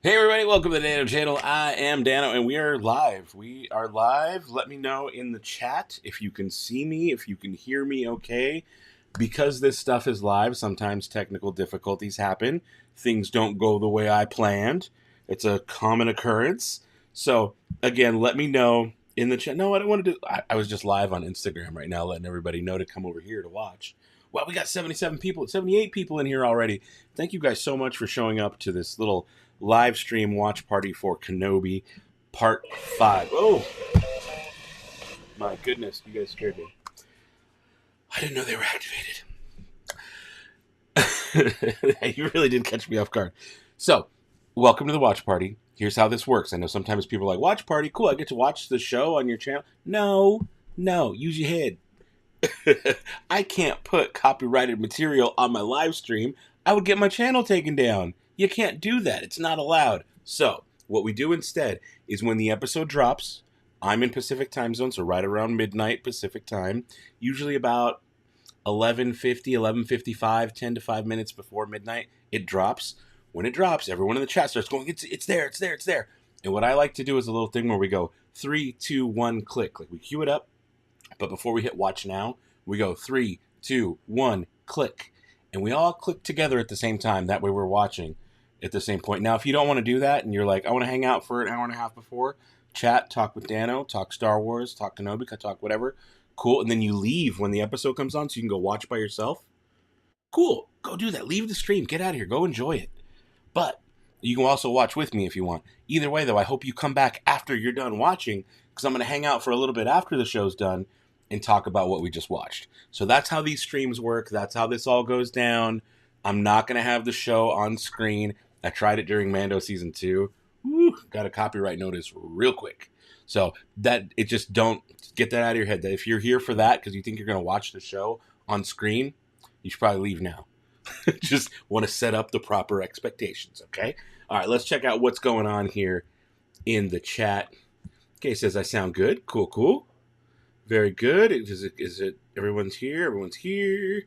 Hey everybody, welcome to the Dano channel. I am Dano and we are live. We are live. Let me know in the chat if you can see me, if you can hear me okay. Because this stuff is live, sometimes technical difficulties happen. Things don't go the way I planned. It's a common occurrence. So, again, let me know in the chat. No, I don't want to do... I was just live on Instagram right now letting everybody know to come over here to watch. Well, we got 77 people, 78 people in here already. Thank you guys so much for showing up to this little live stream watch party for Kenobi Part 5. Oh, my goodness, you guys scared me. I didn't know they were activated. You really did catch me off guard. So, welcome to the watch party. Here's how this works. I know sometimes people are like, watch party, cool, I get to watch the show on your channel. No, use your head. I can't put copyrighted material on my live stream. I would get my channel taken down. You can't do that. It's not allowed. So, what we do instead is when the episode drops, I'm in Pacific time zone, so right around midnight Pacific time, usually about 11:50, 11:55, 10 to 5 minutes before midnight, it drops. When it drops, everyone in the chat starts going, it's there. And what I like to do is a little thing where we go 3, 2, 1, click. Like we cue it up. But before we hit watch now, we go 3, 2, 1, click. And we all click together at the same time. That way we're watching at the same point. Now, if you don't want to do that and you're like, I want to hang out for an hour and a half before, chat, talk with Dano, talk Star Wars, talk Kenobi, talk whatever, cool. And then you leave when the episode comes on so you can go watch by yourself. Cool. Go do that. Leave the stream. Get out of here. Go enjoy it. But you can also watch with me if you want. Either way, though, I hope you come back after you're done watching because I'm going to hang out for a little bit after the show's done and talk about what we just watched. So that's how these streams work. That's how this all goes down. I'm not going to have the show on screen. I tried it during Mando Season 2. Woo, got a copyright notice real quick. So that it just don't get that out of your head. That if you're here for that because you think you're going to watch the show on screen, you should probably leave now. Just want to set up the proper expectations, okay? All right, let's check out what's going on here in the chat. Okay, says I sound good. Cool. Very good. Is it everyone's here? Everyone's here.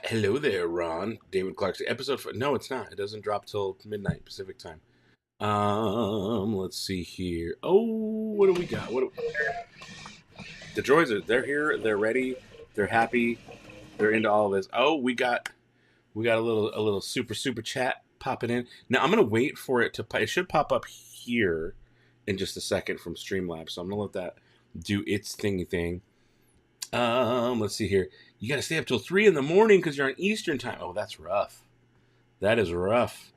Hello there, Ron. David Clarkson. Episode 4. No, it's not. It doesn't drop till midnight Pacific time. Let's see here. Oh, what do we got? The droids they're here, they're ready, they're happy, they're into all of this. Oh, we got a little super chat popping in. Now I'm gonna wait for it to it should pop up here in just a second from Streamlabs, so I'm gonna let that do its thingy thing. Let's see here. You got to stay up till 3 in the morning because you're on Eastern time. Oh, that's rough. That is rough,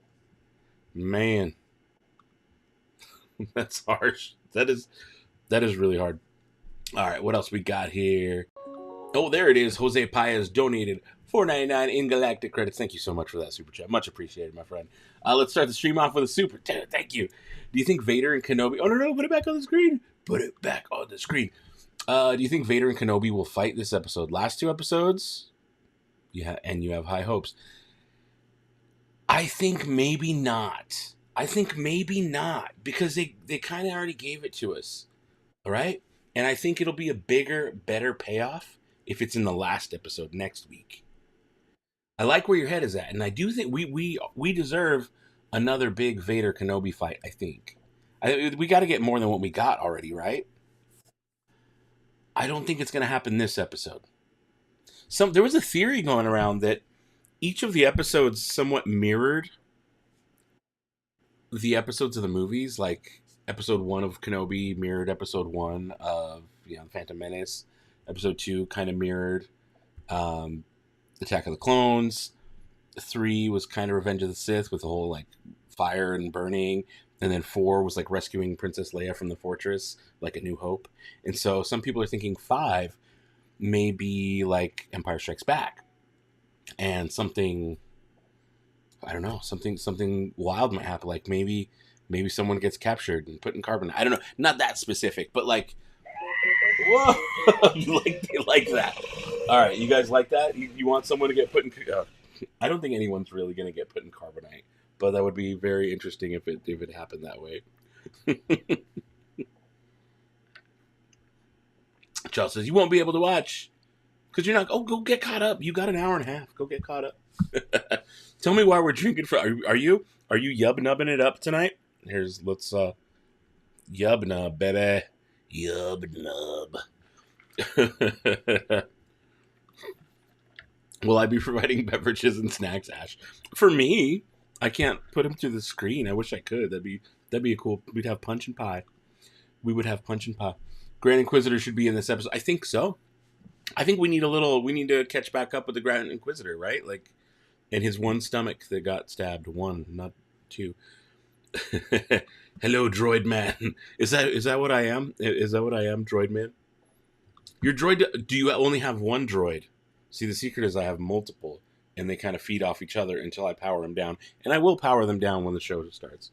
man. That's harsh. That is really hard. All right, what else we got here? Oh, there it is. Jose Paez donated $4.99 in galactic credits. Thank you so much for that super chat. Much appreciated, my friend. Let's start the stream off with a super. Thank you. Do you think Vader and Kenobi? Oh no, put it back on the screen. Put it back on the screen. Do you think Vader and Kenobi will fight this episode? Last 2 episodes? Yeah, and you have high hopes. I think maybe not. Because they kind of already gave it to us. All right? And I think it'll be a bigger, better payoff if it's in the last episode next week. I like where your head is at. And I do think we deserve another big Vader Kenobi fight, I think. We got to get more than what we got already, right? I don't think it's going to happen this episode. There was a theory going around that each of the episodes somewhat mirrored the episodes of the movies. Like episode 1 of Kenobi mirrored episode 1 of Phantom Menace. Episode 2 kind of mirrored Attack of the Clones. 3 was kind of Revenge of the Sith with the whole like fire and burning. And then 4 was like rescuing Princess Leia from the fortress, like A New Hope. And so some people are thinking 5 may be like Empire Strikes Back. And something, I don't know, something wild might happen. Like maybe someone gets captured and put in carbonite. I don't know. Not that specific, but like, whoa, you like that. All right, you guys like that? You want someone to get put in... I don't think anyone's really going to get put in carbonite. But that would be very interesting if it happened that way. Charles says, you won't be able to watch. Because you're not... Oh, go get caught up. You got an hour and a half. Go get caught up. Tell me why we're drinking. Are you yub nubbing it up tonight? Let's yub nub, baby. Yub nub. Will I be providing beverages and snacks, Ash? For me, I can't put them through the screen. I wish I could. That'd be a cool. We'd have punch and pie. We would have punch and pie. Grand Inquisitor should be in this episode. I think so. I think we need to catch back up with the Grand Inquisitor, right? Like, and his one stomach that got stabbed. One, not two. Hello, droid man. Is that what I am? Is that what I am, droid man? Your droid, do you only have one droid? See, the secret is I have multiple, and they kind of feed off each other until I power them down. And I will power them down when the show starts,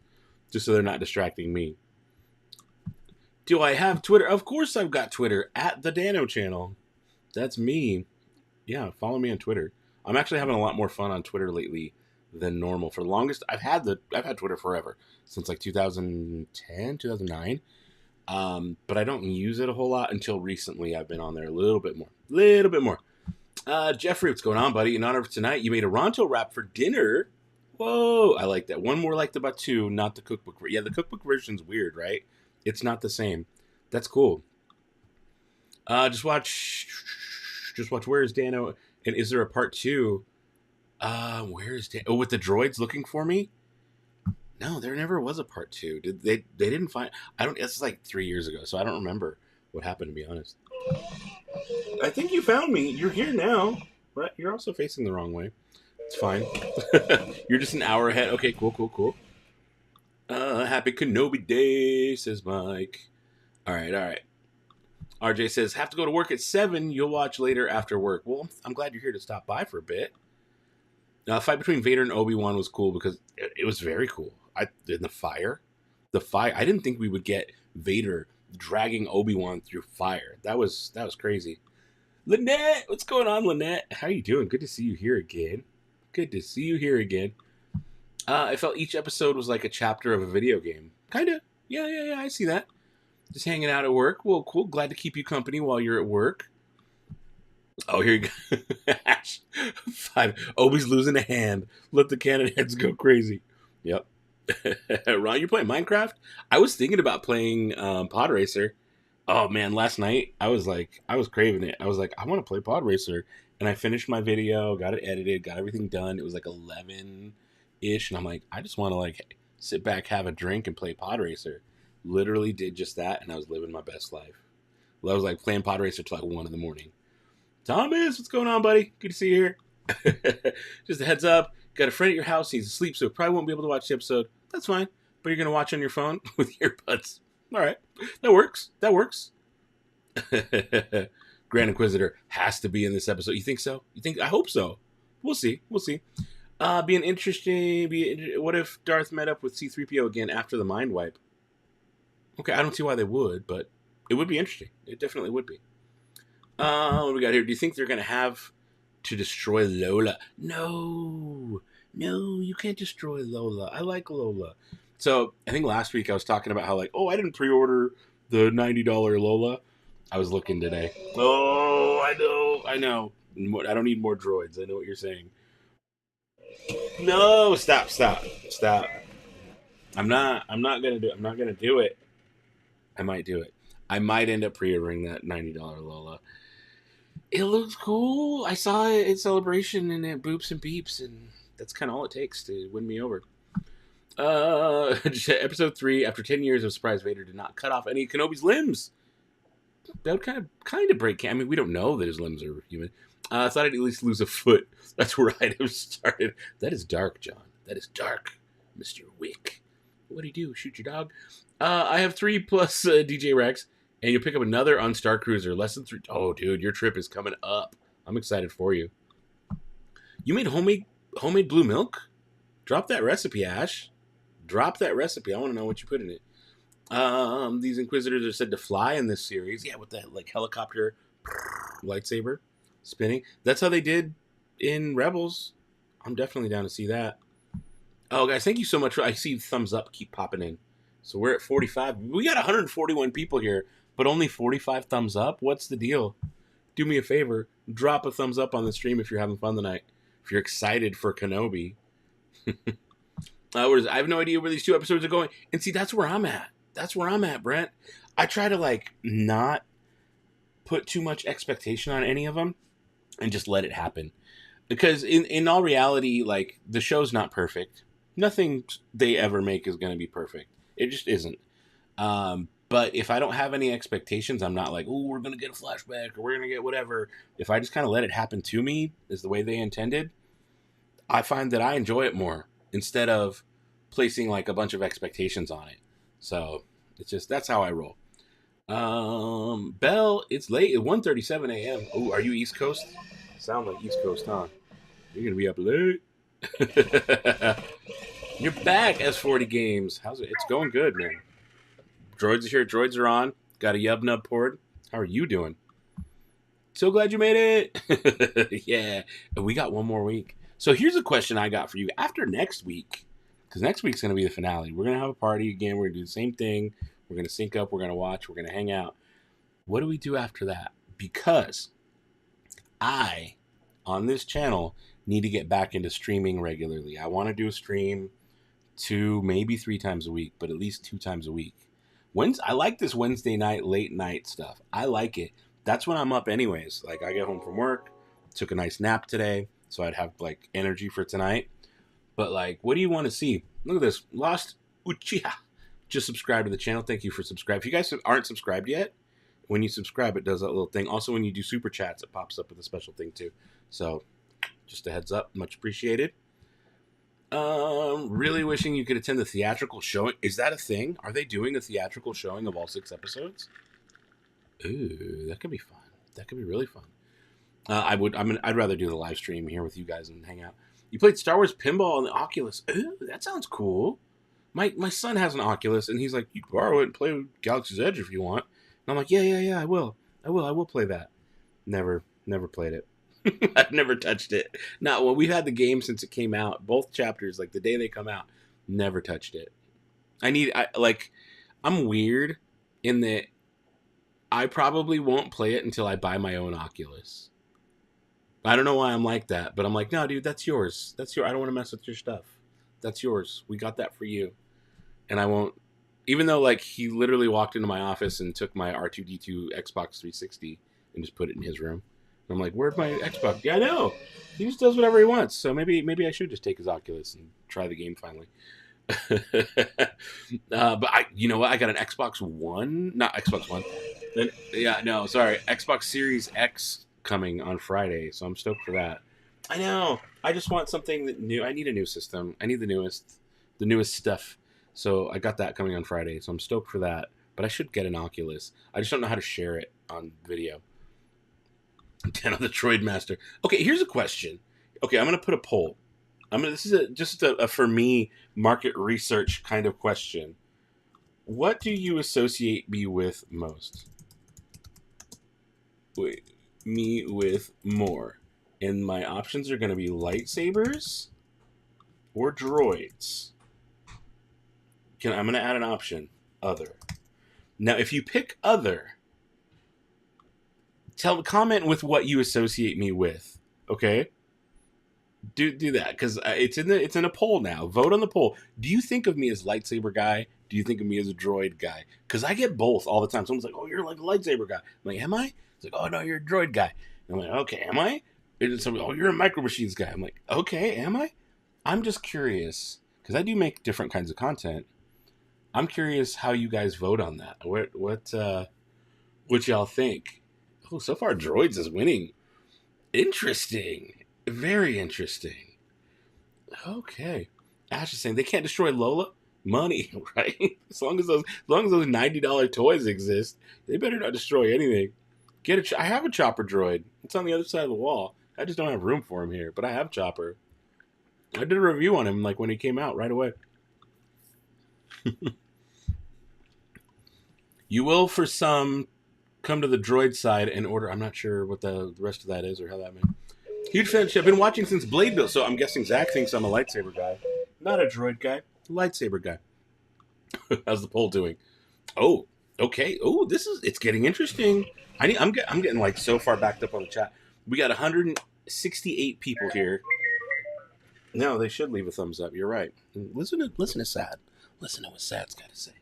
just so they're not distracting me. Do I have Twitter? Of course I've got Twitter, at the Dano channel. That's me. Yeah, follow me on Twitter. I'm actually having a lot more fun on Twitter lately than normal. For the longest, I've had Twitter forever, since like 2010, 2009. But I don't use it a whole lot until recently. I've been on there a little bit more. Jeffrey, what's going on, buddy? In honor of tonight, you made a Ronto wrap for dinner. Whoa, I like that. One more like the Batu, not the cookbook. Yeah, the cookbook version's weird, right? It's not the same. That's cool. Just watch. Where is Dano? And is there a part 2? Where is Dano? Oh, with the droids looking for me? No, there never was a part 2. Did they didn't find? I don't. It's like 3 years ago, so I don't remember what happened, to be honest. I think you found me. You're here now, but you're also facing the wrong way. It's fine. You're just an hour ahead. Okay, cool. Happy Kenobi Day, says Mike. All right. RJ says, have to go to work at 7. You'll watch later after work. Well, I'm glad you're here to stop by for a bit. Fight between Vader and Obi-Wan was cool because it was very cool. In the fire. I didn't think we would get Vader dragging Obi-Wan through fire. That was crazy. Lynette, what's going on, Lynette? How you doing? Good to see you here again. I felt each episode was like a chapter of a video game. Kinda. Yeah, I see that. Just hanging out at work. Well, cool. Glad to keep you company while you're at work. Oh, here you go. 5. Obi's losing a hand. Let the cannon heads go crazy. Yep. Ron, you're playing Minecraft? I was thinking about playing Pod Racer. Oh, man, last night, I was craving it. I was like, I want to play Pod Racer. And I finished my video, got it edited, got everything done. It was like 11-ish. And I'm like, I just want to like sit back, have a drink, and play Pod Racer. Literally did just that, and I was living my best life. I was like playing Pod Racer till like 1 in the morning. Thomas, what's going on, buddy? Good to see you here. Just a heads up. Got a friend at your house. He's asleep, so probably won't be able to watch the episode. That's fine. But you're going to watch on your phone with earbuds. All right. That works. Grand Inquisitor has to be in this episode. You think so? I hope so. We'll see. Being interesting. What if Darth met up with C-3PO again after the mind wipe? Okay, I don't see why they would, but it would be interesting. It definitely would be. What do we got here? Do you think they're going to have to destroy Lola? No, you can't destroy Lola. I like Lola. So, I think last week I was talking about how like, I didn't pre-order the $90 Lola. I was looking today. Oh, I know. I don't need more droids. I know what you're saying. No, stop. I'm not going to do it. I might do it. I might end up pre-ordering that $90 Lola. It looks cool. I saw it in Celebration and it boops and beeps, and that's kind of all it takes to win me over. Episode 3, after 10 years of surprise, Vader did not cut off any of Kenobi's limbs. That would kind of break. I mean, we don't know that his limbs are human. I thought I'd at least lose a foot. That's where I'd have started. That is dark, John. That is dark, Mr. Wick. What do you do? Shoot your dog? I have 3 plus DJ Rex, and you'll pick up another on Star Cruiser. Less than 3. Oh, dude, your trip is coming up. I'm excited for you. You made homemade blue milk? Drop that recipe, Ash. Drop that recipe. I want to know what you put in it. These Inquisitors are said to fly in this series. Yeah, with that like helicopter lightsaber spinning. That's how they did in Rebels. I'm definitely down to see that. Oh, guys, thank you so much. I see thumbs up keep popping in. So we're at 45. We got 141 people here, but only 45 thumbs up? What's the deal? Do me a favor. Drop a thumbs up on the stream if you're having fun tonight. if you're excited for Kenobi. I have no idea where these 2 episodes are going. And see, that's where I'm at. That's where I'm at, Brent. I try to like not put too much expectation on any of them and just let it happen. Because in all reality, like, the show's not perfect. Nothing they ever make is going to be perfect. It just isn't. But if I don't have any expectations, I'm not like, oh, we're going to get a flashback or we're going to get whatever. If I just kind of let it happen to me is the way they intended, I find that I enjoy it more instead of placing like a bunch of expectations on it. So it's just, that's how I roll. Bell, it's late. It's 1:37 a.m. Oh, are you East Coast? Sound like East Coast, huh? You're going to be up late. You're back, S40 Games. How's it? It's going good, man. Droids are here. Droids are on. Got a Yub Nub poured. How are you doing? So glad you made it. Yeah. We got one more week. So here's a question I got for you. After next week, because next week's going to be the finale. We're going to have a party again. We're going to do the same thing. We're going to sync up. We're going to watch. We're going to hang out. What do we do after that? Because I, on this channel, need to get back into streaming regularly. I want to do a stream 2, maybe 3 times a week, but at least 2 times a week. I like this Wednesday night, late night stuff. I like it. That's when I'm up anyways. Like, I get home from work, took a nice nap today, so I'd have, like, energy for tonight. But, like, what do you want to see? Look at this. Lost Uchiha. Just subscribe to the channel. Thank you for subscribing. If you guys aren't subscribed yet, when you subscribe, it does that little thing. Also, when you do super chats, it pops up with a special thing, too. So, just a heads up. Much appreciated. Really wishing you could attend the theatrical showing. Is that a thing? Are they doing a theatrical showing of all 6 episodes? Ooh, that could be fun. That could be really fun. I'd rather do the live stream here with you guys and hang out. You played Star Wars Pinball on the Oculus. Ooh, that sounds cool. My son has an Oculus, and he's like, you can borrow it and play with Galaxy's Edge if you want. And I'm like, yeah, I will play that. Never played it. I've never touched it. Not well. We've had the game since it came out. Both chapters, like the day they come out, never touched it. I'm weird in that I probably won't play it until I buy my own Oculus. I don't know why I'm like that, but I'm like, no, dude, that's yours. That's your. I don't want to mess with your stuff. That's yours. We got that for you, and I won't. Even though, like, he literally walked into my office and took my R2D2 Xbox 360 and just put it in his room. I'm like, where's my Xbox? Yeah, I know. He just does whatever he wants. So maybe I should just take his Oculus and try the game finally. But you know what? I got an Xbox One, not Xbox One. Xbox Series X coming on Friday. So I'm stoked for that. I know. I just want something new. I need a new system. I need the newest stuff. So I got that coming on Friday. So I'm stoked for that. But I should get an Oculus. I just don't know how to share it on video. 10 on the Droid Master. Okay, here's a question. Okay, I'm going to put a poll. This is just a for me market research kind of question. What do you associate me with most? Me with more. And my options are going to be lightsabers or droids. I'm going to add an option. Other. Now, if you pick other, comment with what you associate me with. Okay? Do that, because it's in a poll now. Vote on the poll. Do you think of me as lightsaber guy? Do you think of me as a droid guy? Because I get both all the time. Someone's like, "Oh, you're like a lightsaber guy." I'm like, "Am I?" It's like, "Oh no, you're a droid guy." I'm like, "Okay, am I?" And somebody, "Oh, you're a micro machines guy." I'm like, "Okay, am I?" I'm just curious because I do make different kinds of content. I'm curious how you guys vote on that. What y'all think? Oh, so far droids is winning. Interesting. Very interesting. Okay. Ash is saying they can't destroy Lola. Money, right? As long as those $90 toys exist, they better not destroy anything. I have a Chopper droid. It's on the other side of the wall. I just don't have room for him here, but I have Chopper. I did a review on him like when he came out right away. You will, for some, come to the droid side and order. I'm not sure what the rest of that is or how that meant. Huge fan. I've been watching since Blade Bill, so I'm guessing Zach thinks I'm a lightsaber guy. Not a droid guy. Lightsaber guy. How's the poll doing? Oh, okay. Oh, it's getting interesting. I'm getting like so far backed up on the chat. We got 168 people here. No, they should leave a thumbs up. You're right. Listen to Sad. Listen to what Sad's got to say.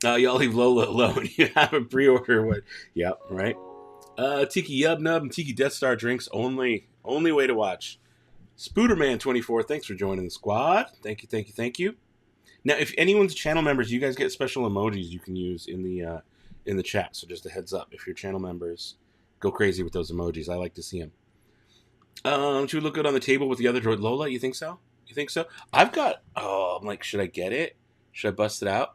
Y'all leave Lola alone. You have a pre-order. What? Yep, right. Tiki Yub Nub and Tiki Death Star drinks only. Only way to watch. Spooderman24, thanks for joining the squad. Thank you, thank you, thank you. Now, if anyone's channel members, you guys get special emojis you can use in the chat. So just a heads up, if you're channel members, go crazy with those emojis. I like to see them. Should we look good on the table with the other droid? Lola, you think so? You think so? I've got. Oh, I'm like, should I get it? Should I bust it out?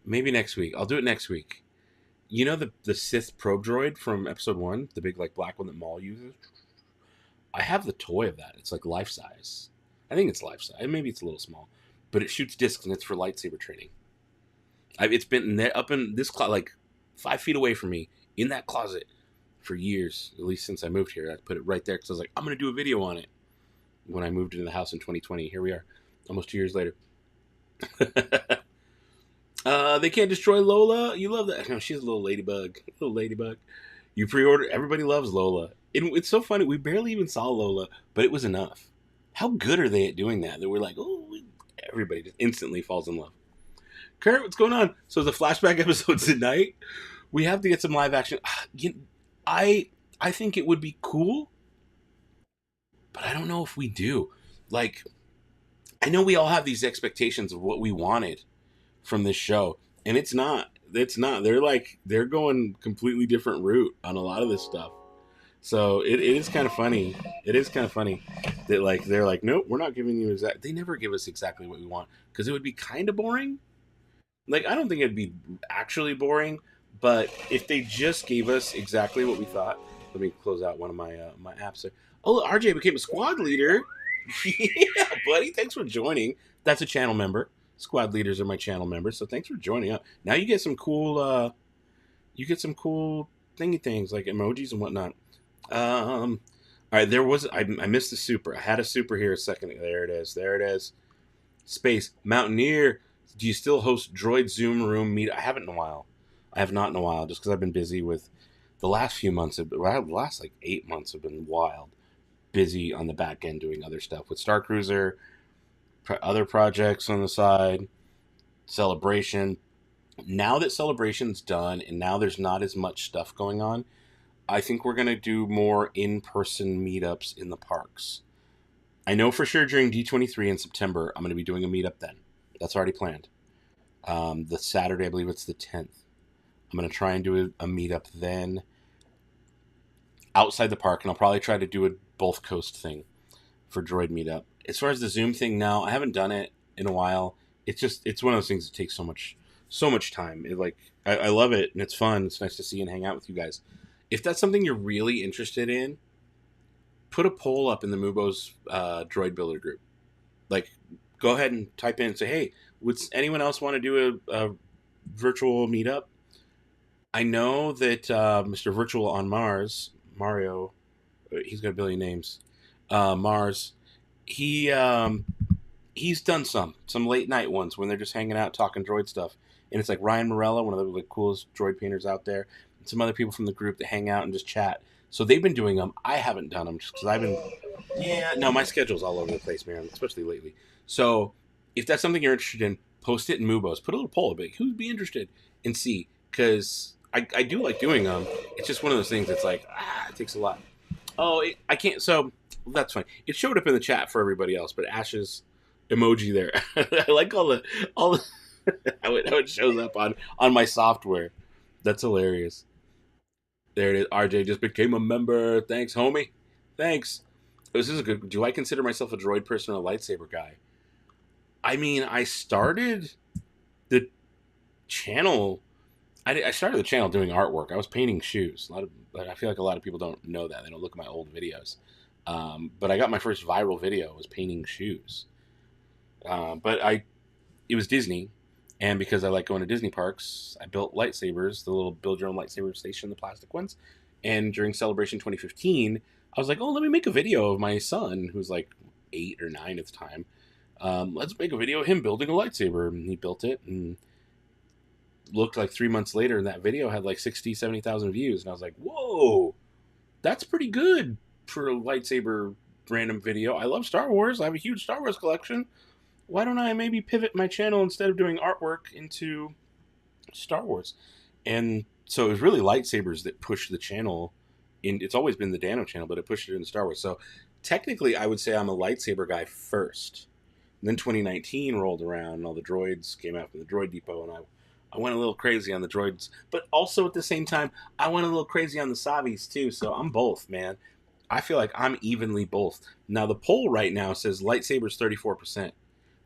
Maybe next week. I'll do it next week. You know the Sith probe droid from Episode 1, the big like black one that Maul uses. I have the toy of that. It's like life size. I think it's life size. Maybe it's a little small, but it shoots discs and it's for lightsaber training. It's been there up in this closet, like 5 feet away from me, in that closet for years. At least since I moved here, I put it right there because I was like, I'm gonna do a video on it. When I moved into the house in 2020, here we are, almost 2 years later. They can't destroy Lola. You love that. No, she's a little ladybug. Little ladybug. You pre-order. Everybody loves Lola. It's so funny. We barely even saw Lola, but it was enough. How good are they at doing that? That we're like, oh, everybody just instantly falls in love. Kurt, what's going on? So the flashback episodes tonight. We have to get some live action. I think it would be cool, but I don't know if we do. Like, I know we all have these expectations of what we wanted from this show, and it's not. They're going completely different route on a lot of this stuff. So it is kind of funny. It is kind of funny that like they're like, nope, we're not giving you exact. They never give us exactly what we want because it would be kind of boring. Like I don't think it'd be actually boring, but if they just gave us exactly what we thought. Let me close out one of my my apps there. Oh, RJ became a squad leader. Yeah, buddy, thanks for joining. That's a channel member. Squad leaders are my channel members, so thanks for joining up. Now you get some cool thingy things like emojis and whatnot. All right, I missed the super. I had a super here a second. There it is. There it is. Space Mountaineer. Do you still host Droid Zoom Room Meet? I haven't in a while. I have not in a while, just because I've been busy with the last few months. The last like 8 months have been wild. Busy on the back end doing other stuff with Star Cruiser, other projects on the side, Celebration. Now that Celebration's done and now there's not as much stuff going on, I think we're going to do more in-person meetups in the parks. I know for sure during D23 in September, I'm going to be doing a meetup then. That's already planned. The Saturday, I believe it's the 10th. I'm going to try and do a meetup then outside the park, and I'll probably try to do a both coast thing for Droid Meetup. As far as the Zoom thing now, I haven't done it in a while. It's one of those things that takes so much time. I love it and it's fun. It's nice to see and hang out with you guys. If that's something you're really interested in, put a poll up in the Mubo's Droid Builder group. Like, go ahead and type in and say, hey, would anyone else want to do a virtual meetup? I know that Mr. Virtual on Mars, Mario, he's got a billion names. Mars, he's done some late night ones when they're just hanging out talking droid stuff, and it's like Ryan Morella, one of the like coolest droid painters out there, and some other people from the group that hang out and just chat. So they've been doing them. I haven't done them just because my schedule's all over the place, man, especially lately. So if that's something you're interested in, post it in Mubos. Put a little poll, like who'd be interested, and see, because I do like doing them. It's just one of those things that's like, it takes a lot. Oh, I can't. So that's fine. It showed up in the chat for everybody else, but Ash's emoji there. I like all the how it shows up on my software. That's hilarious. There it is. RJ just became a member. Thanks, homie. Thanks. This is a good. Do I consider myself a droid person or a lightsaber guy? I mean, I started the channel. I started the channel doing artwork. I was painting shoes. I feel like a lot of people don't know that. They don't look at my old videos. But I got my first viral video. I was painting shoes. It was Disney, and because I like going to Disney parks, I built lightsabers, the little build your own lightsaber station, the plastic ones. And during Celebration 2015, I was like, oh, let me make a video of my son, who's like 8 or 9 at the time. Let's make a video of him building a lightsaber. And he built it, and looked like 3 months later, and that video had like 60, 70,000 views. And I was like, whoa, that's pretty good for a lightsaber random video. I love Star Wars. I have a huge Star Wars collection. Why don't I maybe pivot my channel instead of doing artwork into Star Wars? And so it was really lightsabers that pushed the channel in. It's always been the Dano channel, but it pushed it into Star Wars. So technically, I would say I'm a lightsaber guy first. And then 2019 rolled around, and all the droids came out from the Droid Depot, and I went a little crazy on the droids. But also at the same time, I went a little crazy on the Savis too. So I'm both, man. I feel like I'm evenly both. Now the poll right now says lightsabers 34%,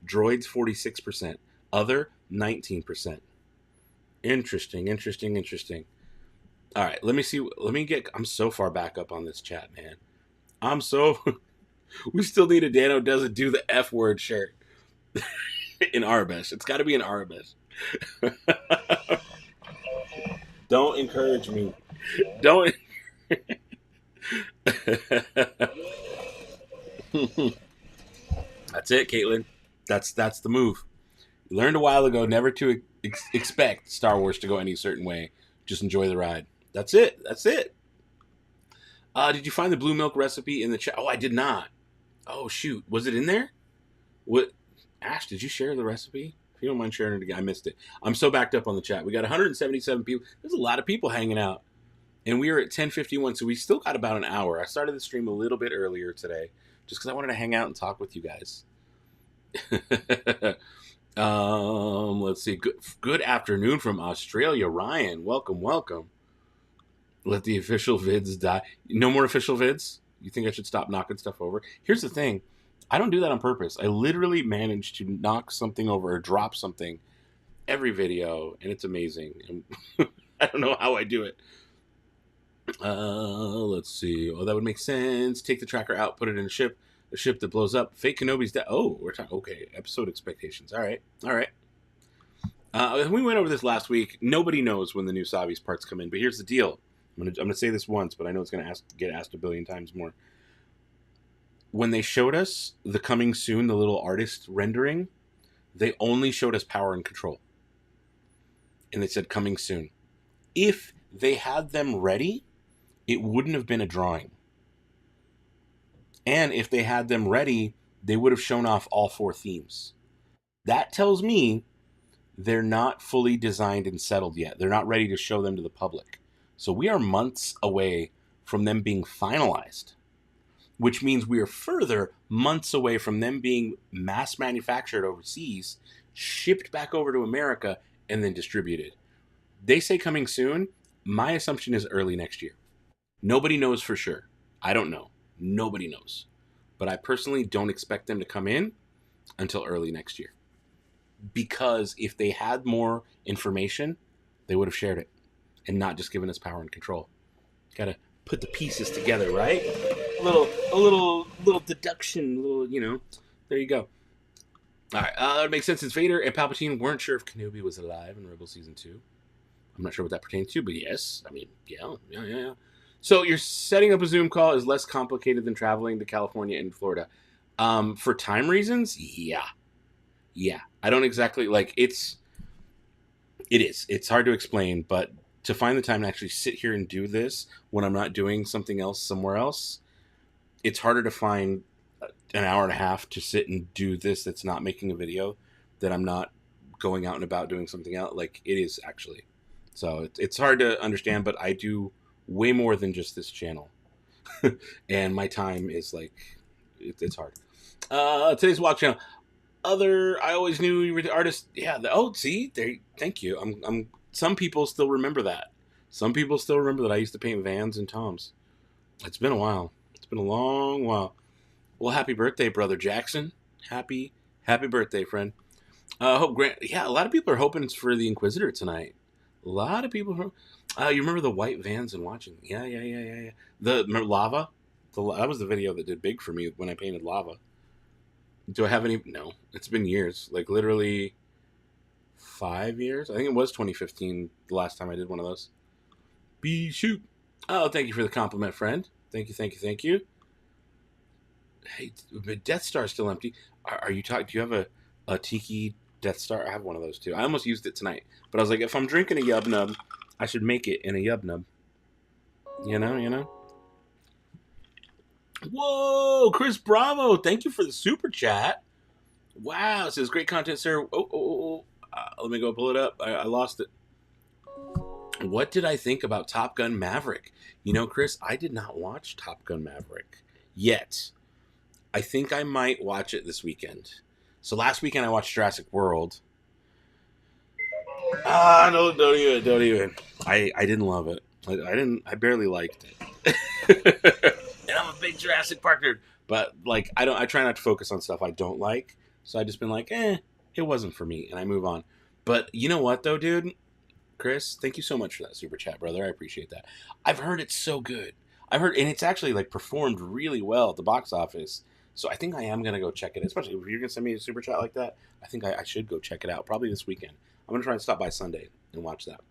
droids 46%, other 19%. Interesting. All right, let me see. I'm so far back up on this chat, man. We still need a Dano doesn't do the F word shirt in Arabesh. It's got to be in Arabesh. Don't encourage me. Don't. That's it, Caitlin. That's the move. You learned a while ago never to expect Star Wars to go any certain way. Just enjoy the ride. That's it. Did you find the blue milk recipe in the chat? Oh, I did not. Oh, shoot. Was it in there? What? Ash, did you share the recipe? If you don't mind sharing it again, I missed it. I'm so backed up on the chat. We got 177 people. There's a lot of people hanging out. And we are at 10:51, so we still got about an hour. I started the stream a little bit earlier today just because I wanted to hang out and talk with you guys. Let's see. Good afternoon from Australia, Ryan. Welcome. Let the official vids die. No more official vids? You think I should stop knocking stuff over? Here's the thing. I don't do that on purpose. I literally manage to knock something over or drop something every video, and it's amazing. And I don't know how I do it. Let's see. Oh, that would make sense. Take the tracker out, put it in a ship that blows up. Fake Kenobi's dead. Oh, we're talking. Okay, episode expectations. All right. We went over this last week. Nobody knows when the new Savi's parts come in, but here's the deal. I'm gonna say this once, but I know it's gonna get asked a billion times more. When they showed us the coming soon, the little artist rendering, they only showed us power and control, and they said coming soon. If they had them ready, it wouldn't have been a drawing. And if they had them ready, they would have shown off all 4 themes. That tells me they're not fully designed and settled yet. They're not ready to show them to the public. So we are months away from them being finalized, which means we are further months away from them being mass manufactured overseas, shipped back over to America, and then distributed. They say coming soon. My assumption is early next year. Nobody knows for sure. I don't know. Nobody knows. But I personally don't expect them to come in until early next year. Because if they had more information, they would have shared it and not just given us power and control. Gotta put the pieces together, right? A little deduction, there you go. All right, that makes sense. Since Vader and Palpatine weren't sure if Kenobi was alive in Rebel Season 2. I'm not sure what that pertains to, but yes. I mean, yeah. So you're setting up a Zoom call is less complicated than traveling to California and Florida. For time reasons, yeah. I don't exactly, it is. It's hard to explain, but to find the time to actually sit here and do this when I'm not doing something else somewhere else, it's harder to find an hour and a half to sit and do this that's not making a video, that I'm not going out and about doing something else. Like, it is actually. So it's hard to understand, but I do way more than just this channel. And my time is it's hard. Today's walk channel. I always knew you were the artist. Yeah. Thank you. Some people still remember that. Some people still remember that I used to paint Vans and Toms. It's been a while. It's been a long while. Well, happy birthday, brother Jackson. Happy birthday, friend. Hope Grant. Yeah, a lot of people are hoping for the Inquisitor tonight. A lot of people. You remember the white Vans and watching? Yeah. The lava. That was the video that did big for me when I painted lava. Do I have any? No. It's been years. Like, literally 5 years. I think it was 2015 the last time I did one of those. Shoot. Oh, thank you for the compliment, friend. Thank you. Hey, Death Star's still empty. Are you talking? Do you have a Tiki Death Star? I have one of those too. I almost used it tonight, but I was like, if I'm drinking a Yub Nub, I should make it in a Yub Nub. You know. Whoa, Chris Bravo, thank you for the super chat. Wow, it says great content, sir. Let me go pull it up. I lost it. What did I think about Top Gun Maverick? You know, Chris, I did not watch Top Gun Maverick yet. I think I might watch it this weekend. So last weekend I watched Jurassic World. Don't even. I didn't love it. I barely liked it. And I'm a big Jurassic Park nerd. But like I try not to focus on stuff I don't like. So I just been like, it wasn't for me, and I move on. But you know what though, dude? Chris, thank you so much for that super chat, brother. I appreciate that. I've heard it's so good. I've heard, and it's actually like performed really well at the box office. So I think I am gonna go check it. Especially if you're gonna send me a super chat like that, I think I should go check it out. Probably this weekend. I'm gonna try and stop by Sunday and watch that.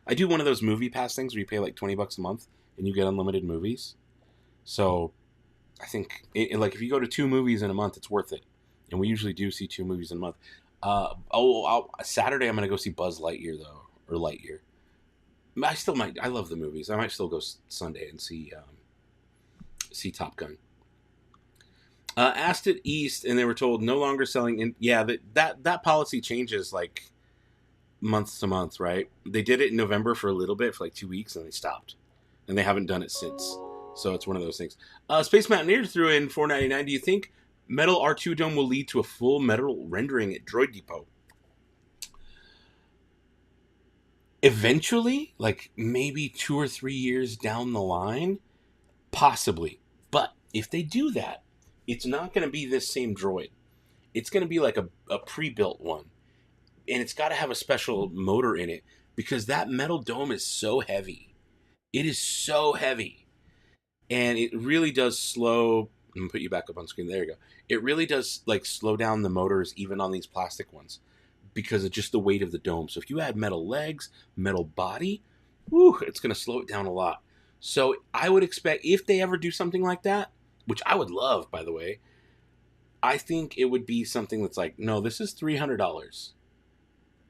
I do one of those movie pass things where you pay like $20 a month and you get unlimited movies. So I think like if you go to 2 movies in a month, it's worth it. And we usually do see 2 movies in a month. Saturday I'm gonna go see Buzz Lightyear though, or Lightyear. I still might. I love the movies. I might still go Sunday and see Top Gun. Asked it East, and they were told no longer selling. That policy changes like month to month, right? They did it in November for a little bit, for like 2 weeks, and they stopped, and they haven't done it since. So it's one of those things. Space Mountaineer threw in $4.99. Do you think metal R2 dome will lead to a full metal rendering at Droid Depot? Eventually, like maybe 2 or 3 years down the line, possibly. But if they do that, it's not going to be this same droid. It's going to be like a pre-built one. And it's got to have a special motor in it because that metal dome is so heavy. It is so heavy. And it really does slow. I'm going to put you back up on screen. There you go. It really does like slow down the motors even on these plastic ones because of just the weight of the dome. So if you add metal legs, metal body, it's going to slow it down a lot. So I would expect if they ever do something like that, which I would love, by the way, I think it would be something that's like, no, this is $300.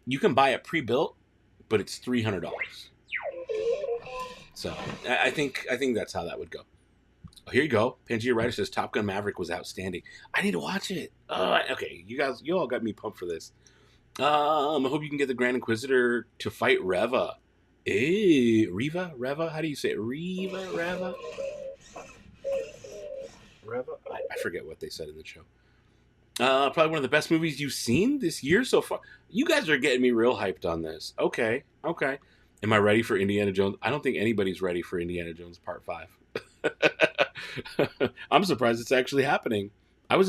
You can buy it pre-built, but it's $300. So I think that's how that would go. Oh, here you go. Pangea Writer says Top Gun Maverick was outstanding. I need to watch it. Okay, you all got me pumped for this. I hope you can get the Grand Inquisitor to fight Reva. Reva? How do you say it? Reva? I forget what they said in the show. Probably one of the best movies you've seen this year so far. You guys are getting me real hyped on this. Okay. Am I ready for Indiana Jones? I don't think anybody's ready for Indiana Jones Part 5. I'm surprised it's actually happening. I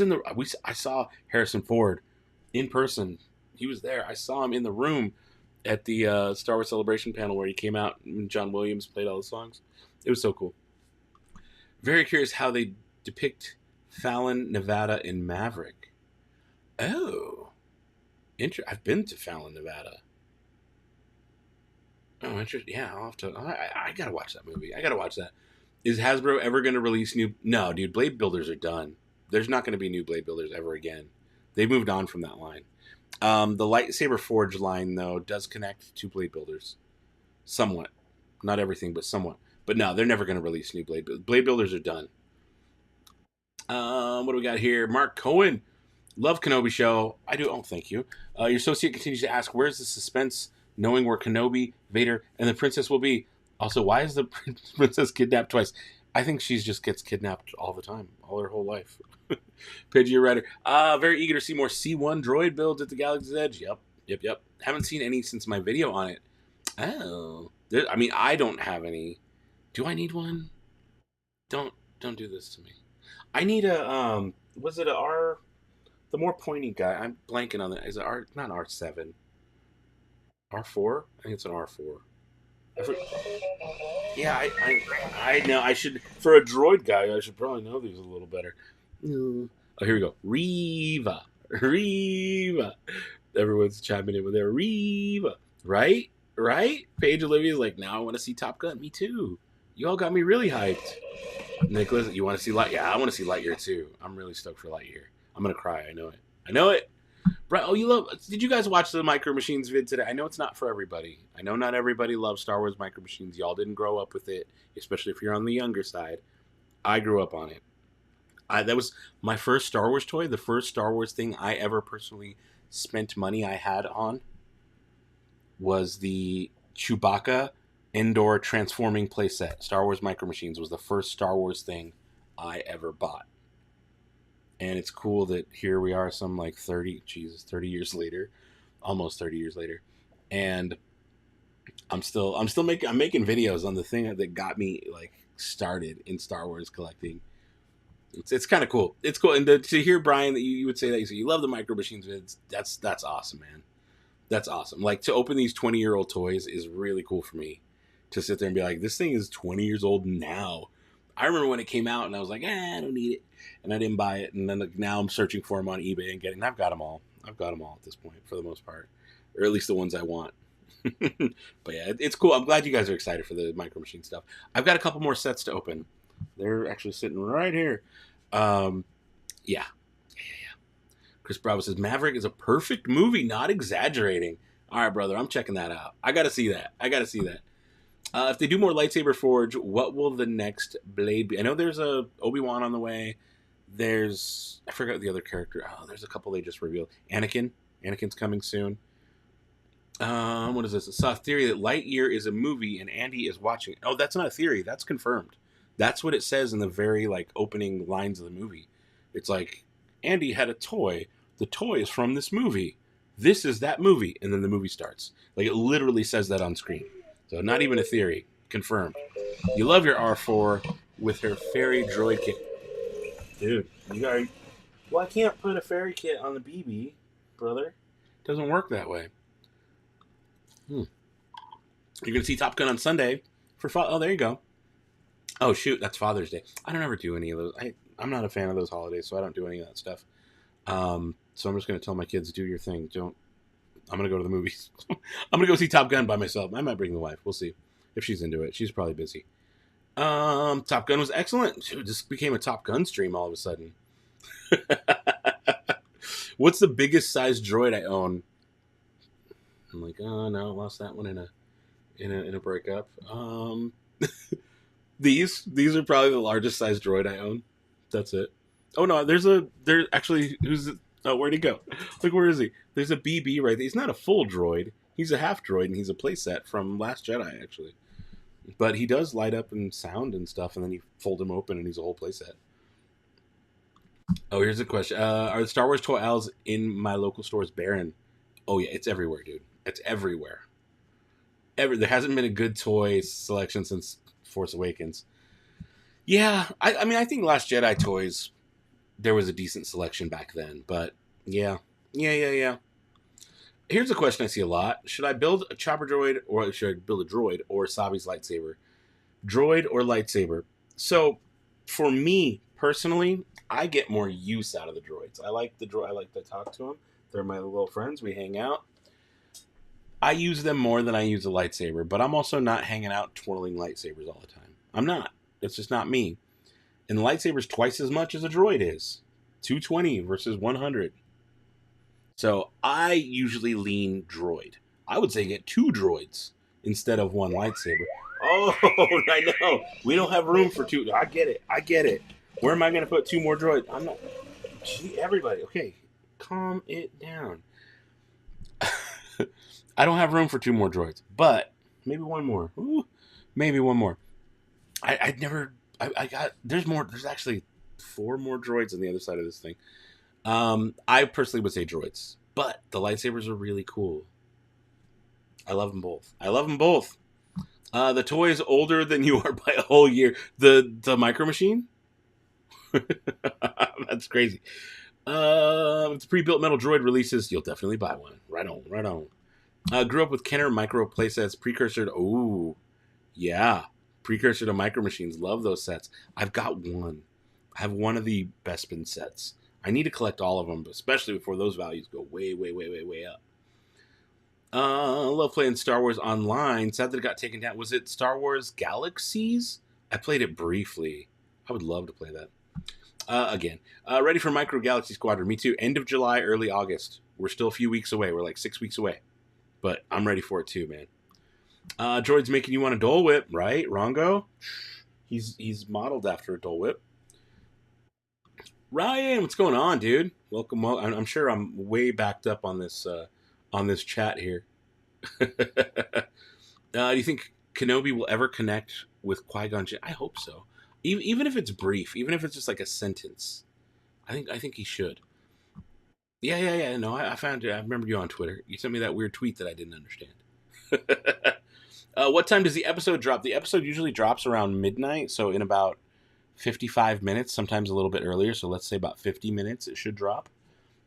saw Harrison Ford in person. He was there. I saw him in the room at the Star Wars Celebration panel where he came out and John Williams played all the songs. It was so cool. Very curious how they depict Fallon, Nevada in Maverick. Oh, I've been to Fallon, Nevada. Oh, interesting. Yeah, I'll have to. I gotta watch that movie. I gotta watch that. Is Hasbro ever going to release new? No, dude. Blade Builders are done. There's not going to be new Blade Builders ever again. They moved on from that line. The Lightsaber Forge line, though, does connect to Blade Builders. Somewhat. Not everything, but somewhat. But no, they're never going to release new Blade Builders. Blade Builders are done. What do we got here? Mark Cohen. Love Kenobi show. I do. Oh, thank you. Your associate continues to ask, where's the suspense knowing where Kenobi, Vader, and the princess will be? Also, why is the princess kidnapped twice? I think she just gets kidnapped all the time, all her whole life. Pidgey Rider. Very eager to see more C1 droid builds at the Galaxy's Edge. Yep. Haven't seen any since my video on it. Oh. I don't have any. Do I need one? Don't do this to me. I need a, was it a R? The more pointy guy. I'm blanking on that. Is it R? Not R7. R4? I think it's an R4. Yeah, I know. I should, for a droid guy, I should probably know these a little better. Oh, here we go. Reva. Everyone's chiming in with their Reva. Right? Paige Olivia's like, now I want to see Top Gun. Me too. You all got me really hyped. Nicholas, you want to see Lightyear? Yeah, I want to see Lightyear too. I'm really stoked for Lightyear. I'm going to cry. I know it. Bro, did you guys watch the Micro Machines vid today? I know it's not for everybody. I know not everybody loves Star Wars Micro Machines. Y'all didn't grow up with it, especially if you're on the younger side. I grew up on it. That was my first Star Wars toy. The first Star Wars thing I ever personally spent money I had on was the Chewbacca indoor transforming playset. Star Wars Micro Machines was the first Star Wars thing I ever bought. And it's cool that here we are some like 30 years later, almost 30 years later. And I'm making videos on the thing that got me like started in Star Wars collecting. It's kind of cool. It's cool. And to hear Brian that you would say that you love the Micro Machines, that's awesome, man. That's awesome. Like to open these 20-year-old toys is really cool for me to sit there and be like, this thing is 20 years old now. I remember when it came out and I was like, I don't need it. And I didn't buy it. And then like, now I'm searching for them on eBay and I've got them all. I've got them all at this point for the most part, or at least the ones I want. But yeah, it's cool. I'm glad you guys are excited for the Micro Machine stuff. I've got a couple more sets to open. They're actually sitting right here. Yeah. Chris Bravo says Maverick is a perfect movie, not exaggerating. All right, brother, I'm checking that out. I got to see that. If they do more lightsaber forge, what will the next blade be? I know there's a Obi-Wan on the way. I forgot the other character. Oh, there's a couple they just revealed. Anakin's coming soon. What is this? I saw a theory that Lightyear is a movie and Andy is watching it. Oh, that's not a theory. That's confirmed. That's what it says in the very like opening lines of the movie. It's like Andy had a toy. The toy is from this movie. This is that movie, and then the movie starts. Like it literally says that on screen. So not even a theory. Confirmed. You love your R4 with her fairy droid kit. Dude, well, I can't put a fairy kit on the BB, brother. It doesn't work that way. You're going to see Top Gun on Sunday. Oh, there you go. Oh, shoot, that's Father's Day. I don't ever do any of those. I'm not a fan of those holidays, so I don't do any of that stuff. So I'm just going to tell my kids, do your thing. I'm going to go to the movies. I'm going to go see Top Gun by myself. I might bring the wife. We'll see if she's into it. She's probably busy. Top Gun was excellent. Dude, this became a Top Gun stream all of a sudden. What's the biggest size droid I own? I'm like, oh no, I lost that one in a breakup. These are probably the largest size droid I own. That's it. Oh no, there's actually where'd he go? Like, where is he? There's a BB right there. He's not a full droid. He's a half droid, and he's a playset from Last Jedi, actually. But he does light up and sound and stuff, and then you fold him open, and he's a whole playset. Oh, here's a question. Are the Star Wars toy aisles in my local stores barren? Oh yeah, it's everywhere, dude. It's everywhere. There hasn't been a good toy selection since Force Awakens. Yeah, I mean, I think Last Jedi toys, there was a decent selection back then. But yeah. Here's a question I see a lot. Should I build a chopper droid, or should I build a droid, or Savi's lightsaber? Droid or lightsaber? So, for me, personally, I get more use out of the droids. I like the droid. I like to talk to them. They're my little friends. We hang out. I use them more than I use a lightsaber, but I'm also not hanging out twirling lightsabers all the time. I'm not. It's just not me. And the lightsaber's twice as much as a droid is. 220 versus 100. So I usually lean droid. I would say get 2 droids instead of 1 lightsaber. Oh, I know. We don't have room for 2. I get it. Where am I going to put 2 more droids? I'm not. Gee, everybody. Okay. Calm it down. I don't have room for 2 more droids, but maybe 1 more. Ooh, maybe 1 more. I got. There's more. There's actually 4 more droids on the other side of this thing. I personally would say droids, but the lightsabers are really cool. I love them both. The toy is older than you are by a whole year. The Micro Machine? That's crazy. If the pre-built metal droid releases, you'll definitely buy one. Right on. Grew up with Kenner micro playsets, precursor to Micro Machines. Love those sets. I've got one. I have one of the Bespin sets. I need to collect all of them, but especially before those values go way up. Love playing Star Wars Online. Sad that it got taken down. Was it Star Wars Galaxies? I played it briefly. I would love to play that. Again. Ready for Micro Galaxy Squadron. Me too. End of July, early August. We're still a few weeks away. We're like 6 weeks away. But I'm ready for it too, man. Droid's making you want a Dole Whip, right, Rongo? He's modeled after a Dole Whip. Ryan, what's going on, dude? Welcome. I'm sure I'm way backed up on this chat here. Do you think Kenobi will ever connect with Qui-Gon Jinn? I hope so. Even if it's brief, even if it's just like a sentence, I think he should. Yeah. No, I found you. I remember you on Twitter. You sent me that weird tweet that I didn't understand. What time does the episode drop? The episode usually drops around midnight, so in about 55 minutes, sometimes a little bit earlier. So let's say about 50 minutes it should drop.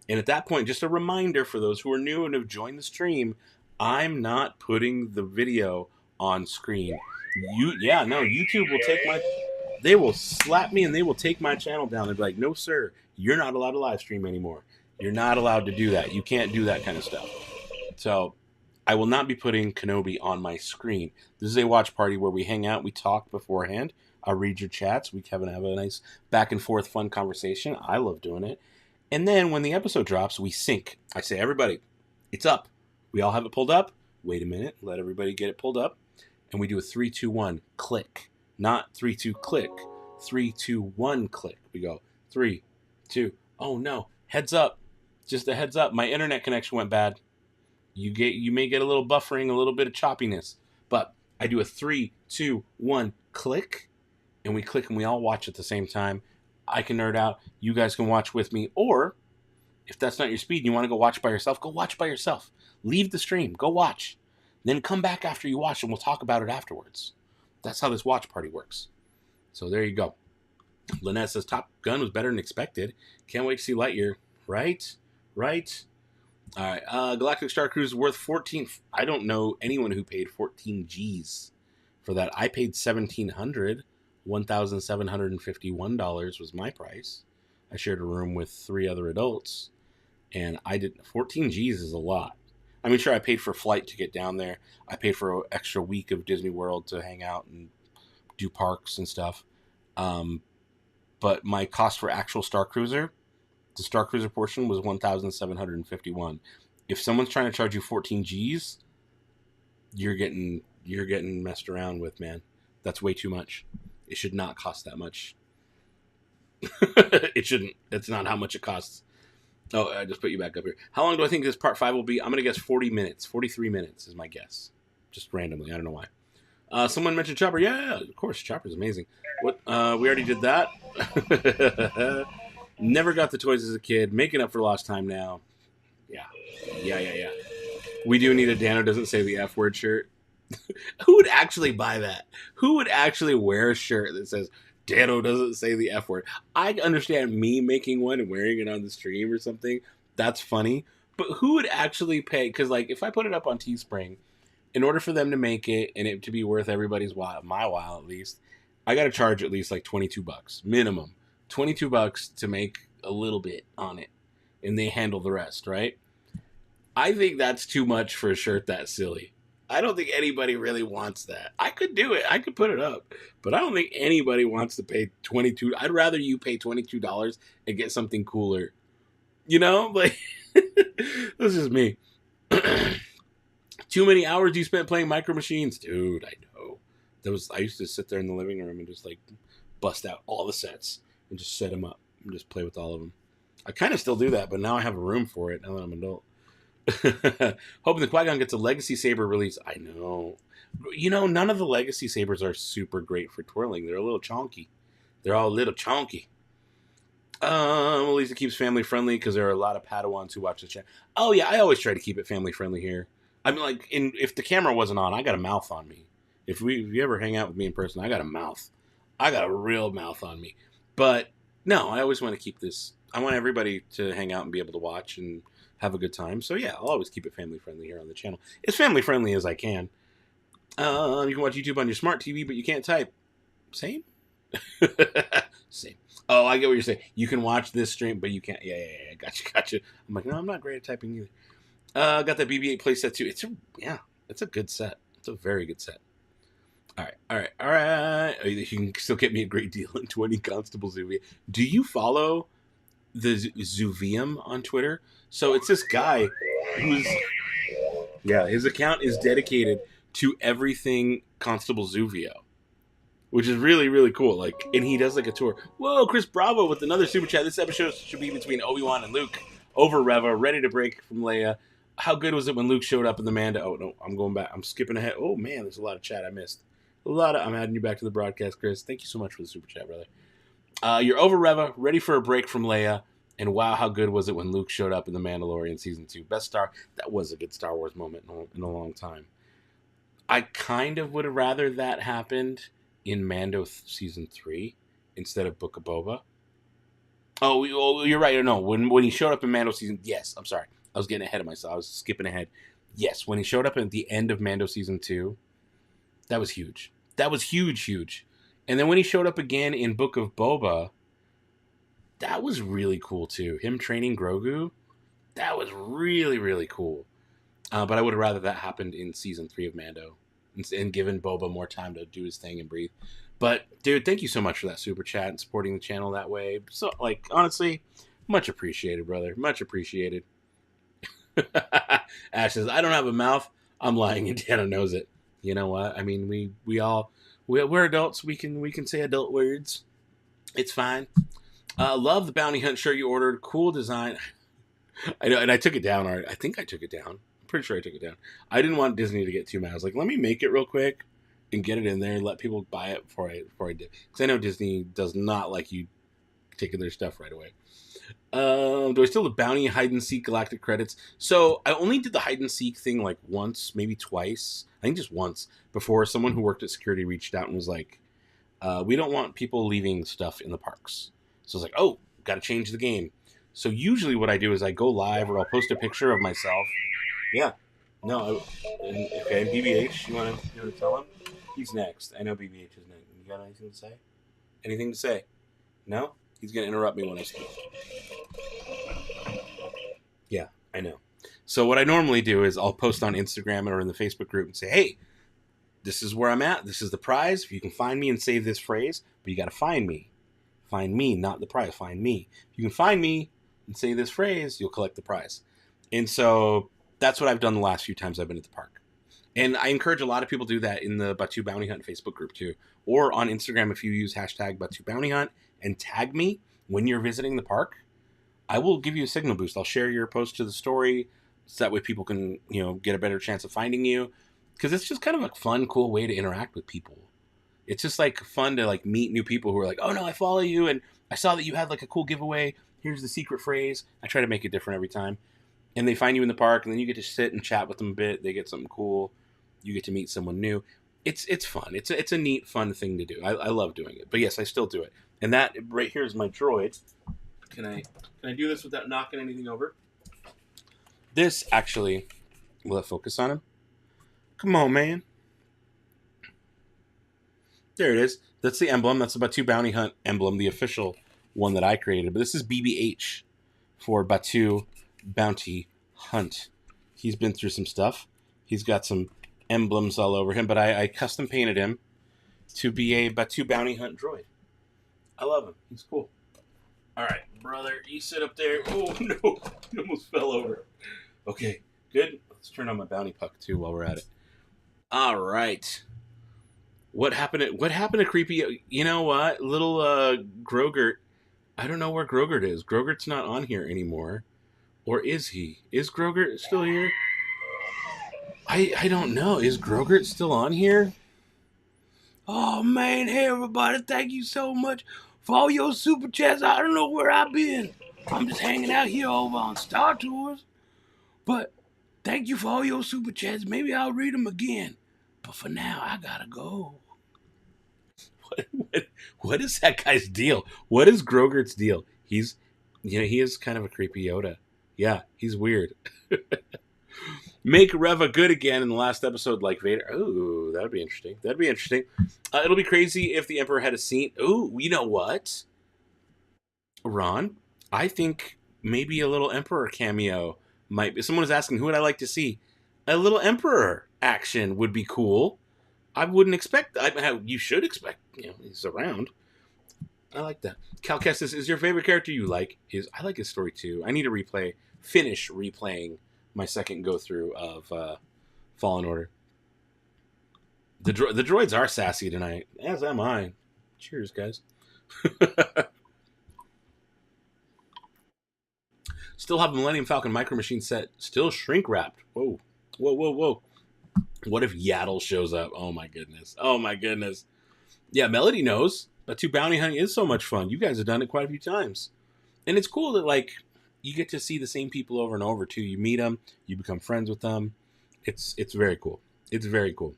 And at that point, just a reminder for those who are new and have joined the stream, I'm not putting the video on screen. YouTube will take my... They will slap me and they will take my channel down. They'll be like, no, sir, you're not allowed to live stream anymore. You're not allowed to do that. You can't do that kind of stuff. So I will not be putting Kenobi on my screen. This is a watch party where we hang out, we talk beforehand. I'll read your chats. We have a nice back and forth fun conversation. I love doing it. And then when the episode drops, we sync. I say, everybody, it's up. We all have it pulled up. Wait a minute. Let everybody get it pulled up. And we do a 3, 2, 1 click. Not 3, 2 click. 3, 2, 1 click. We go 3, 2. Oh no. Heads up. Just a heads up. My internet connection went bad. You may get a little buffering, a little bit of choppiness. But I do a 3, 2, 1 click. And we click and we all watch at the same time. I can nerd out. You guys can watch with me. Or if that's not your speed and you want to go watch by yourself, go watch by yourself. Leave the stream. Go watch. Then come back after you watch and we'll talk about it afterwards. That's how this watch party works. So there you go. Lynette says Top Gun was better than expected. Can't wait to see Lightyear. Right? All right. Galactic Star Cruise is worth 14. I don't know anyone who paid 14 G's for that. I paid $1,700. $1,751 was my price. I shared a room with 3 other adults, and 14 G's is a lot. I mean, sure, I paid for a flight to get down there. I paid for an extra week of Disney World to hang out and do parks and stuff. But my cost for actual Star Cruiser, the Star Cruiser portion was $1,751. If someone's trying to charge you 14 G's, you're getting messed around with, man. That's way too much. It should not cost that much. It shouldn't. That's not how much it costs. Oh, I just put you back up here. How long do I think this part 5 will be? I'm going to guess 40 minutes. 43 minutes is my guess. Just randomly. I don't know why. Someone mentioned Chopper. Yeah, of course. Chopper's amazing. What? We already did that. Never got the toys as a kid. Making up for lost time now. Yeah. We do need a Dano doesn't say the F word shirt. Who would actually buy that? Who would actually wear a shirt that says Dano doesn't say the F word? I understand me making one and wearing it on the stream or something. That's funny. But who would actually pay? Because, like, if I put it up on Teespring, in order for them to make it and it to be worth everybody's while, my while at least, I got to charge at least like $22 minimum. $22 to make a little bit on it. And they handle the rest, right? I think that's too much for a shirt that silly. I don't think anybody really wants that. I could do it. I could put it up. But I don't think anybody wants to pay $22. I'd rather you pay $22 and get something cooler. You know? Like, this is me. Too many hours you spent playing Micro Machines. Dude, I know. I used to sit there in the living room and just, like, bust out all the sets and just set them up and just play with all of them. I kind of still do that, but now I have a room for it now that I'm an adult. Hoping the Qui-Gon gets a Legacy Saber release. I know. You know, none of the Legacy Sabers are super great for twirling. They're a little chonky. They're all a little chonky. At least it keeps family friendly because there are a lot of Padawans who watch the channel. Oh, yeah, I always try to keep it family friendly here. I mean, like, if the camera wasn't on, I got a mouth on me. If you ever hang out with me in person, I got a mouth. I got a real mouth on me. But, no, I always want to keep this. I want everybody to hang out and be able to watch and have a good time. So, yeah, I'll always keep it family-friendly here on the channel. As family-friendly as I can. You can watch YouTube on your smart TV, but you can't type. Same? Same. Oh, I get what you're saying. You can watch this stream, but you can't. Yeah. Gotcha. I'm like, no, I'm not great at typing either. Got that BB-8 playset, too. It's a good set. It's a very good set. All right. You can still get me a great deal in 20 Constable Zuvia. Do you follow the Zuvium on Twitter? So it's this guy his account is dedicated to everything Constable Zuvio. which is really, really cool. Like, and he does like a tour. Whoa, Chris Bravo with another super chat. This episode should be between Obi-Wan and Luke. Over Reva, ready to break from Leia. How good was it when Luke showed up in the Mando? Oh no, I'm going back. I'm skipping ahead. Oh man, there's a lot of chat I missed. I'm adding you back to the broadcast, Chris. Thank you so much for the super chat, brother. You're over Reva, ready for a break from Leia. And wow, how good was it when Luke showed up in The Mandalorian Season 2? Best Star. That was a good Star Wars moment in a long time. I kind of would have rather that happened in Mando Season 3 instead of Book of Boba. Oh, you're right. No, when he showed up in Mando Season... Yes, I'm sorry. I was getting ahead of myself. I was skipping ahead. Yes, when he showed up at the end of Mando Season 2, that was huge. That was huge. And then when he showed up again in Book of Boba... That was really cool, too. Him training Grogu, that was really, really cool. But I would have rather that happened in Season 3 of Mando and given Boba more time to do his thing and breathe. But, dude, thank you so much for that super chat and supporting the channel that way. So, like, honestly, much appreciated, brother. Much appreciated. Ash says, I don't have a mouth. I'm lying, and Dana knows it. You know what? I mean, we're adults. We can say adult words. It's fine. Love the bounty hunt shirt you ordered. Cool design. I know, and I took it down. I think I took it down. I'm pretty sure I took it down. I didn't want Disney to get too mad. I was like, let me make it real quick and get it in there and let people buy it before I did. Because I know Disney does not like you taking their stuff right away. Do I still do bounty hide and seek galactic credits? So I only did the hide and seek thing like once, maybe twice. I think just once before someone who worked at security reached out and was like, we don't want people leaving stuff in the parks. So I was like, oh, got to change the game. So usually what I do is I go live or I'll post a picture of myself. Yeah. No. Okay, BBH, you want to tell him? He's next. I know BBH is next. You got anything to say? Anything to say? No? He's going to interrupt me when I speak. Yeah, I know. So what I normally do is I'll post on Instagram or in the Facebook group and say, hey, this is where I'm at. This is the prize. If you can find me and save this phrase, but you got to find me. Find me, not the prize. Find me. If you can find me and say this phrase, you'll collect the prize. And so that's what I've done the last few times I've been at the park. And I encourage a lot of people to do that in the Batu Bounty Hunt Facebook group too. Or on Instagram, if you use hashtag Batu Bounty Hunt and tag me when you're visiting the park, I will give you a signal boost. I'll share your post to the story so that way people can, get a better chance of finding you. Because it's just kind of a fun, cool way to interact with people. It's just like fun to like meet new people who are like, oh no, I follow you and I saw that you had like a cool giveaway. Here's the secret phrase. I try to make it different every time. And they find you in the park and then you get to sit and chat with them a bit. They get something cool. You get to meet someone new. It's fun. It's a neat, fun thing to do. I love doing it. But yes, I still do it. And that right here is my droid. Can I do this without knocking anything over? This actually, will it focus on him? Come on, man. There it is. That's the emblem. That's the Batu Bounty Hunt emblem, the official one that I created. But this is BBH for Batu Bounty Hunt. He's been through some stuff. He's got some emblems all over him, but I custom painted him to be a Batu Bounty Hunt droid. I love him. He's cool. All right, brother, you sit up there. Oh, no. He almost fell over. Okay, good. Let's turn on my bounty puck, too, while we're at it. All right. What happened to Creepy? You know what? Little Grogurt. I don't know where Grogurt is. Grogurt's not on here anymore. Or is he? Is Grogurt still here? I don't know. Is Grogurt still on here? Oh, man. Hey, everybody. Thank you so much for all your super chats. I don't know where I've been. I'm just hanging out here over on Star Tours. But thank you for all your super chats. Maybe I'll read them again. But for now, I gotta go. What is that guy's deal? What is Grogurt's deal? He is kind of a creepy Yoda. Yeah, he's weird. Make Reva good again in the last episode like Vader. Ooh, that'd be interesting. It'll be crazy if the Emperor had a scene. Ooh, you know what? Ron, I think maybe a little Emperor cameo might be. Someone was asking, who would I like to see? A little Emperor action would be cool. I wouldn't expect. You should expect. He's around. I like that. Cal Kestis, is your favorite character you like? I like his story too. I need to finish replaying my second go through of Fallen Order. The droids are sassy tonight, as am I. Cheers, guys. Still have the Millennium Falcon Micro Machine set, still shrink wrapped. Whoa, whoa, whoa, whoa. What if Yaddle shows up? Oh my goodness. Oh my goodness. Yeah, Melody knows. But 2 bounty hunting is so much fun. You guys have done it quite a few times. And it's cool that, like, you get to see the same people over and over, too. You meet them. You become friends with them. It's very cool. It's very cool.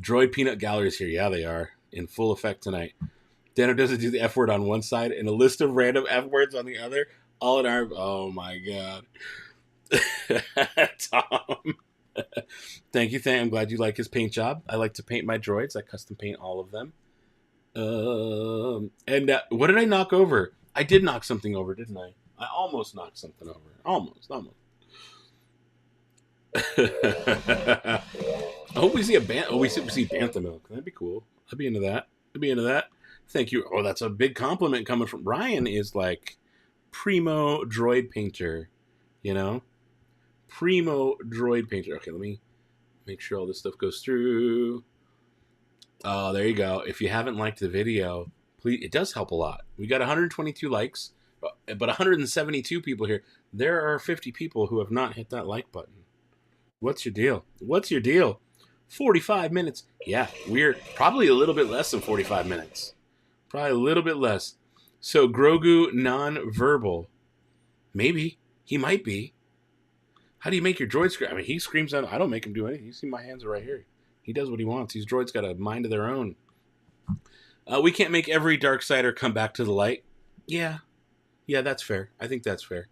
Droid Peanut Gallery is here. Yeah, they are. In full effect tonight. Dano doesn't do the F word on one side and a list of random F words on the other. All in our... Oh, my God. Tom. Thank you. I'm glad you like his paint job. I like to paint my droids. I custom paint all of them. And what did I knock over? I did knock something over, didn't I? I almost knocked something over. Almost. I hope we see we see Bantha milk. That'd be cool. I'd be into that. Thank you. Oh, that's a big compliment coming from Ryan. Is like primo droid painter, you know? Primo droid painter. Okay, let me make sure all this stuff goes through. Oh, there you go. If you haven't liked the video, please, it does help a lot. We got 122 likes, but 172 people here. There are 50 people who have not hit that like button. What's your deal? 45 minutes. Yeah, we're probably a little bit less than 45 minutes. Probably a little bit less. So Grogu non-verbal. Maybe. He might be. How do you make your droid scream? I mean, he screams out. I don't make him do anything. You see my hands are right here. He does what he wants. These droids got a mind of their own. We can't make every Darksider come back to the light. Yeah, that's fair. I think that's fair.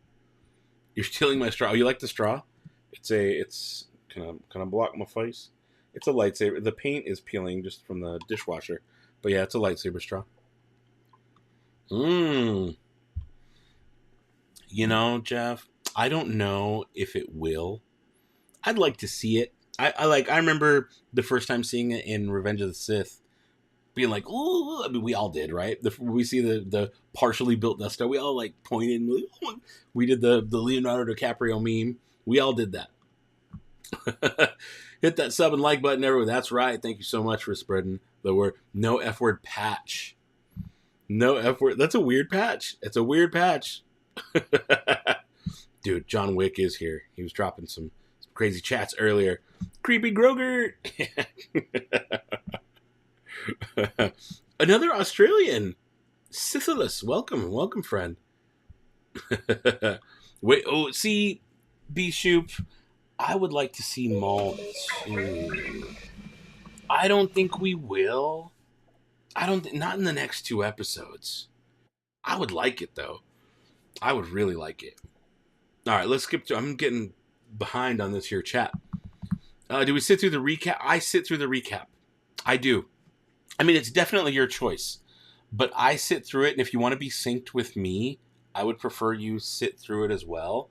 You're stealing my straw. Oh, you like the straw? It's can I block my face? It's a lightsaber. The paint is peeling just from the dishwasher. But yeah, it's a lightsaber straw. You know, Jeff, I don't know if it will. I'd like to see it. I remember the first time seeing it in Revenge of the Sith, being like, ooh, I mean, we all did, right? We see the partially built Death Star, we all like pointed. We did the Leonardo DiCaprio meme. We all did that. Hit that sub and like button, everyone. That's right. Thank you so much for spreading the word. No F word patch. No F word. That's a weird patch. It's a weird patch. Dude, John Wick is here. He was dropping some crazy chats earlier. Creepy Grogert. Another Australian. Scythilus. Welcome, friend. Wait, see, B-Shoop, I would like to see Maul too. I don't think we will. Not in the next 2 episodes. I would like it, though. I would really like it. All right, let's skip to... I'm getting behind on this here chat. Do we sit through the recap? I sit through the recap. I do. I mean, it's definitely your choice. But I sit through it, and if you want to be synced with me, I would prefer you sit through it as well.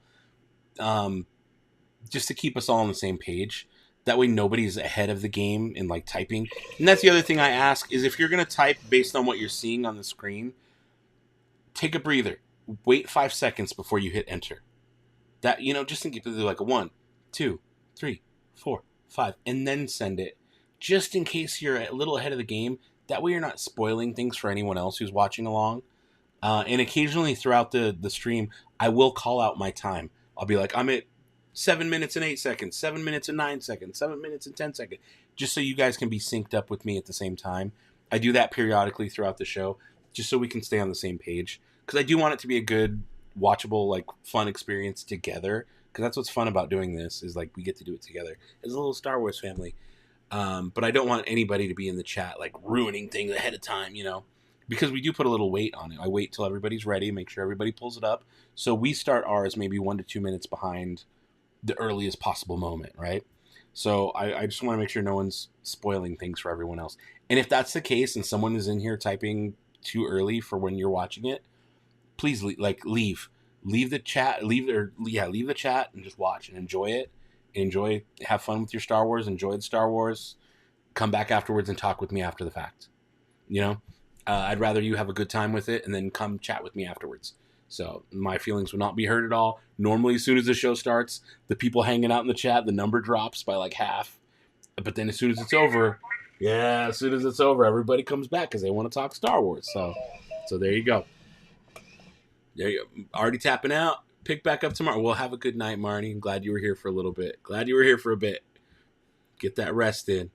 Just to keep us all on the same page. That way nobody's ahead of the game in like typing. And that's the other thing I ask is if you're going to type based on what you're seeing on the screen, take a breather. Wait 5 seconds before you hit enter. That, you know, just think do like a 1, 2, 3, 4, 5, and then send it. Just in case you're a little ahead of the game. That way you're not spoiling things for anyone else who's watching along. And occasionally throughout the stream, I will call out my time. I'll be like, I'm at 7 minutes and 8 seconds, 7 minutes and 9 seconds, 7 minutes and 10 seconds, just so you guys can be synced up with me at the same time. I do that periodically throughout the show, just so we can stay on the same page. Because I do want it to be a good, watchable, like, fun experience together. Because that's what's fun about doing this, is, like, we get to do it together as a little Star Wars family. But I don't want anybody to be in the chat, like, ruining things ahead of time, you know. Because we do put a little weight on it. I wait till everybody's ready, make sure everybody pulls it up. So we start ours maybe 1 to 2 minutes behind the earliest possible moment, right? So I just want to make sure no one's spoiling things for everyone else. And if that's the case and someone is in here typing too early for when you're watching it, please leave the chat, leave the chat and just watch and enjoy it. Have fun with your Star Wars, enjoy the Star Wars. Come back afterwards and talk with me after the fact. You know, I'd rather you have a good time with it and then come chat with me afterwards. So my feelings will not be hurt at all. Normally, as soon as the show starts, the people hanging out in the chat, the number drops by like half. But then as soon as it's over, everybody comes back because they want to talk Star Wars. So there you go. There you go. Already tapping out. Pick back up tomorrow. Well, have a good night, Marnie. I'm glad you were here for a little bit. Get that rest in.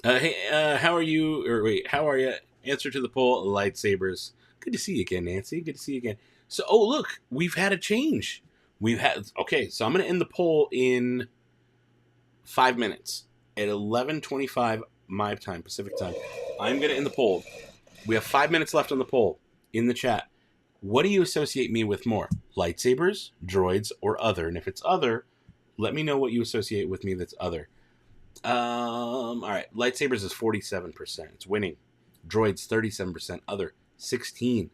Hey, how are you? Or wait, how are you? Answer to the poll, lightsabers. Good to see you again, Nancy. Good to see you again. So, oh, look, we've had a change. Okay, so I'm going to end the poll in 5 minutes at 11:25 my time, Pacific time. I'm going to end the poll. We have 5 minutes left on the poll in the chat. What do you associate me with more? Lightsabers, droids, or other? And if it's other, let me know what you associate with me that's other. All right. Lightsabers is 47%. It's winning. Droids, 37%. Other, 16%.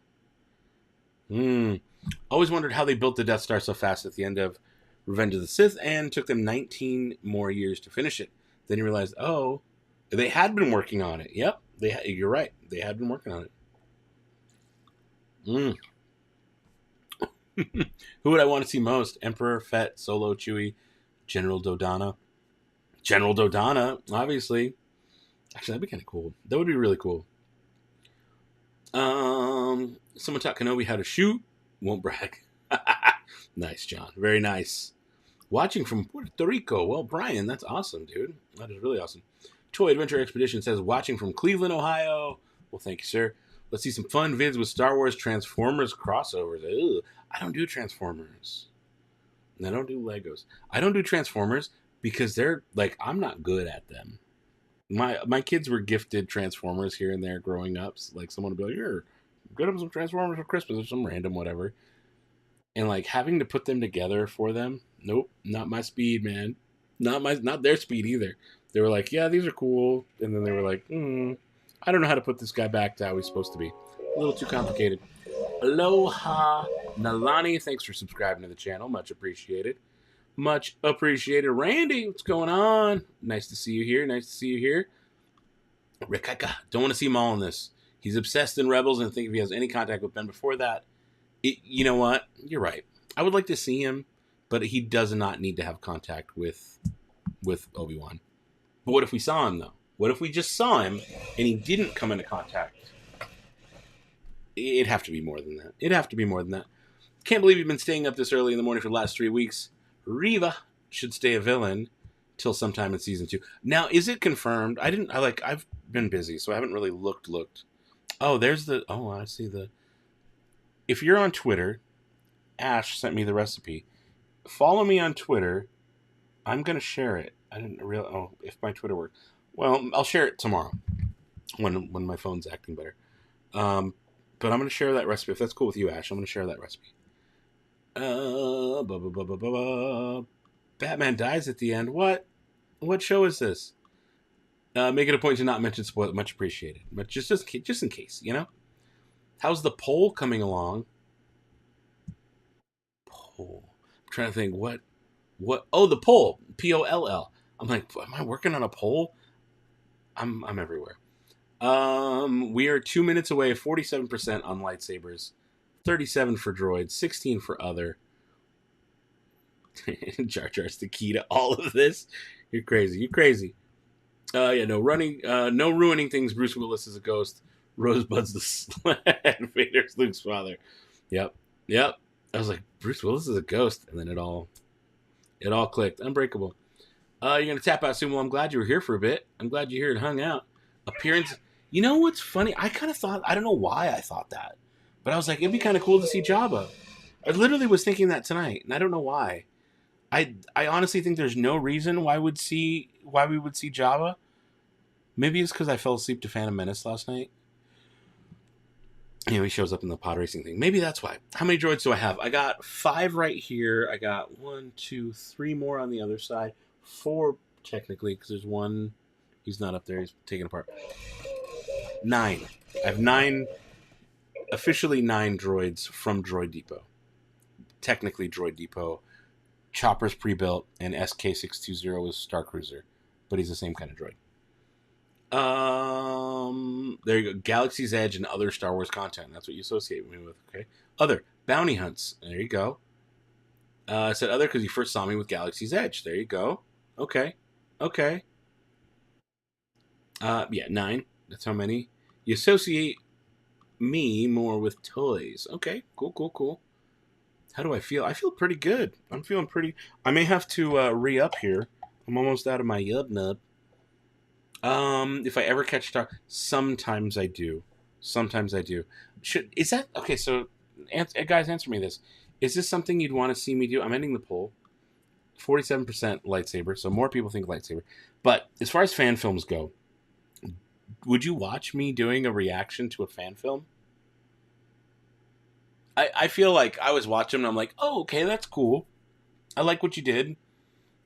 Always wondered how they built the Death Star so fast at the end of Revenge of the Sith and took them 19 more years to finish it. Then you realized, oh, they had been working on it. Yep. You're right. They had been working on it. Who would I want to see most? Emperor, Fett, Solo, Chewie, General Dodonna. General Dodonna, obviously. Actually, that'd be kind of cool. That would be really cool. Someone taught Kenobi how to shoot. Won't brag. Nice, John. Very nice. Watching from Puerto Rico. Well, Brian, that's awesome, dude. That is really awesome. Toy Adventure Expedition says, watching from Cleveland, Ohio. Well, thank you, sir. Let's see some fun vids with Star Wars Transformers crossovers. Ugh, I don't do Transformers. And I don't do Legos. I don't do Transformers because they're, like, I'm not good at them. My kids were gifted Transformers here and there growing up. Like, someone would be like, here, get them some Transformers for Christmas or some random whatever. And, like, having to put them together for them, nope, not my speed, man. Not their speed either. They were like, yeah, these are cool. And then they were like, I don't know how to put this guy back to how he's supposed to be. A little too complicated. Aloha Nalani, thanks for subscribing to the channel. Much appreciated. Much appreciated. Randy, what's going on? Nice to see you here. Rikaka, don't want to see him all in this. He's obsessed in Rebels, and I think if he has any contact with Ben before that, you know what? You're right. I would like to see him, but he does not need to have contact with Obi-Wan. But what if we saw him, though? What if we just saw him and he didn't come into contact? It'd have to be more than that. Can't believe you've been staying up this early in the morning for the last 3 weeks. Riva should stay a villain till sometime in season 2. Now, is it confirmed? I've been busy, so I haven't really looked. Oh, I see if you're on Twitter, Ash sent me the recipe. Follow me on Twitter. I'm going to share it. I didn't realize, if my Twitter worked. Well, I'll share it tomorrow when my phone's acting better. But I'm going to share that recipe. If that's cool with you, Ash, I'm going to share that recipe. Batman dies at the end. What? What show is this? Make it a point to not mention spoil. Much appreciated. But just in case, you know? How's the poll coming along? Poll. I'm trying to think what? Oh, the poll. POLL. I'm like, am I working on a poll? I'm everywhere. We are 2 minutes away. 47% on lightsabers, 37 for droids, 16 for other. Jar Jar's the key to all of this. You're crazy. No ruining things. Bruce Willis is a ghost. Rosebud's the sled. Vader's Luke's father. Yep. I was like, Bruce Willis is a ghost, and then it all clicked. Unbreakable. You're gonna tap out soon. Well, I'm glad you were here for a bit. I'm glad you're here and hung out. Appearance. You know what's funny? I kind of thought, I don't know why I thought that, but I was like, it'd be kind of cool to see Jabba. I literally was thinking that tonight, and I don't know why. I honestly think there's no reason why we would see Jabba. Maybe it's because I fell asleep to Phantom Menace last night. He shows up in the pod racing thing. Maybe that's why. How many droids do I have? I got 5 right here. I got 1, 2, 3 more on the other side. 4 technically, because there's one. He's not up there. He's taken apart. 9. I have 9. Officially 9 droids from Droid Depot. Technically Droid Depot. Chopper's pre-built, and SK620 is Star Cruiser, but he's the same kind of droid. There you go. Galaxy's Edge and other Star Wars content. That's what you associate me with. Okay. Other bounty hunts. There you go. I said other because you first saw me with Galaxy's Edge. There you go. Okay. Okay. Yeah, 9. That's how many. You associate me more with toys. Okay, cool, cool, cool. How do I feel? I feel pretty good. I'm feeling pretty. I may have to re-up here. I'm almost out of my yub nub. If I ever catch Star, sometimes I do. Sometimes I do. Is that okay? So, guys, answer me this: is this something you'd want to see me do? I'm ending the poll. 47% lightsaber, so more people think lightsaber. But as far as fan films go, would you watch me doing a reaction to a fan film? I feel like I was watching them and I'm like, oh, okay, that's cool. I like what you did,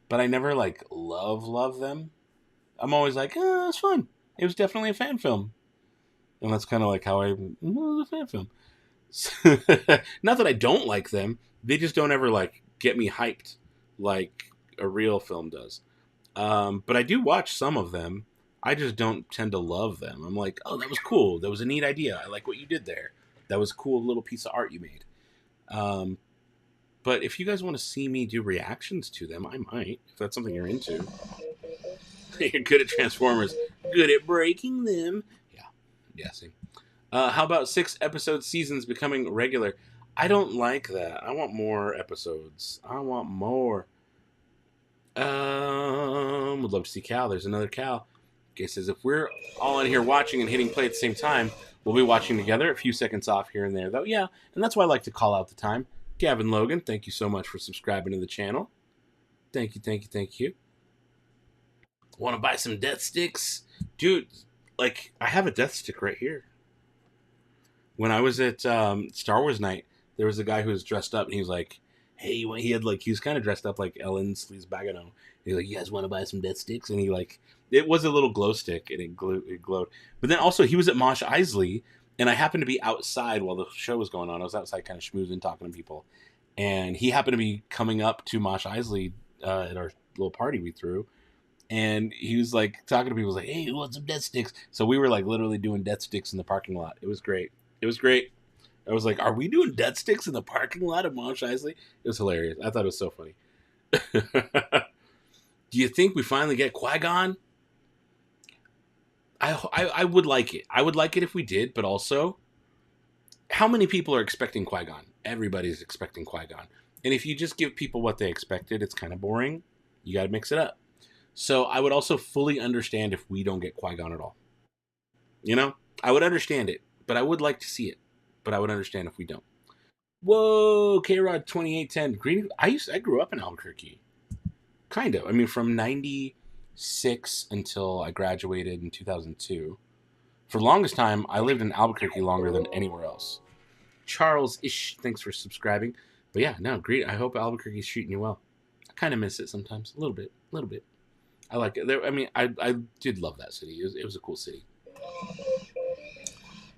but I never like love them. I'm always like, oh, it's fun. It was definitely a fan film. And that's kind of like how it was a fan film. Not that I don't like them. They just don't ever like get me hyped like a real film does. But I do watch some of them. I just don't tend to love them. I'm like, oh, that was cool. That was a neat idea. I like what you did there. That was a cool little piece of art you made. But if you guys want to see me do reactions to them, I might, if that's something you're into. You're good at Transformers. Good at breaking them. Yeah, see. How about 6-episode seasons becoming regular? I don't like that. I want more episodes. I want more. Would love to see Cal. There's another Cal. Okay, says if we're all in here watching and hitting play at the same time, we'll be watching together. A few seconds off here and there, though. Yeah, and that's why I like to call out the time. Gavin Logan, thank you so much for subscribing to the channel. Thank you, thank you, thank you. Want to buy some death sticks? Dude, like, I have a death stick right here. When I was at Star Wars Night, there was a guy who was dressed up, and he was like, hey, he was kind of dressed up like Ellen Sleaze-Bagano. He's like, you guys want to buy some death sticks? And he like, it was a little glow stick, and it glowed. But then also, he was at Mosh Isley, and I happened to be outside while the show was going on. I was outside kind of schmoozing, talking to people. And he happened to be coming up to Mosh Isley at our little party we threw. And he was like talking to people, was like, hey, who wants some death sticks? So we were like literally doing death sticks in the parking lot. It was great. It was great. I was like, are we doing death sticks in the parking lot of Mosh Isley? It was hilarious. I thought it was so funny. Do you think we finally get Qui-Gon? I would like it. I would like it if we did, but also, how many people are expecting Qui-Gon? Everybody's expecting Qui-Gon. And if you just give people what they expected, it's kind of boring. You got to mix it up. So I would also fully understand if we don't get Qui-Gon at all. You know? I would understand it, but I would like to see it. But I would understand if we don't. Whoa, K-Rod 2810. Green. I grew up in Albuquerque. Kind of. I mean, from 96 until I graduated in 2002. For the longest time, I lived in Albuquerque longer than anywhere else. Charles Ish, thanks for subscribing. But yeah, no, great. I hope Albuquerque's treating you well. I kind of miss it sometimes. A little bit. I like it. I did love that city. It was a cool city.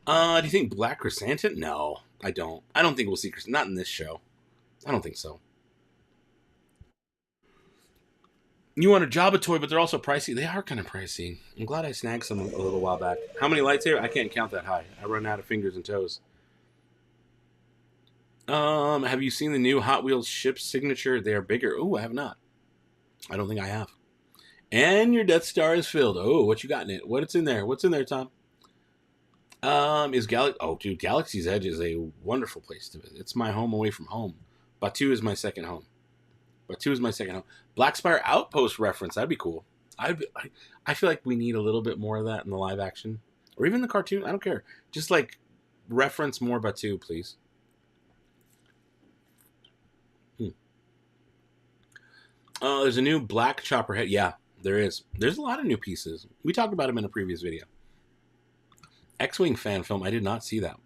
Do you think Black Chrysanthemum? No, I don't. I don't think we'll see Chrysanthemum. Not in this show. I don't think so. You want a Jabba toy, but they're also pricey. They are kind of pricey. I'm glad I snagged some a little while back. How many lightsabers? I can't count that high. I run out of fingers and toes. Have you seen the new Hot Wheels ship signature? They are bigger. Oh, I have not. I don't think I have. And your Death Star is filled. Oh, what you got in it? What's in there? What's in there, Tom? Oh, dude, Galaxy's Edge is a wonderful place to visit. It's my home away from home. Batu is my second home. Black Spire Outpost reference. That'd be cool. I feel like we need a little bit more of that in the live action. Or even the cartoon. I don't care. Just, like, reference more Batu, please. There's a new Black Chopper head. Yeah, there is. There's a lot of new pieces. We talked about them in a previous video. X-Wing fan film. I did not see that.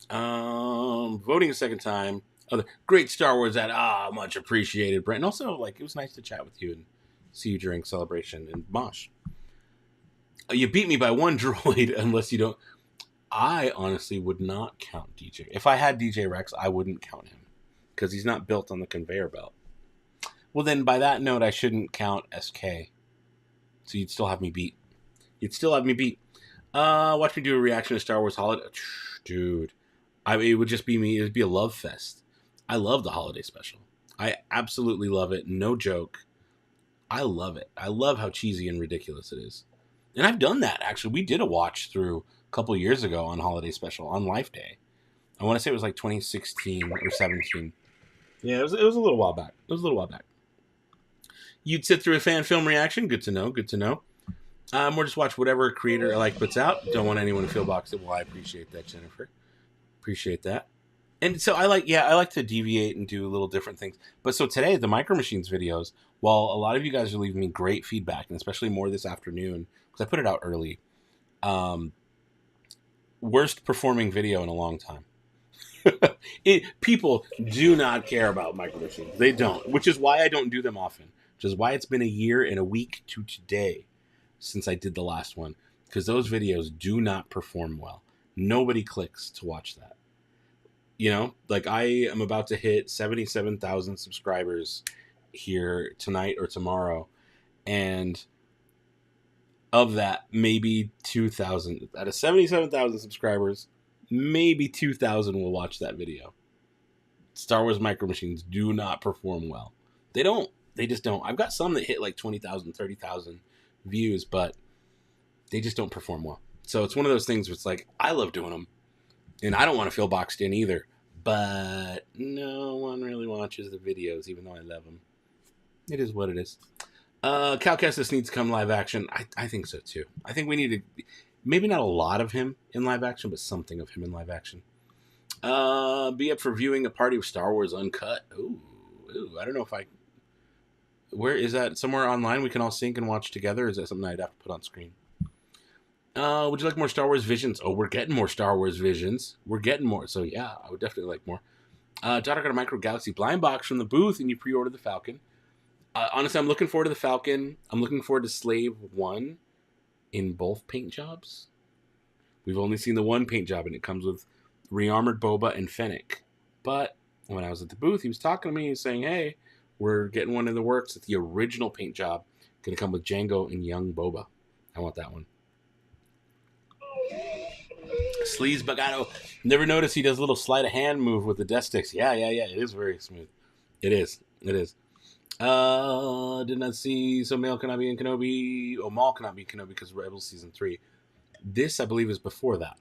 Voting a second time. Other great Star Wars ad. Much appreciated, Brent. And also, like, it was nice to chat with you and see you during Celebration and Mosh. You beat me by one droid, unless you don't. I honestly would not count DJ. If I had DJ Rex, I wouldn't count him because he's not built on the conveyor belt. Well, then by that note, I shouldn't count SK. So you'd still have me beat. Watch me do a reaction to Star Wars Holiday. Dude, it would just be me. It would be a love fest. I love the holiday special. I absolutely love it. No joke. I love it. I love how cheesy and ridiculous it is. And I've done that, actually. We did a watch through a couple of years ago on Holiday Special, on Life Day. I want to say it was like 2016 or 17. Yeah, it was a little while back. You'd sit through a fan film reaction. Good to know. Or just watch whatever creator I like puts out. Don't want anyone to feel boxed in. Well, I appreciate that, Jennifer. Appreciate that. And so I like to deviate and do little different things. But so today, the Micro Machines videos, while a lot of you guys are leaving me great feedback, and especially more this afternoon, because I put it out early, worst performing video in a long time. People do not care about Micro Machines. They don't, which is why I don't do them often. Which is why it's been a year and a week to today since I did the last one. Because those videos do not perform well. Nobody clicks to watch that. You know, like I am about to hit 77,000 subscribers here tonight or tomorrow. And of that, maybe 2,000. Out of 77,000 subscribers, maybe 2,000 will watch that video. Star Wars Micro Machines do not perform well. They don't. They just don't. I've got some that hit like 20,000, 30,000 views, but they just don't perform well. So it's one of those things where it's like, I love doing them. And I don't want to feel boxed in either. But no one really watches the videos, even though I love them. It is what it is. Cal Kestis needs to come live action. I think so, too. I think we need to... Maybe not a lot of him in live action, but something of him in live action. Be up for viewing a party of Star Wars Uncut. Ooh, I don't know if I... Where is that? Somewhere online we can all sync and watch together? Or is that something I'd have to put on screen? Would you like more Star Wars Visions? Oh, we're getting more Star Wars Visions. We're getting more. So, yeah, I would definitely like more. Daughter got a Micro Galaxy blind box from the booth, and you pre-ordered the Falcon. Honestly, I'm looking forward to the Falcon. I'm looking forward to Slave 1 in both paint jobs. We've only seen the one paint job, and it comes with Rearmored Boba and Fennec. But when I was at the booth, he was talking to me and saying, hey, we're getting one in the works. It's the original paint job. Going to come with Jango and young Boba. I want that one. Sleaze Bagato. Never noticed he does a little sleight of hand move with the death sticks. Yeah. It is very smooth. It is. Did not see Maul cannot be in Kenobi. Oh, Maul cannot be Kenobi because Rebels Season 3. This, I believe, is before that.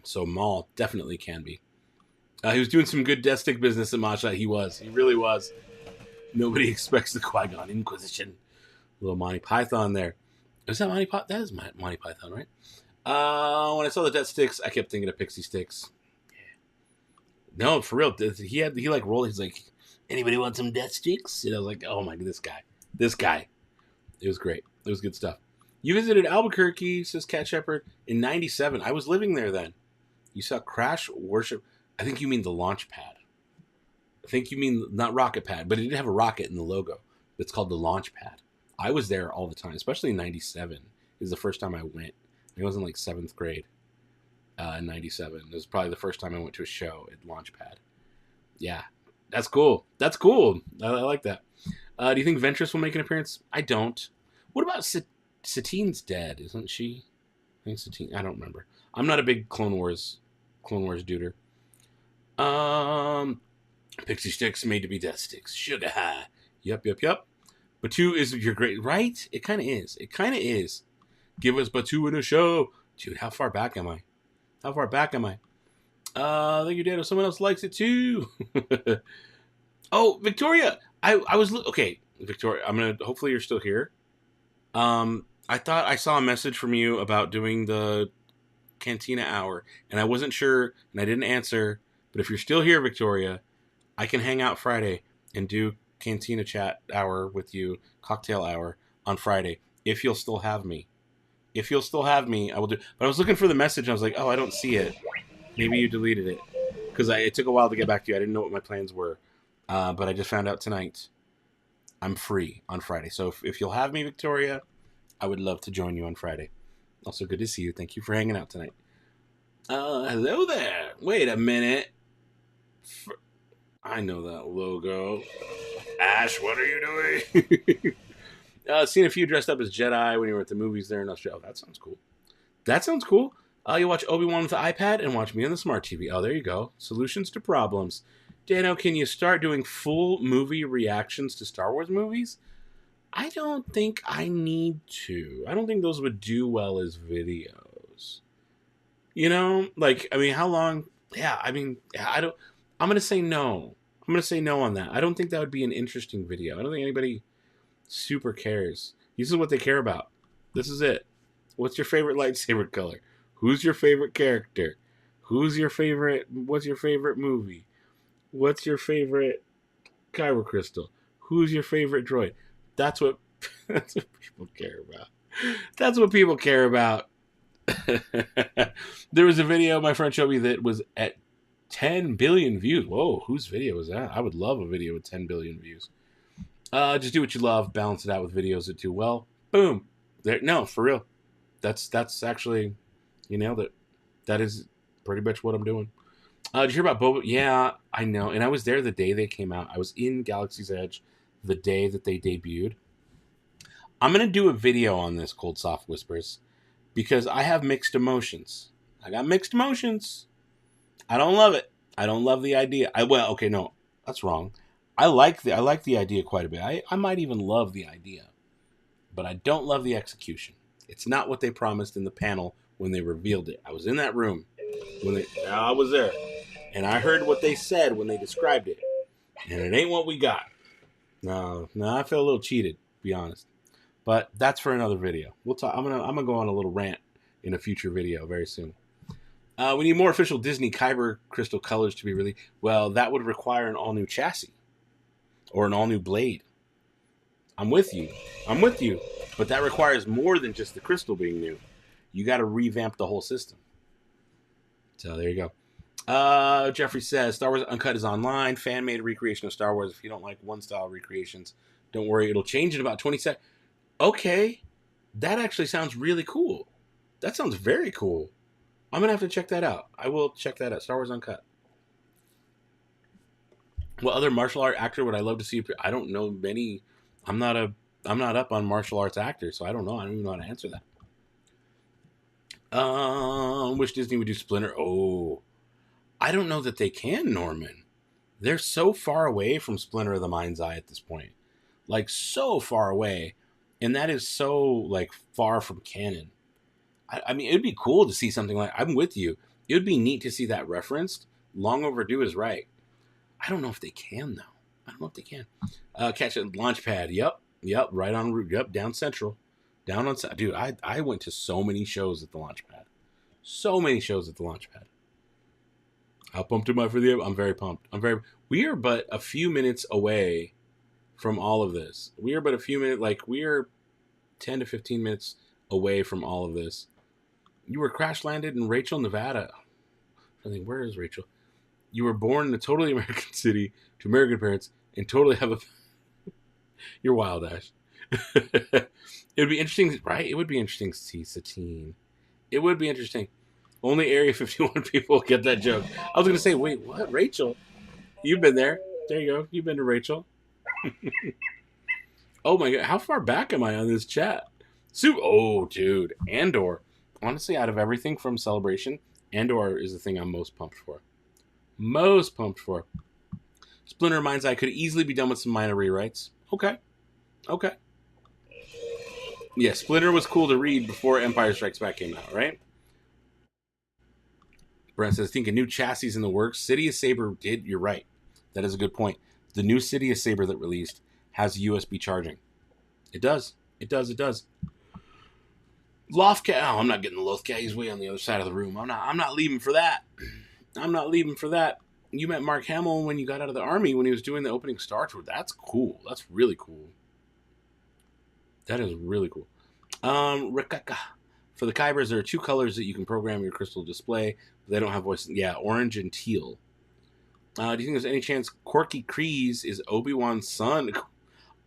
So Maul definitely can be. He was doing some good death stick business at Masha. He was. He really was. Nobody expects the Qui-Gon Inquisition. Little Monty Python there. Is that Monty Python? That is Monty Python, right? When I saw the death sticks, I kept thinking of Pixie Sticks. Yeah. No, for real. He like rolled. He's like, anybody want some death sticks? And I was like, oh my god, this guy. It was great. It was good stuff. You visited Albuquerque, says Cat Shepherd, in 97. I was living there then. You saw Crash Worship. I think you mean the launch pad. I think you mean not rocket pad, but it did have a rocket in the logo. It's called the launch pad. I was there all the time, especially in 97. It was the first time I went. I was in like 7th grade in 97. It was probably the first time I went to a show at Launchpad. Yeah, that's cool. I like that. Do you think Ventress will make an appearance? I don't. What about Satine's dead, isn't she? I think Satine. I don't remember. I'm not a big Clone Wars duder. Pixie Sticks made to be death sticks. Sugar high. Yup. Batu is your great... Right? It kind of is. Give us Batu in a show. Dude, how far back am I? I think you did. If someone else likes it too. Oh, Victoria. I was... Okay, Victoria, I'm going to... Hopefully you're still here. I thought I saw a message from you about doing the Cantina hour, and I wasn't sure, and I didn't answer. But if you're still here, Victoria, I can hang out Friday and do Cantina chat hour with you, cocktail hour on Friday, if you'll still have me. If you'll still have me, I will do. But I was looking for the message, and I was like, oh, I don't see it. Maybe you deleted it. Because it took a while to get back to you. I didn't know what my plans were. But I just found out tonight I'm free on Friday. So if you'll have me, Victoria, I would love to join you on Friday. Also, good to see you. Thank you for hanging out tonight. Hello there. Wait a minute. I know that logo. Ash, what are you doing? Seen a few dressed up as Jedi when you were at the movies there in Australia. Oh, that sounds cool. You watch Obi-Wan with the iPad and watch me on the smart TV. Oh, there you go. Solutions to problems. Dano, can you start doing full movie reactions to Star Wars movies? I don't think I need to. I don't think those would do well as videos. You know, like, I mean, how long? Yeah, I mean, I don't. I'm gonna say no. I'm gonna say no on that. I don't think that would be an interesting video. I don't think anybody super cares. This is what they care about. This is it. What's your favorite lightsaber color? Who's your favorite character? Who's your favorite? What's your favorite movie? What's your favorite kyber crystal? Who's your favorite droid? That's what that's what people care about. That's what people care about. There was a video my friend showed me that was at 10 billion views. Whoa, whose video was that? I would love a video with 10 billion views. Just do what you love, balance it out with videos that do well. Boom. There, no, for real. That's actually, you nailed it. That is pretty much what I'm doing. Did you hear about Boba? Yeah, I know. And I was there the day they came out. I was in Galaxy's Edge the day that they debuted. I'm going to do a video on this, Cold Soft Whispers, because I have mixed emotions. I got mixed emotions. I don't love it. I don't love the idea. Okay, no, that's wrong. I like the idea quite a bit. I might even love the idea, but I don't love the execution. It's not what they promised in the panel when they revealed it. I was in that room I was there, and I heard what they said when they described it, and it ain't what we got. No, I feel a little cheated, to be honest. But that's for another video. We'll talk. I'm gonna go on a little rant in a future video very soon. We need more official Disney Kyber crystal colors to be released. Well, that would require an all-new chassis or an all-new blade. I'm with you. But that requires more than just the crystal being new. You got to revamp the whole system. So there you go. Jeffrey says, Star Wars Uncut is online. Fan-made recreation of Star Wars. If you don't like one-style recreations, don't worry. It'll change in about 20 seconds. Okay. That actually sounds really cool. That sounds very cool. I'm going to have to check that out. I will check that out. Star Wars Uncut. What other martial art actor would I love to see? I don't know many. I'm not up on martial arts actors, so I don't know. I don't even know how to answer that. Wish Disney would do Splinter. Oh, I don't know that they can, Norman. They're so far away from Splinter of the Mind's Eye at this point. Like, so far away. And that is so, like, far from canon. I mean, it'd be cool to see something like... I'm with you. It would be neat to see that referenced. Long overdue is right. I don't know if they can, though. I don't know if they can. Catch it, Launchpad. Yep. Right on route. Yep, down Central. Down on... Dude, I went to so many shows at the Launchpad. So many shows at the Launchpad. How pumped am I for the... I'm very pumped. We are but a few minutes away from all of this. We are but a few minutes... Like, we are 10 to 15 minutes away from all of this. You were crash landed in Rachel, Nevada. I think, where is Rachel? You were born in a totally American city to American parents and totally have a... You're wild, Ash. It would be interesting, right? It would be interesting to see Satine. It would be interesting. Only Area 51 people get that joke. I was going to say, wait, what? Rachel? You've been there. There you go. You've been to Rachel. Oh my God. How far back am I on this chat? Oh, dude. Andor. Honestly, out of everything from Celebration, Andor is the thing I'm most pumped for. Splinter of Mind's Eye could easily be done with some minor rewrites. Okay. Yeah, Splinter was cool to read before Empire Strikes Back came out, right? Brent says, think a new chassis in the works. Sidious Saber did. You're right. That is a good point. The new Sidious Saber that released has USB charging. It does. Lothcat. Oh, I'm not getting the Lothcat. He's way on the other side of the room. I'm not leaving for that. You met Mark Hamill when you got out of the army when he was doing the opening Star Tour. That's cool. That's really cool. That is really cool. Rikaka. For the Kybers, there are two colors that you can program your crystal display, but they don't have voice. Yeah, orange and teal. Do you think there's any chance Corky Kryze is Obi-Wan's son?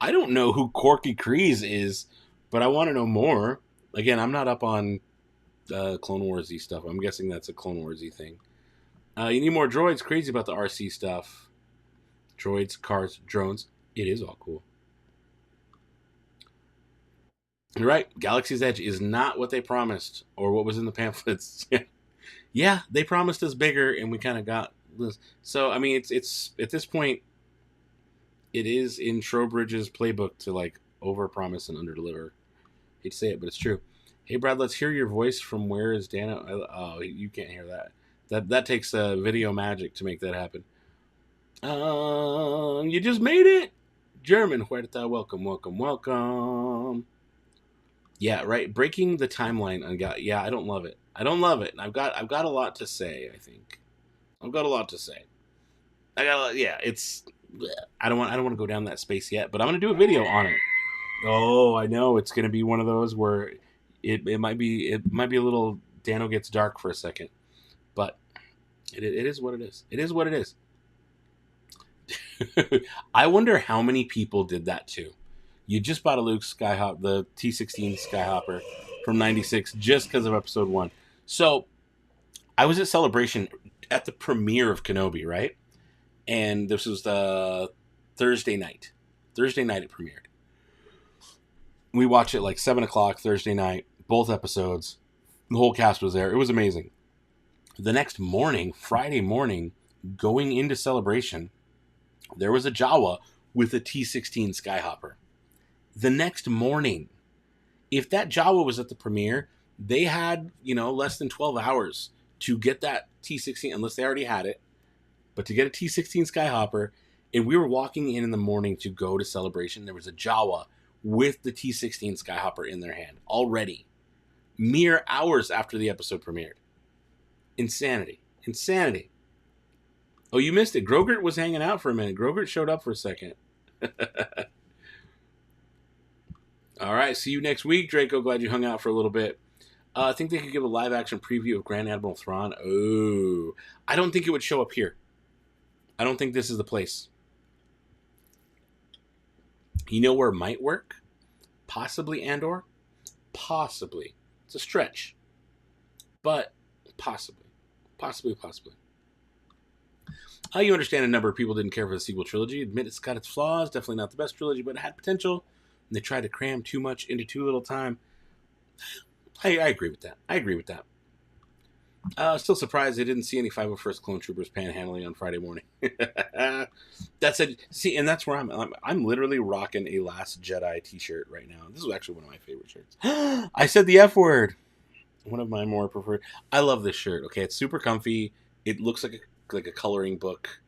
I don't know who Corky Kryze is, but I want to know more. Again, I'm not up on Clone Wars-y stuff. I'm guessing that's a Clone Wars-y thing. You need more droids. Crazy about the RC stuff. Droids, cars, drones. It is all cool. You're right. Galaxy's Edge is not what they promised or what was in the pamphlets. Yeah, they promised us bigger, and we kind of got this. So, I mean, it's at this point, it is in Trowbridge's playbook to, like, Overpromise and underdeliver. Hate to say it, but it's true. Hey, Brad, let's hear your voice from Where is Dano? Oh, you can't hear that. That takes video magic to make that happen. You just made it. German, Huerta, welcome. Yeah, right. Breaking the timeline on God. Yeah, I don't love it. I've got a lot to say. I think I've got a lot to say. It's. I don't want to go down that space yet, but I'm gonna do a video on it. Oh, I know it's gonna be one of those where it might be a little Dano gets dark for a second, but it is what it is. It is what it is. I wonder how many people did that too. You just bought a Luke Skyhopper, the T16 Skyhopper from '96, just because of Episode 1. So I was at Celebration at the premiere of Kenobi, right? And this was the Thursday night. Thursday night it premiered. We watched it like 7 o'clock Thursday night, both episodes. The whole cast was there. It was amazing. The next morning, Friday morning, going into Celebration, there was a Jawa with a T16 Skyhopper. The next morning, if that Jawa was at the premiere, they had, less than 12 hours to get that T16, unless they already had it, but to get a T16 Skyhopper, and we were walking in the morning to go to Celebration, there was a Jawa with the T16 Skyhopper in their hand already, mere hours after the episode premiered. Insanity. Oh, you missed it. Grogert was hanging out for a minute. Grogert showed up for a second. All right, see you next week, Draco. Glad you hung out for a little bit. I think they could give a live-action preview of Grand Admiral Thrawn. Oh, I don't think it would show up here. I don't think this is the place. You know where it might work? Possibly Andor? Possibly. It's a stretch. But possibly. Possibly. You understand a number of people didn't care for the sequel trilogy. Admit it's got its flaws. Definitely not the best trilogy, but it had potential. And they tried to cram too much into too little time. I agree with that. Still surprised I didn't see any 501st Clone Troopers panhandling on Friday morning. That said, see, and that's where I'm literally rocking a Last Jedi t-shirt right now. This is actually one of my favorite shirts. I said the F word. One of my more preferred. I love this shirt. Okay, it's super comfy. It looks like a coloring book.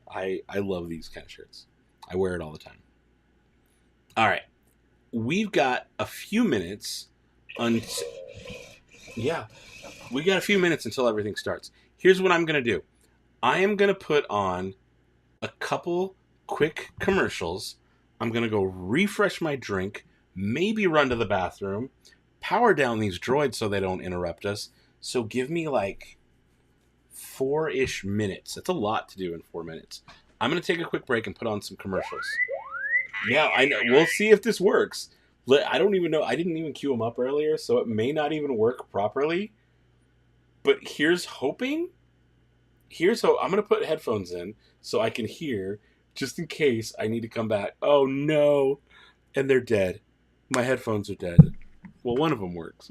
I love these kind of shirts. I wear it all the time. All right. We've got a few minutes we got a few minutes until everything starts. Here's what I'm going to do. I am going to put on a couple quick commercials. I'm going to go refresh my drink, maybe run to the bathroom, power down these droids so they don't interrupt us. So give me like 4-ish minutes. That's a lot to do in 4 minutes. I'm going to take a quick break and put on some commercials. Yeah, I know. We'll see if this works. I don't even know. I didn't even cue them up earlier, so it may not even work properly. But here's hoping. I'm going to put headphones in so I can hear, just in case I need to come back. Oh, no. And they're dead. My headphones are dead. Well, one of them works.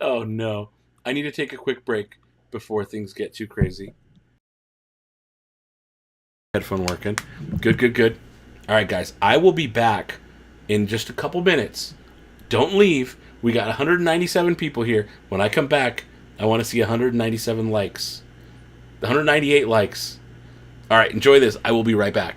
Oh, no. I need to take a quick break before things get too crazy. Headphone working. Good. All right, guys. I will be back in just a couple minutes. Don't leave. We got 197 people here. When I come back, I want to see 197 likes. 198 likes. All right, enjoy this. I will be right back.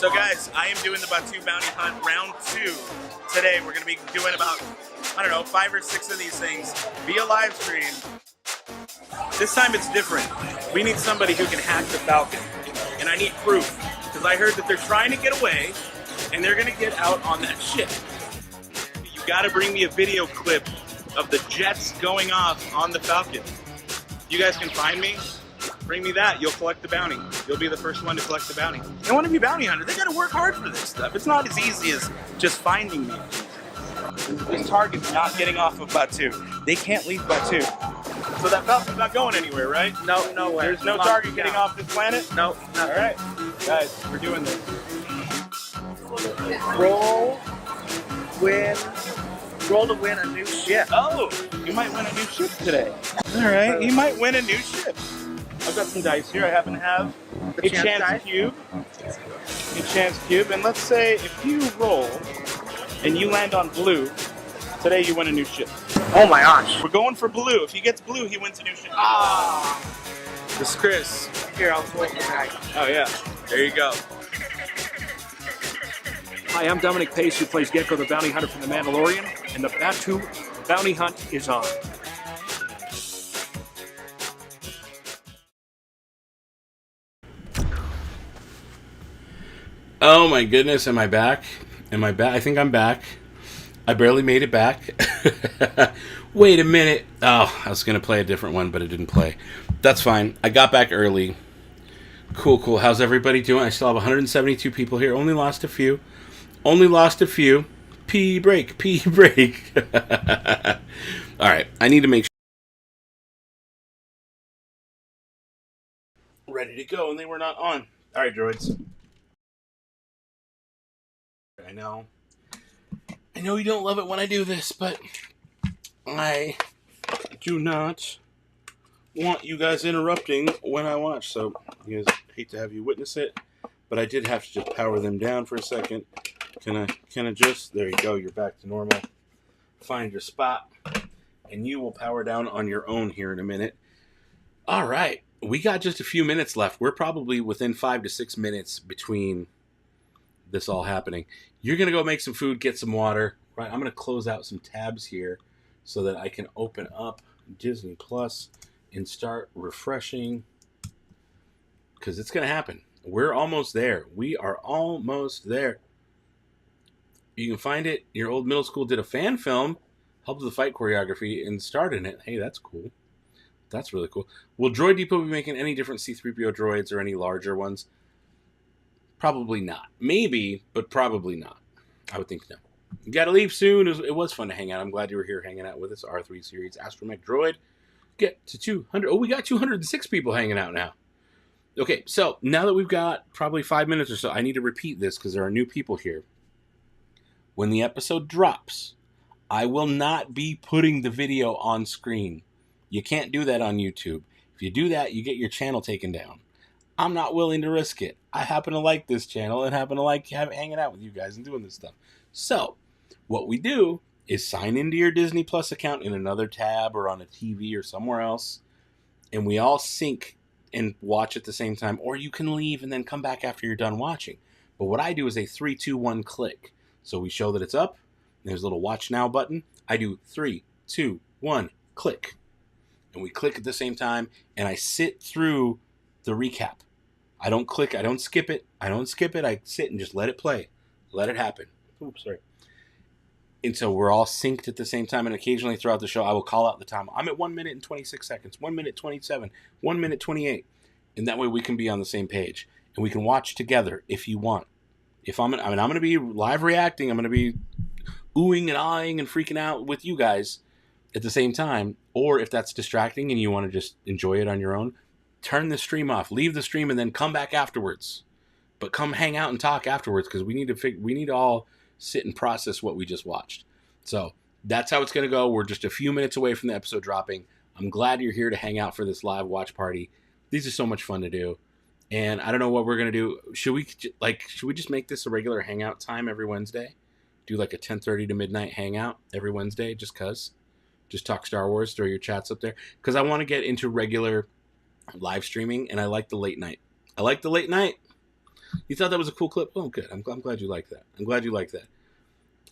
So guys, I am doing the Batu Bounty Hunt round 2 today. We're going to be doing about, 5 or 6 of these things via live stream. This time it's different. We need somebody who can hack the Falcon. And I need proof, because because I heard that they're trying to get away, and they're going to get out on that ship. You got to bring me a video clip of the jets going off on the Falcon. You guys can find me. Bring me that. You'll collect the bounty. You'll be the first one to collect the bounty. They want to be bounty hunters. They got to work hard for this stuff. It's not as easy as just finding me. This target's not getting off of Batu. They can't leave Batu. So that Falcon's not going anywhere, right? No, nowhere. There's no target getting off this planet? No, All right. Guys, we're doing this. Roll to win a new ship. Oh, you might win a new ship today. All right, you might win a new ship. I've got some dice here. I happen to have a chance cube. A chance cube. And let's say if you roll and you land on blue, today you win a new ship. Oh my gosh. We're going for blue. If he gets blue, he wins a new ship. Ah. This is Chris. Here, I'll roll the dice. Oh, yeah. There you go. Hi, I'm Dominic Pace, who plays Gecko the Bounty Hunter from The Mandalorian, and the Batu Bounty Hunt is on. Oh my goodness, am I back? Am I back? I think I'm back. I barely made it back. Wait a minute. Oh, I was going to play a different one, but it didn't play. That's fine. I got back early. Cool. How's everybody doing? I still have 172 people here. Only lost a few. Pee break. All right. I need to make sure. Ready to go, and they were not on. All right, droids. I know you don't love it when I do this, but I do not want you guys interrupting when I watch, so you guys hate to have you witness it, but I did have to just power them down for a second. Can I just, there you go, you're back to normal. Find your spot, and you will power down on your own here in a minute. All right, we got just a few minutes left. We're probably within 5 to 6 minutes between this all happening. You're going to go make some food, get some water. Right, I'm going to close out some tabs here so that I can open up Disney Plus and start refreshing, because it's going to happen. We're almost there. We are almost there. You can find it. Your old middle school did a fan film, helped with the fight choreography, and starred in it. Hey, that's cool. That's really cool. Will Droid Depot be making any different C-3PO droids or any larger ones? Probably not. Maybe, but probably not. I would think no. You gotta leave soon. It was fun to hang out. I'm glad you were here hanging out with us. R3 series Astromech Droid. Get to 200. Oh, we got 206 people hanging out now. Okay, so now that we've got probably 5 minutes or so, I need to repeat this because there are new people here. When the episode drops, I will not be putting the video on screen. You can't do that on YouTube. If you do that, you get your channel taken down. I'm not willing to risk it. I happen to like this channel and happen to like hanging out with you guys and doing this stuff. So, what we do is sign into your Disney Plus account in another tab or on a TV or somewhere else, and we all sync and watch at the same time, or you can leave and then come back after you're done watching. But what I do is a 3, 2, 1 click. So we show that it's up. There's a little watch now button. I do 3, 2, 1, click. And we click at the same time, and I sit through the recap. I don't click. I don't skip it. I sit and just let it play. Let it happen. Oops, sorry. And so we're all synced at the same time, and occasionally throughout the show, I will call out the time. I'm at 1 minute and 26 seconds, 1 minute 27, 1 minute 28. And that way we can be on the same page. And we can watch together if you want. I'm going to be live reacting. I'm going to be oohing and ahhing and freaking out with you guys at the same time. Or if that's distracting and you want to just enjoy it on your own, turn the stream off, leave the stream, and then come back afterwards. But come hang out and talk afterwards, because we need to all sit and process what we just watched. So that's how it's going to go. We're just a few minutes away from the episode dropping. I'm glad you're here to hang out for this live watch party. These are so much fun to do. And I don't know what we're going to do. Should we just make this a regular hangout time every Wednesday? Do like a 10:30 to midnight hangout every Wednesday, just cuz. Just talk Star Wars, throw your chats up there. Because I want to get into regular live streaming, and I like the late night. You thought that was a cool clip? Oh, good. I'm glad you like that.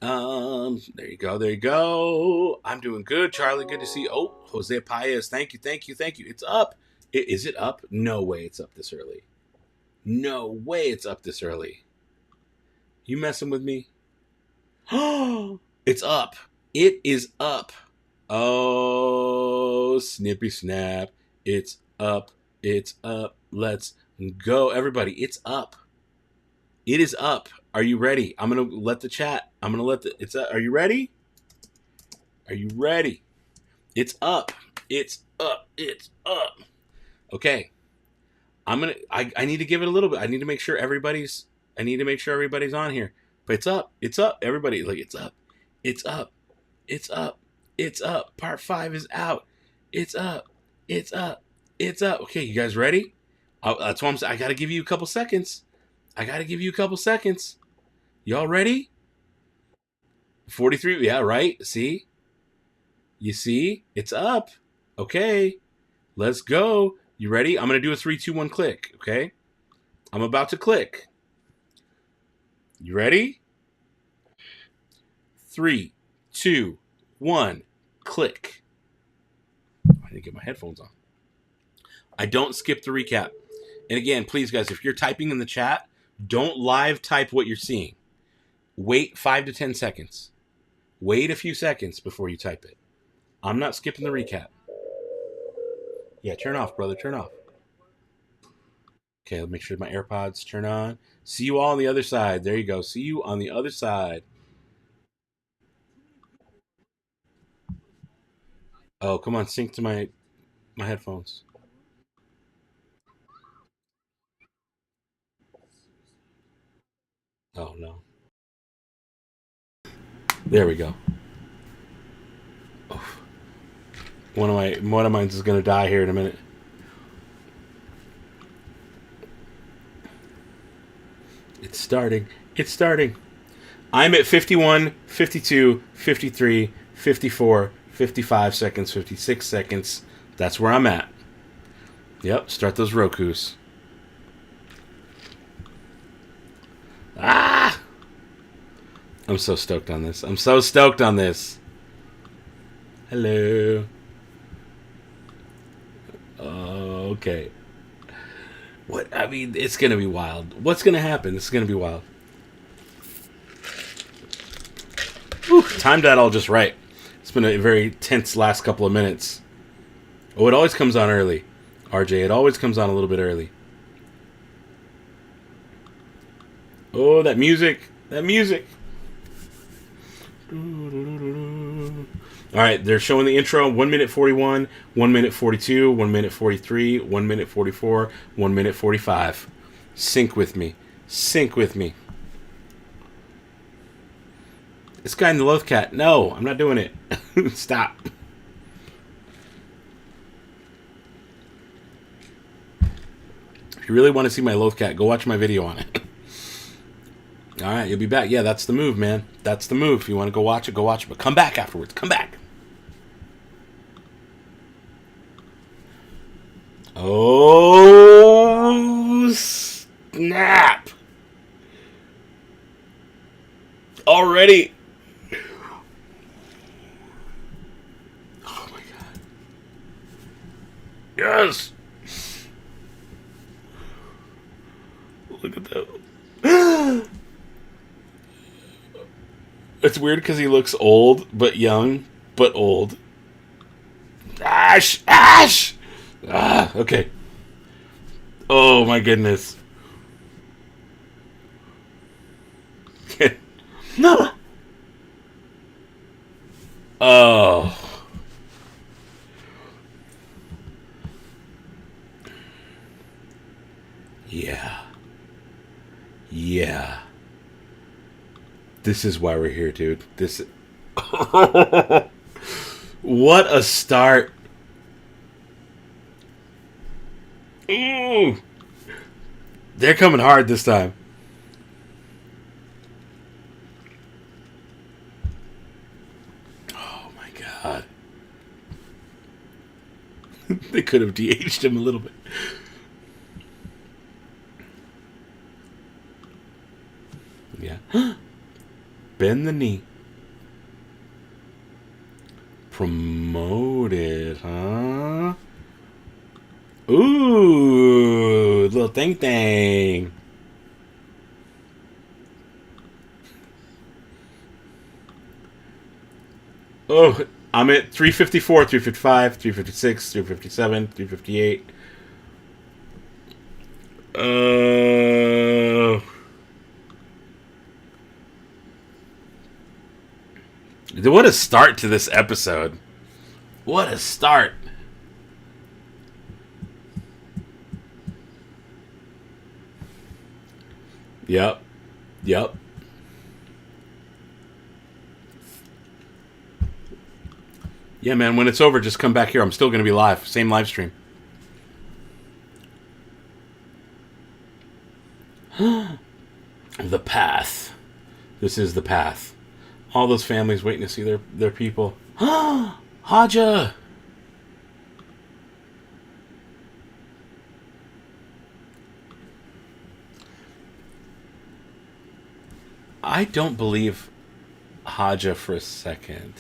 There you go. I'm doing good, Charlie. Good to see you. Oh, Jose Paez. Thank you. It's up. Is it up? No way it's up this early. No way it's up this early. You messing with me? Oh, it's up. It is up. Oh, snippy snap. It's up. It's up. Let's go. Everybody, it's up. It is up. Are you ready? I'm going to let the chat. I'm going to let the... It's up. Are you ready? Are you ready? It's up. It's up. It's up. Okay. I need to give it a little bit. I need to make sure everybody's on here. But it's up. It's up. Everybody, like, it's up. It's up. It's up. It's up. Part 5 is out. It's up. It's up. It's up. Okay, you guys ready? That's why I'm saying I got to give you a couple seconds. Y'all ready? 43. Yeah, right. See? You see? It's up. Okay. Let's go. You ready? I'm going to do a 3, 2, 1 click. Okay? I'm about to click. You ready? 3, 2, 1, click. I didn't get my headphones on. I don't skip the recap. And again, please, guys, if you're typing in the chat, don't live type what you're seeing. Wait 5 to 10 seconds. Wait a few seconds before you type it. I'm not skipping the recap. Yeah, turn off, brother. Turn off. Okay, let me make sure my AirPods turn on. See you all on the other side. There you go. See you on the other side. Oh, come on. Sync to my headphones. Oh, no. There we go. Oh. One of mine is going to die here in a minute. It's starting. It's starting. I'm at 51, 52, 53, 54, 55 seconds, 56 seconds. That's where I'm at. Yep, start those Rokus. Ah! I'm so stoked on this. Hello. Okay. What? I mean, it's going to be wild. What's going to happen? This is going to be wild. Whew, timed that all just right. It's been a very tense last couple of minutes. Oh, it always comes on early. RJ, it always comes on a little bit early. Oh, that music. That music. All right, they're showing the intro. 1 minute 41, 1 minute 42, 1 minute 43, 1 minute 44, 1 minute 45. Sync with me. Sync with me. This guy in the Loth Cat. No, I'm not doing it. Stop. If you really want to see my Loth Cat, go watch my video on it. All right, you'll be back. Yeah, that's the move, man. That's the move. If you want to go watch it, go watch it. But come back afterwards. Come back. Oh, snap. Already. Oh, my God. Yes. Look at that. It's weird because he looks old, but young, but old. Ash! Ash! Ah, okay. Oh, my goodness. No! Oh. Yeah. Yeah. This is why we're here, dude. This. What a start. Ooh. They're coming hard this time. Oh my God. They could have DH'd him a little bit. Yeah. Bend the knee. Promoted, huh? Ooh, little little thing. Oh, I'm at 354, 355, 356, 357, 358. What a start to this episode. What a start. Yep. Yeah, man, when it's over, just come back here. I'm still going to be live. Same live stream. The path. This is the path. All those families waiting to see their people. Haja! I don't believe Haja for a second.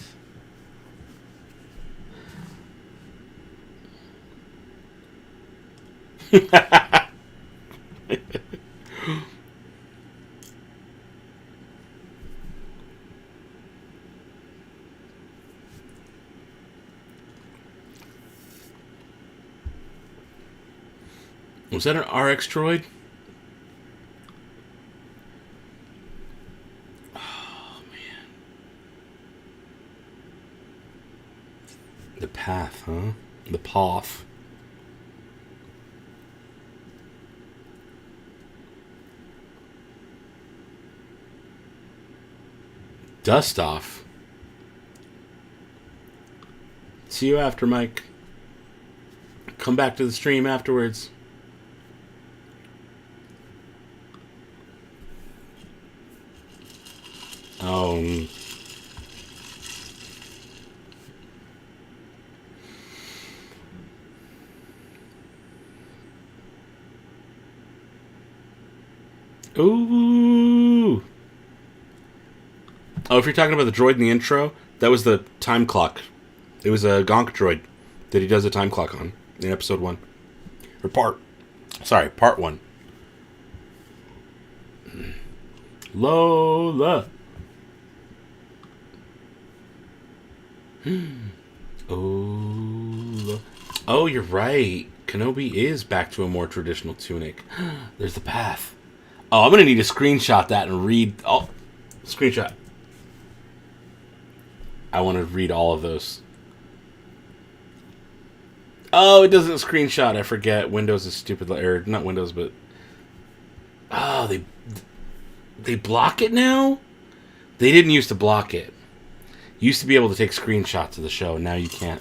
Was that an RX droid? Oh, man. The path, huh? The path. Dust off. See you after, Mike. Come back to the stream afterwards. Oh. Ooh. Oh, if you're talking about the droid in the intro, that was the time clock. It was a Gonk droid that he does a time clock on in episode 1. Or part 1. Lola. Oh, you're right. Kenobi is back to a more traditional tunic. There's the path. Oh, I'm going to need to screenshot that and read... Oh, screenshot. I want to read all of those. Oh, it doesn't screenshot. I forget. Windows is stupid. Or not Windows, but... Oh, they block it now? They didn't used to block it. You used to be able to take screenshots of the show. Now you can't.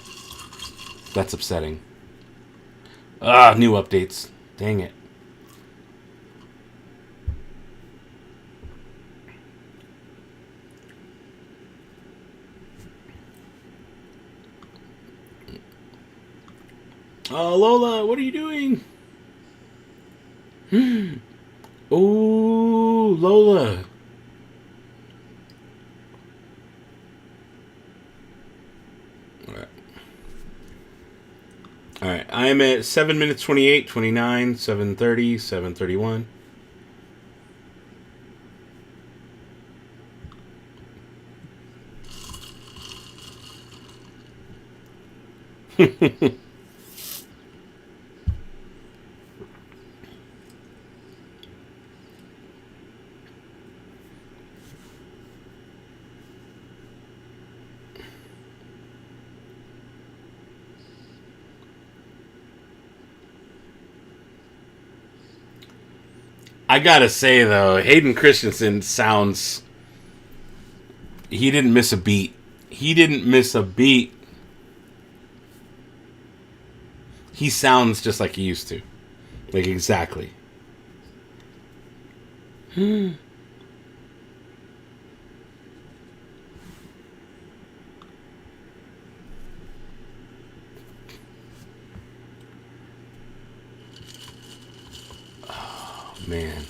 That's upsetting. New updates. Dang it. Oh, Lola, what are you doing? Oh, Lola. All right. I am at 7 minutes 28, 29, 7:30, 7:31. I gotta say, though, Hayden Christensen sounds... He didn't miss a beat. He didn't miss a beat. He sounds just like he used to. Like, exactly. Oh, man.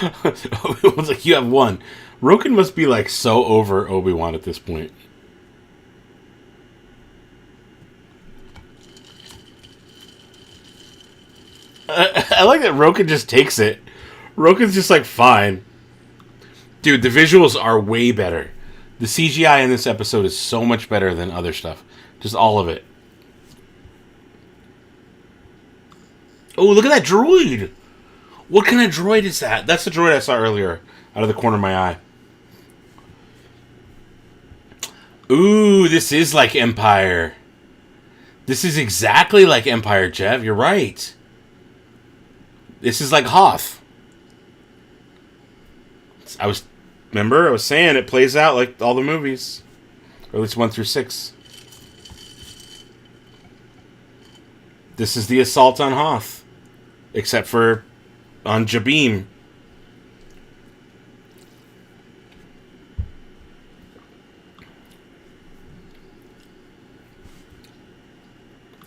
Obi-Wan's like, you have one. Roken must be like so over Obi-Wan at this point. I like that Roken just takes it. Roken's just like, fine. Dude, the visuals are way better. The CGI in this episode is so much better than other stuff. Just all of it. Oh, look at that droid! What kind of droid is that? That's the droid I saw earlier out of the corner of my eye. Ooh, this is like Empire. This is exactly like Empire, Jeff. You're right. This is like Hoth. I was saying it plays out like all the movies. Or at least 1 through 6. This is the assault on Hoth. Except for on Jabim.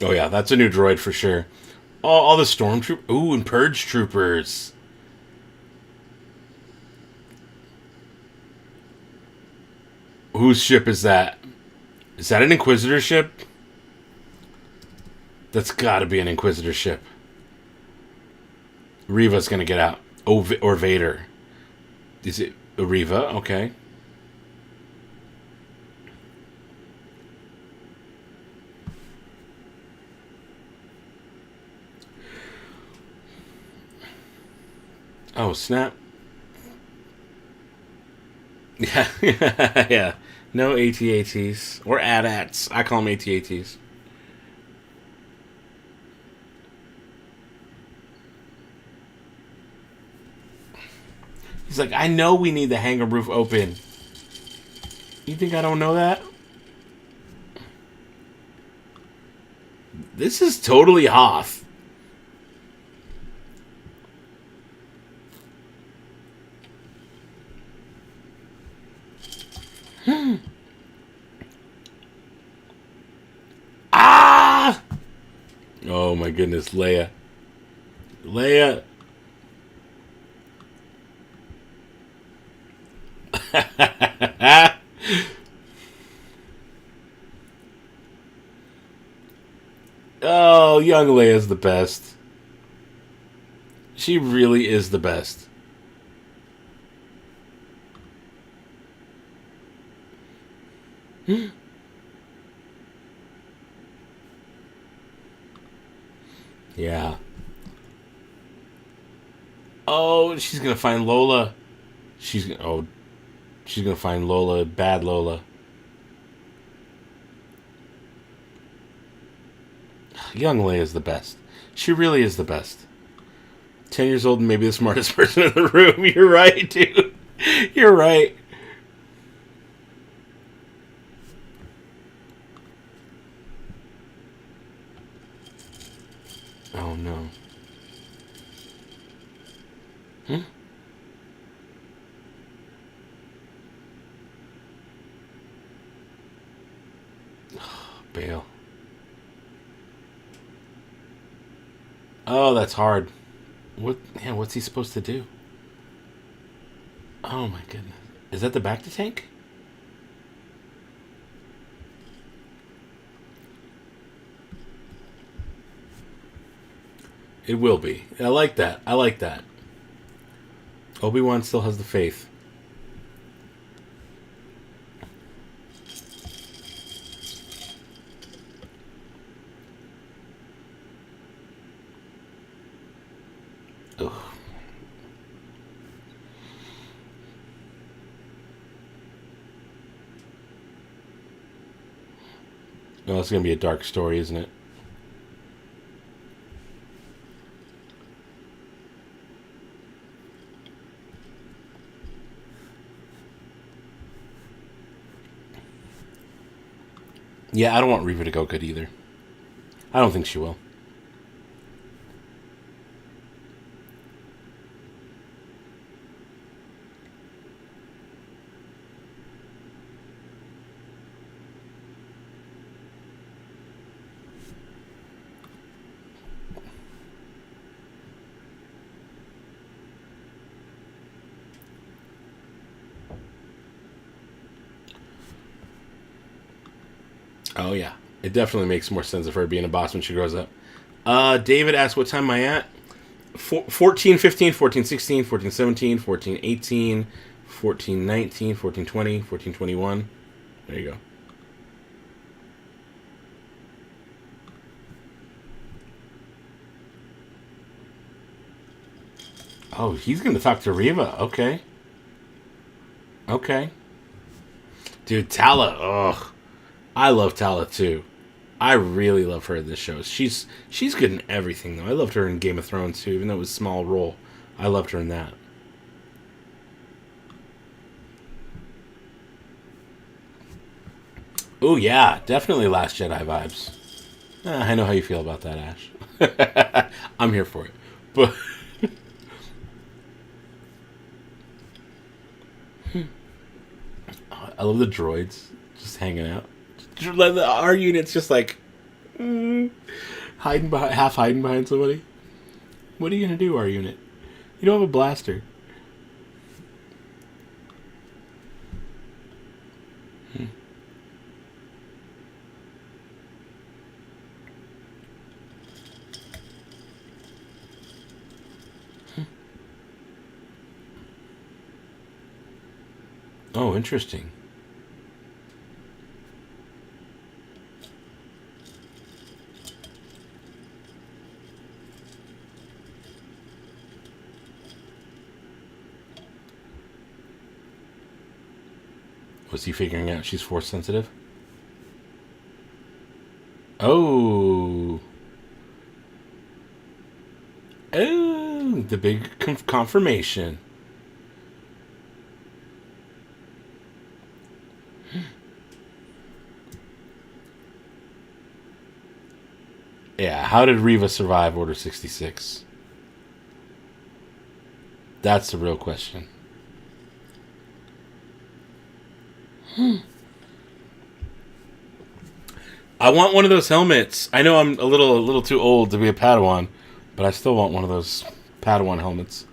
Oh yeah, that's a new droid for sure. All the stormtroopers. Ooh, and purge troopers. Whose ship is that? Is that an Inquisitor ship? That's gotta be an Inquisitor ship. Reva's gonna get out. Oh, or Vader. Is it Reva? Okay. Oh, snap. Yeah. Yeah. No AT-ATs. Or AT-ATs. I call them AT-ATs. He's like, I know we need the hangar roof open. You think I don't know that? This is totally Hoth. Ah! Oh my goodness, Leia. Leia. Oh, young Leia's the best. She really is the best. Yeah. Oh, she's gonna find Lola. She's gonna find Lola, bad Lola. Young Leia's the best. She really is the best. 10 years old and maybe the smartest person in the room. You're right, dude. You're right. Oh no. Bail. Oh, that's hard. What? Yeah, what's he supposed to do? Oh my goodness. Is that the back to tank? It will be. I like that. I like that. Obi-Wan still has the faith. Ugh. Well, it's going to be a dark story, isn't it? Yeah, I don't want Reva to go good either. I don't think she will. Oh, yeah. It definitely makes more sense of her being a boss when she grows up. David asked what time am I at? 14, 15, 14, 16, 14, 17, 14, 18, 14, 19, 14, 20, 14, 21. There you go. Oh, he's going to talk to Reva. Okay. Okay. Dude, Tala. Ugh. I love Tala, too. I really love her in this show. She's good in everything, though. I loved her in Game of Thrones, too, even though it was a small role. I loved her in that. Oh, yeah. Definitely Last Jedi vibes. I know how you feel about that, Ash. I'm here for it. But... I love the droids just hanging out. Our unit's just like hiding behind, half hiding behind somebody. What are you gonna do, our unit? You don't have a blaster. Oh, interesting. Was he figuring out she's force sensitive? Oh. Oh, the big confirmation. Yeah, how did Reva survive Order 66? That's the real question. I want one of those helmets. I know I'm a little too old to be a Padawan, but I still want one of those Padawan helmets.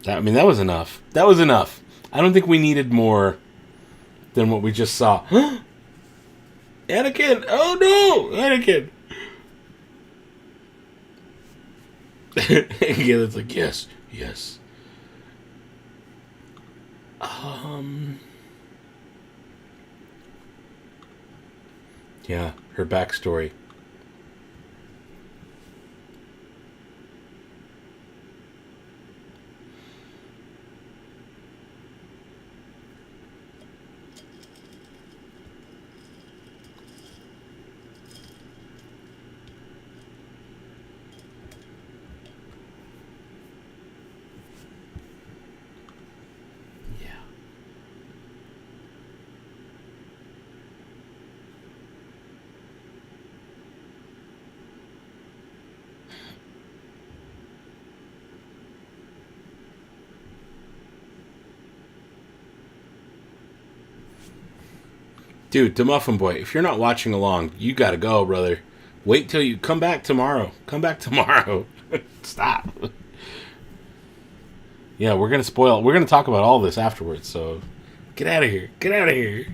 That was enough. That was enough. I don't think we needed more than what we just saw. Anakin! Oh no! Anakin! It's like, yes, yes. Yeah, her backstory. Dude, the Muffin Boy, if you're not watching along, you gotta go, brother. Wait till you come back tomorrow. Come back tomorrow. Stop. Yeah, we're gonna talk about all this afterwards, so get out of here. Get out of here.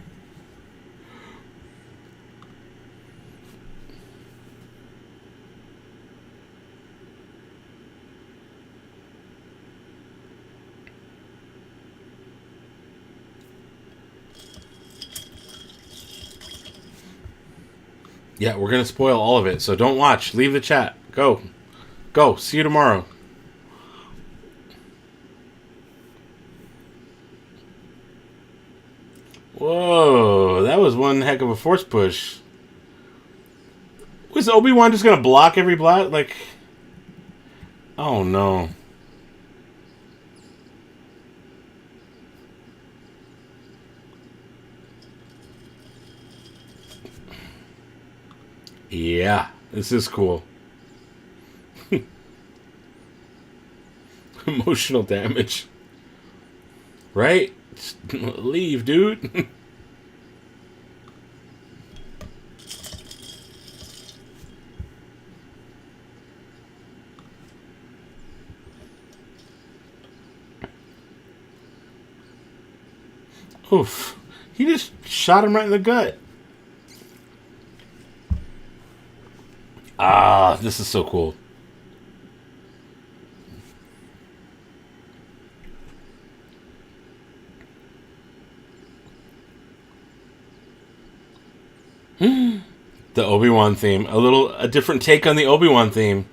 Yeah, we're gonna spoil all of it, so don't watch. Leave the chat. Go. Go. See you tomorrow. Whoa, that was one heck of a force push. Was Obi-Wan just gonna block every blast? Like, oh no. Yeah, this is cool. Emotional damage. Right? Just leave, dude. Oof. He just shot him right in the gut. Ah, this is so cool. The Obi-Wan theme. A different take on the Obi-Wan theme.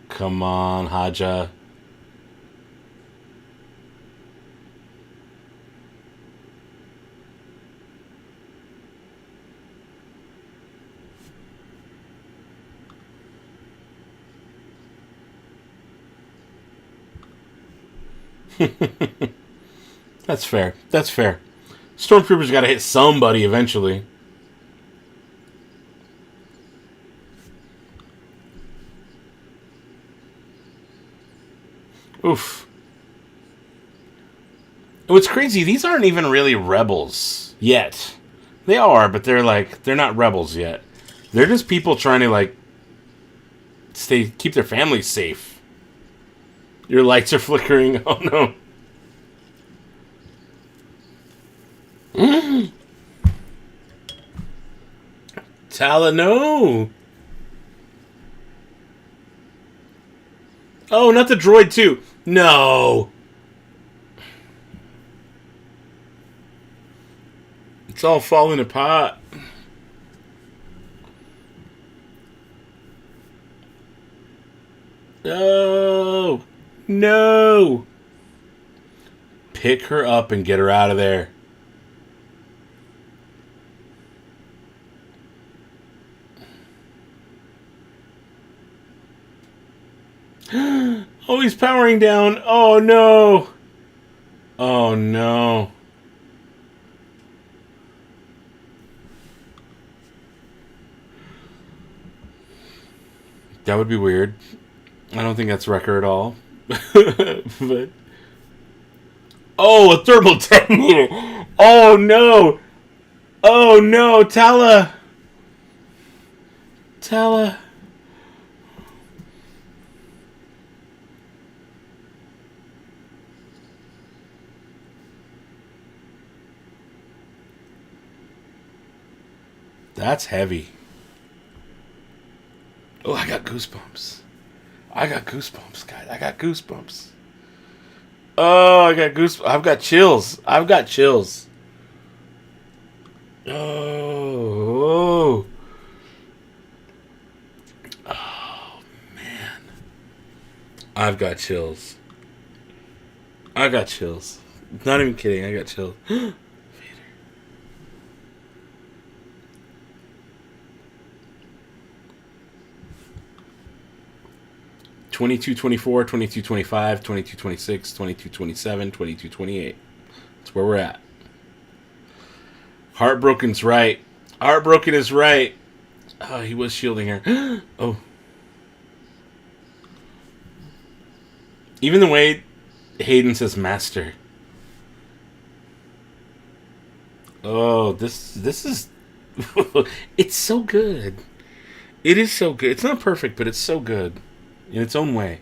Come on, Haja. That's fair. That's fair. Stormtroopers got to hit somebody eventually. Oof. What's crazy, these aren't even really rebels yet. They are, but they're not rebels yet. They're just people trying to keep their families safe. Your lights are flickering. Oh no. Tala, no. Oh, not the droid too. No. It's all falling apart. No. No. Pick her up and get her out of there. Oh, he's powering down. Oh, no. Oh, no. That would be weird. I don't think that's Wrecker at all. But oh, a thermal detonator. Oh, no. Oh, no. Tala. Tala. That's heavy. Oh, I got goosebumps. I got goosebumps, guys. I got goosebumps. Oh, I got goosebumps. I've got chills. I've got chills. Oh. Oh, man. I've got chills. I got chills. Not even kidding. I got chills. 22-24, 22-25, 22-26, 22-27, 22-28. That's where we're at. Heartbroken's right. Heartbroken is right. Oh, he was shielding her. Oh. Even the way Hayden says master. Oh, this is... It's so good. It is so good. It's not perfect, but it's so good. In its own way.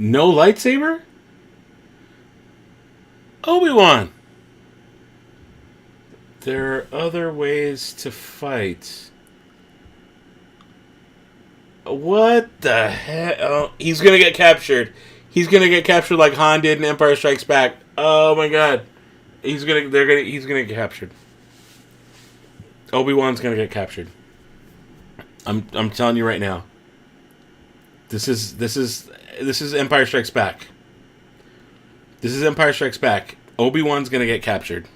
No lightsaber? Obi-Wan! There are other ways to fight. What the heck? Oh, he's gonna get captured. He's gonna get captured like Han did in Empire Strikes Back. Oh my god. He's gonna get captured. Obi-Wan's gonna get captured. I'm telling you right now. This is Empire Strikes Back. This is Empire Strikes Back. Obi-Wan's gonna get captured.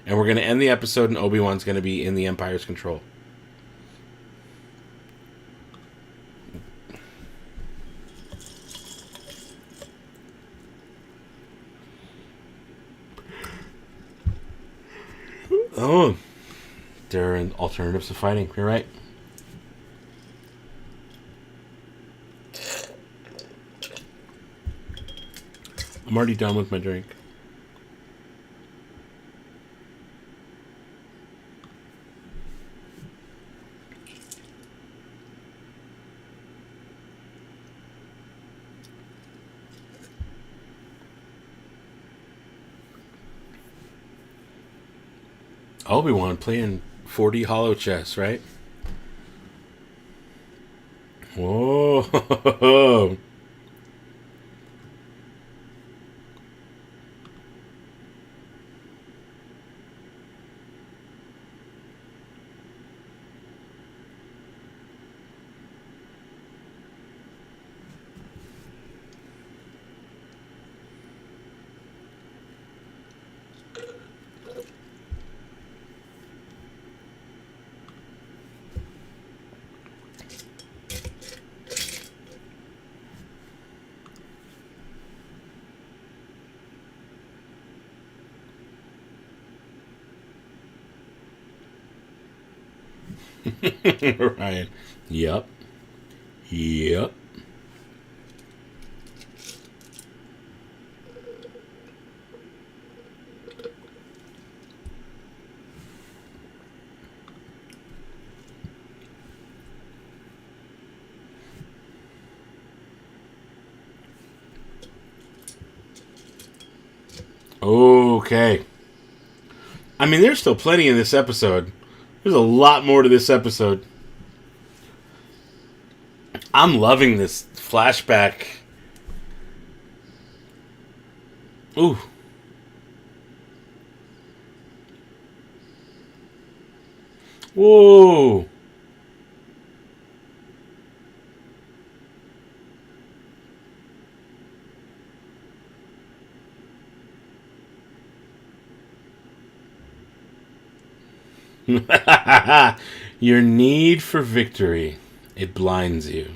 And we're gonna end the episode and Obi-Wan's gonna be in the Empire's control. Oh, there are alternatives to fighting. You're right. I'm already done with my drink. Obi-Wan playing 4D hollow chess, right? Whoa. Ryan. Yep. Yep. Okay. I mean, there's still plenty in this episode. There's a lot more to this episode. I'm loving this flashback. Ooh. Whoa. Your need for victory. It blinds you.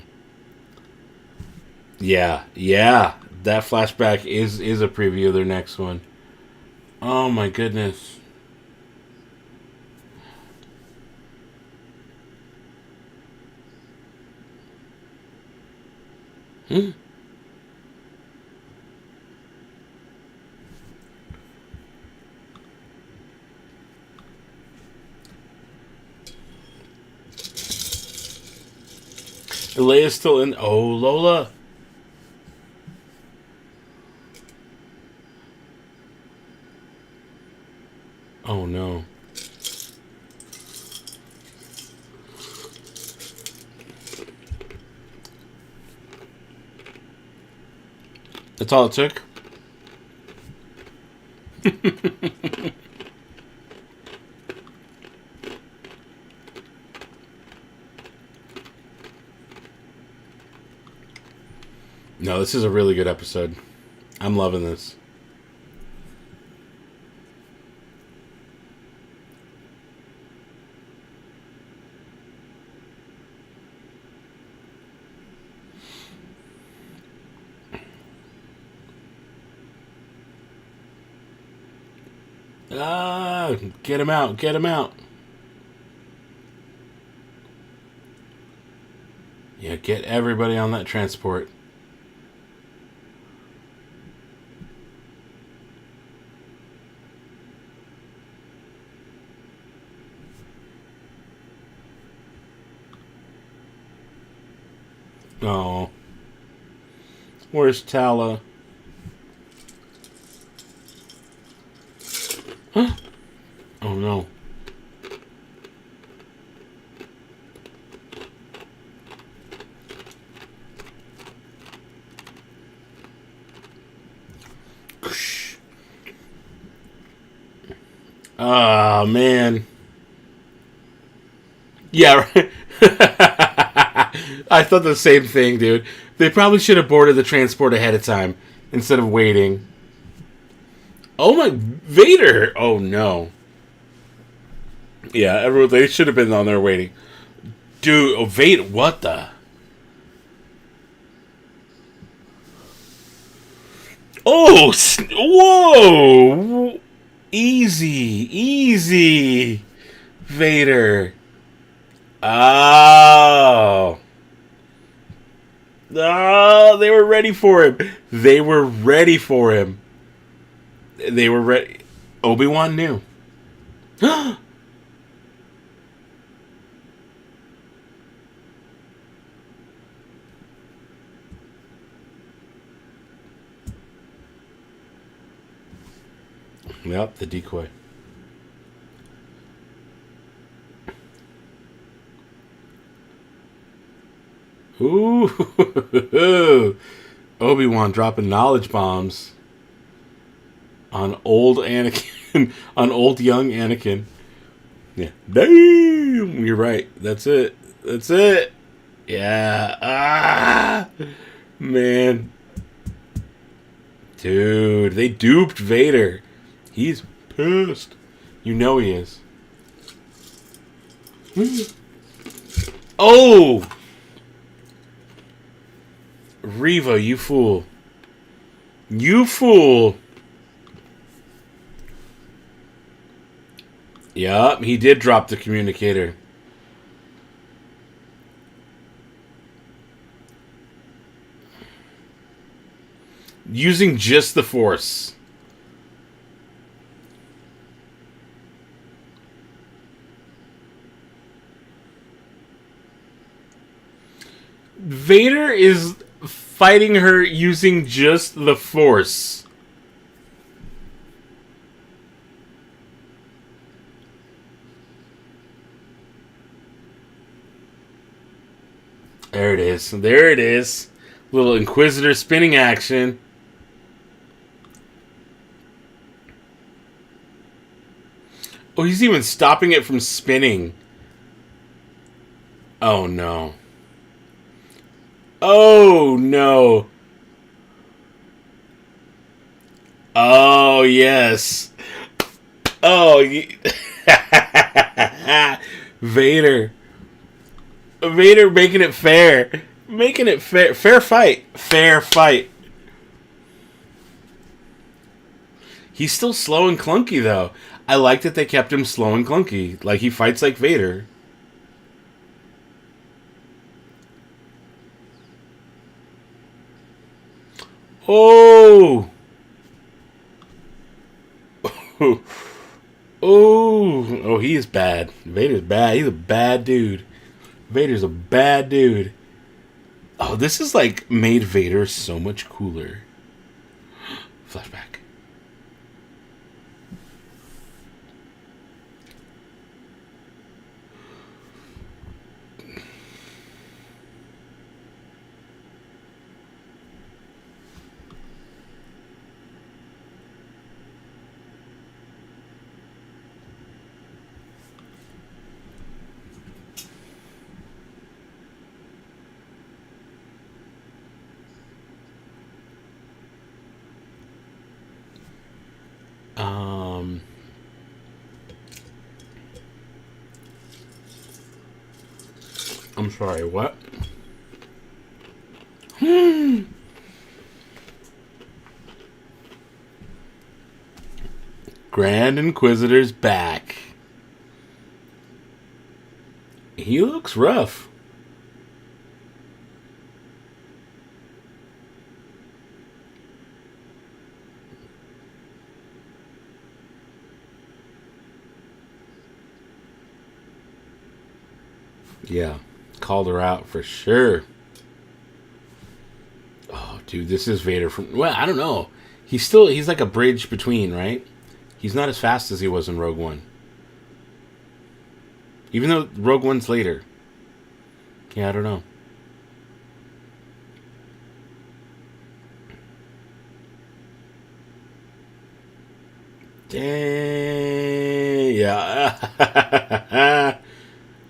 Yeah. That flashback is a preview of their next one. Oh my goodness. Hmm? Leia's still in. Oh, Lola. Oh no. That's all it took? No, this is a really good episode. I'm loving this. Ah, get him out, get him out. Yeah, get everybody on that transport. Oh. Where's Tala? Huh? Oh no. Oh man. Yeah, right. I thought the same thing, dude. They probably should have boarded the transport ahead of time instead of waiting. Oh my, Vader! Oh no. Yeah, everyone, they should have been on there waiting. Dude, oh, Vader, what the? Oh, whoa! Easy, Vader. Oh, they were ready for him. They were ready. Obi-Wan knew. Yep, the decoy. Ooh, Obi-Wan dropping knowledge bombs on old Anakin, on old young Anakin. Yeah, damn, you're right. That's it. Yeah, man, dude, they duped Vader. He's pissed. You know he is. Oh! Reva, you fool. You fool. Yup, he did drop the communicator. Using just the Force. Vader is fighting her using just the Force. There it is. Little Inquisitor spinning action. Oh, he's even stopping it from spinning. Oh, no. Oh, no. Oh, yes. Oh, Vader. Vader making it fair. Making it fair. Fair fight. He's still slow and clunky, though. I like that they kept him slow and clunky. Like, he fights like Vader. Oh! Oh, he is bad. Vader's bad. He's a bad dude. Vader's a bad dude. Oh, this is like made Vader so much cooler. Flashback. I'm sorry, what? Grand Inquisitor's back. He looks rough. Yeah, called her out for sure. Oh, dude, this is Vader from... Well, I don't know. He's like a bridge between, right? He's not as fast as he was in Rogue One. Even though Rogue One's later. Yeah, I don't know. Dang. Yeah.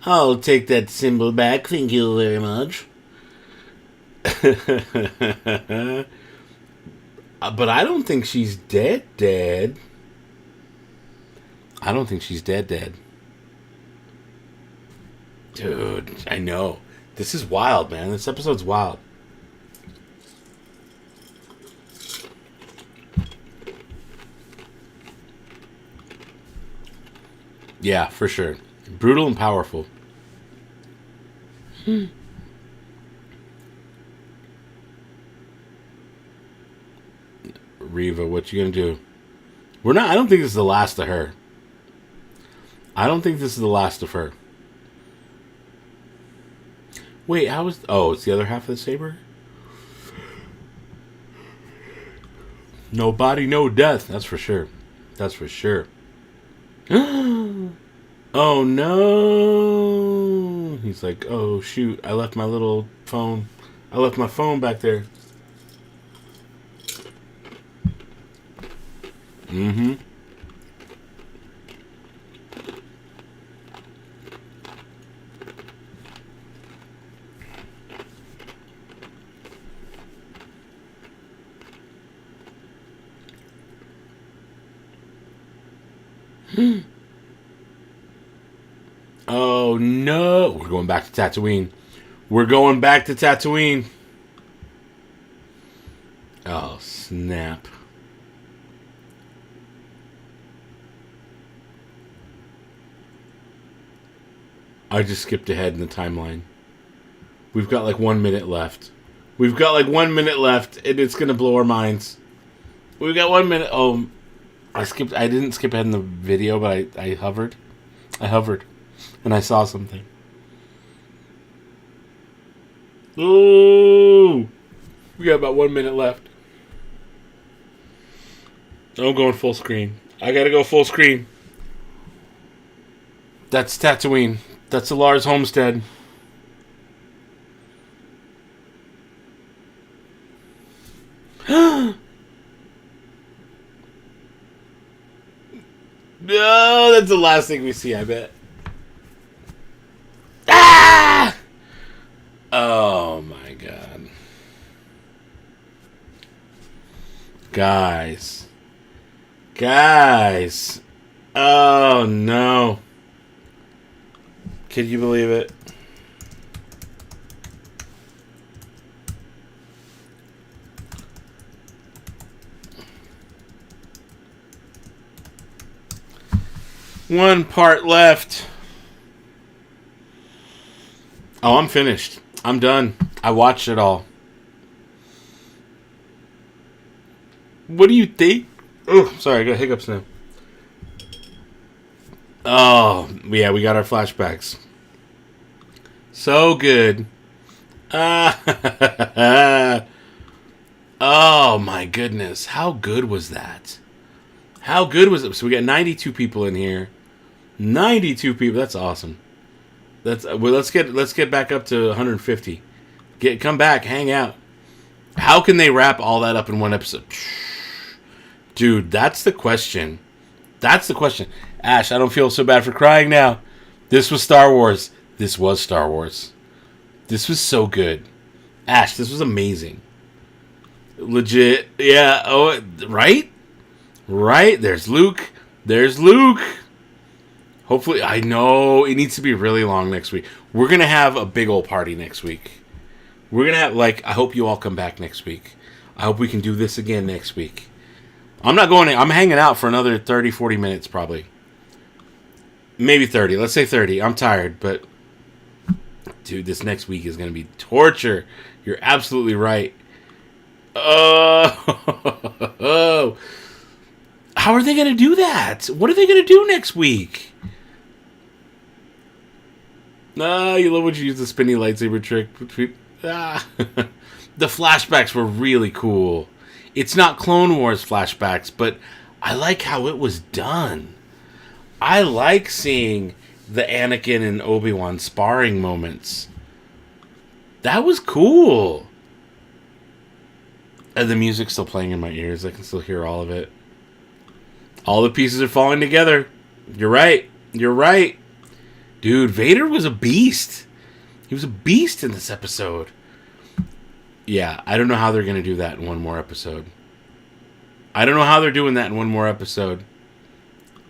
I'll take that symbol back. Thank you very much. But I don't think she's dead. I don't think she's dead. Dude, I know. This is wild, man. This episode's wild. Yeah, for sure. Brutal and powerful. Reva, what you gonna do? We're not. I don't think this is the last of her. I don't think this is the last of her. Wait, how is... Oh, it's the other half of the saber? No body, no death. That's for sure. That's for sure. Oh, no. He's like, oh, shoot. I left my little phone. I left my phone back there. Mm-hmm. Oh, no. We're going back to Tatooine. We're going back to Tatooine. Oh, snap. I just skipped ahead in the timeline. We've got like 1 minute left. We've got like 1 minute left, and it's going to blow our minds. We've got 1 minute. Oh, I didn't skip ahead in the video, but I hovered. I hovered. And I saw something. Ooh! We got about 1 minute left. I'm going full screen. I gotta go full screen. That's Tatooine. That's the Lars homestead. No, that's the last thing we see, I bet. Ah! Oh my god. Guys. Oh no. Can you believe it? One part left. Oh, I'm finished. I'm done. I watched it all. What do you think? Oh, sorry, I got hiccups now. Oh, yeah, we got our flashbacks. So good. Oh, my goodness. How good was that? How good was it? So we got 92 people in here. 92 people. That's awesome. Let's get back up to 150. Come back, hang out. How can they wrap all that up in one episode? Dude, that's the question. That's the question. Ash, I don't feel so bad for crying now. This was Star Wars. This was Star Wars. This was so good. Ash, this was amazing. Legit. Yeah. Oh, right? Right? There's Luke. There's Luke. Hopefully, I know it needs to be really long next week. We're going to have a big old party next week. We're going to have, I hope you all come back next week. I hope we can do this again next week. I'm hanging out for another 30, 40 minutes probably. Maybe 30. Let's say 30. I'm tired, but dude, this next week is going to be torture. You're absolutely right. Oh. How are they going to do that? What are they going to do next week? You love when you use the spinny lightsaber trick. The flashbacks were really cool. It's not Clone Wars flashbacks, but I like how it was done. I like seeing the Anakin and Obi-Wan sparring moments. That was cool. And the music's still playing in my ears. I can still hear all of it. All the pieces are falling together. You're right. You're right. Dude, Vader was a beast. He was a beast in this episode. Yeah, I don't know how they're going to do that in one more episode. I don't know how they're doing that in one more episode.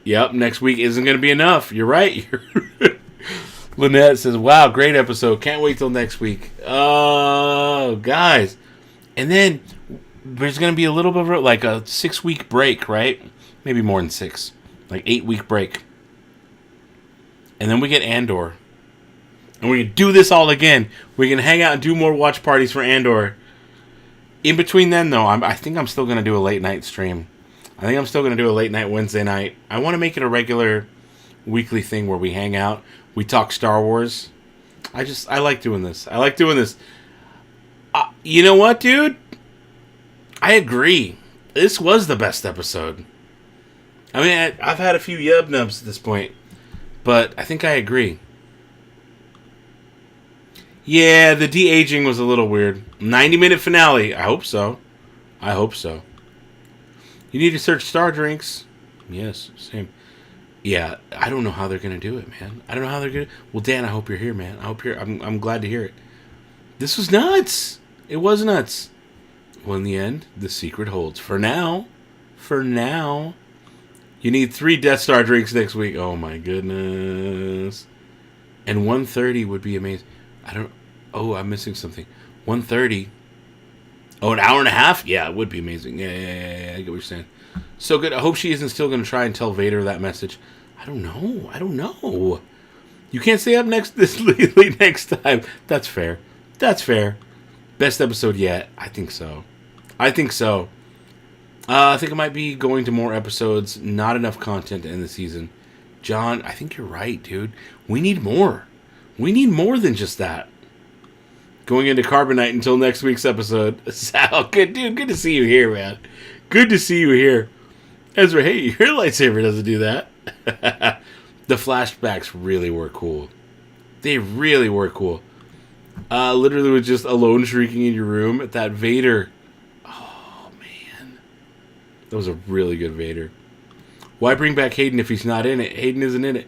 Yep, next week isn't going to be enough. You're right. Lynette says, wow, great episode. Can't wait till next week. Oh, guys. And then there's going to be a little bit of a 6-week break, right? Maybe more than 6. 8-week break. And then we get Andor. And we can do this all again. We can hang out and do more watch parties for Andor. In between then, though, I think I'm still going to do a late night stream. I think I'm still going to do a late night Wednesday night. I want to make it a regular weekly thing where we hang out. We talk Star Wars. I like doing this. I like doing this. You know what, dude? I agree. This was the best episode. I mean, I've had a few yub nubs at this point. But I think I agree. Yeah, the de-aging was a little weird. 90-minute finale. I hope so. I hope so. You need to search Star Drinks. Yes, same. Yeah, I don't know how they're going to do it, man. I don't know how they're going to... Well, Dan, I hope you're here, man. I'm glad to hear it. This was nuts. It was nuts. Well, in the end, the secret holds. For now. You need 3 Death Star drinks next week. Oh, my goodness. And 1:30 would be amazing. I'm missing something. 1:30. Oh, an hour and a half? Yeah, it would be amazing. Yeah, I get what you're saying. So good. I hope she isn't still going to try and tell Vader that message. I don't know. You can't stay up this late next time. That's fair. Best episode yet? I think so. I think it might be going to more episodes. Not enough content to end the season. John, I think you're right, dude. We need more. We need more than just that. Going into Carbonite until next week's episode. Sal, good dude. Good to see you here, man. Good to see you here. Ezra, hey, your lightsaber doesn't do that. The flashbacks really were cool. They really were cool. Literally was just alone shrieking in your room at that Vader. Oh, man. That was a really good Vader. Why bring back Hayden if he's not in it? Hayden isn't in it.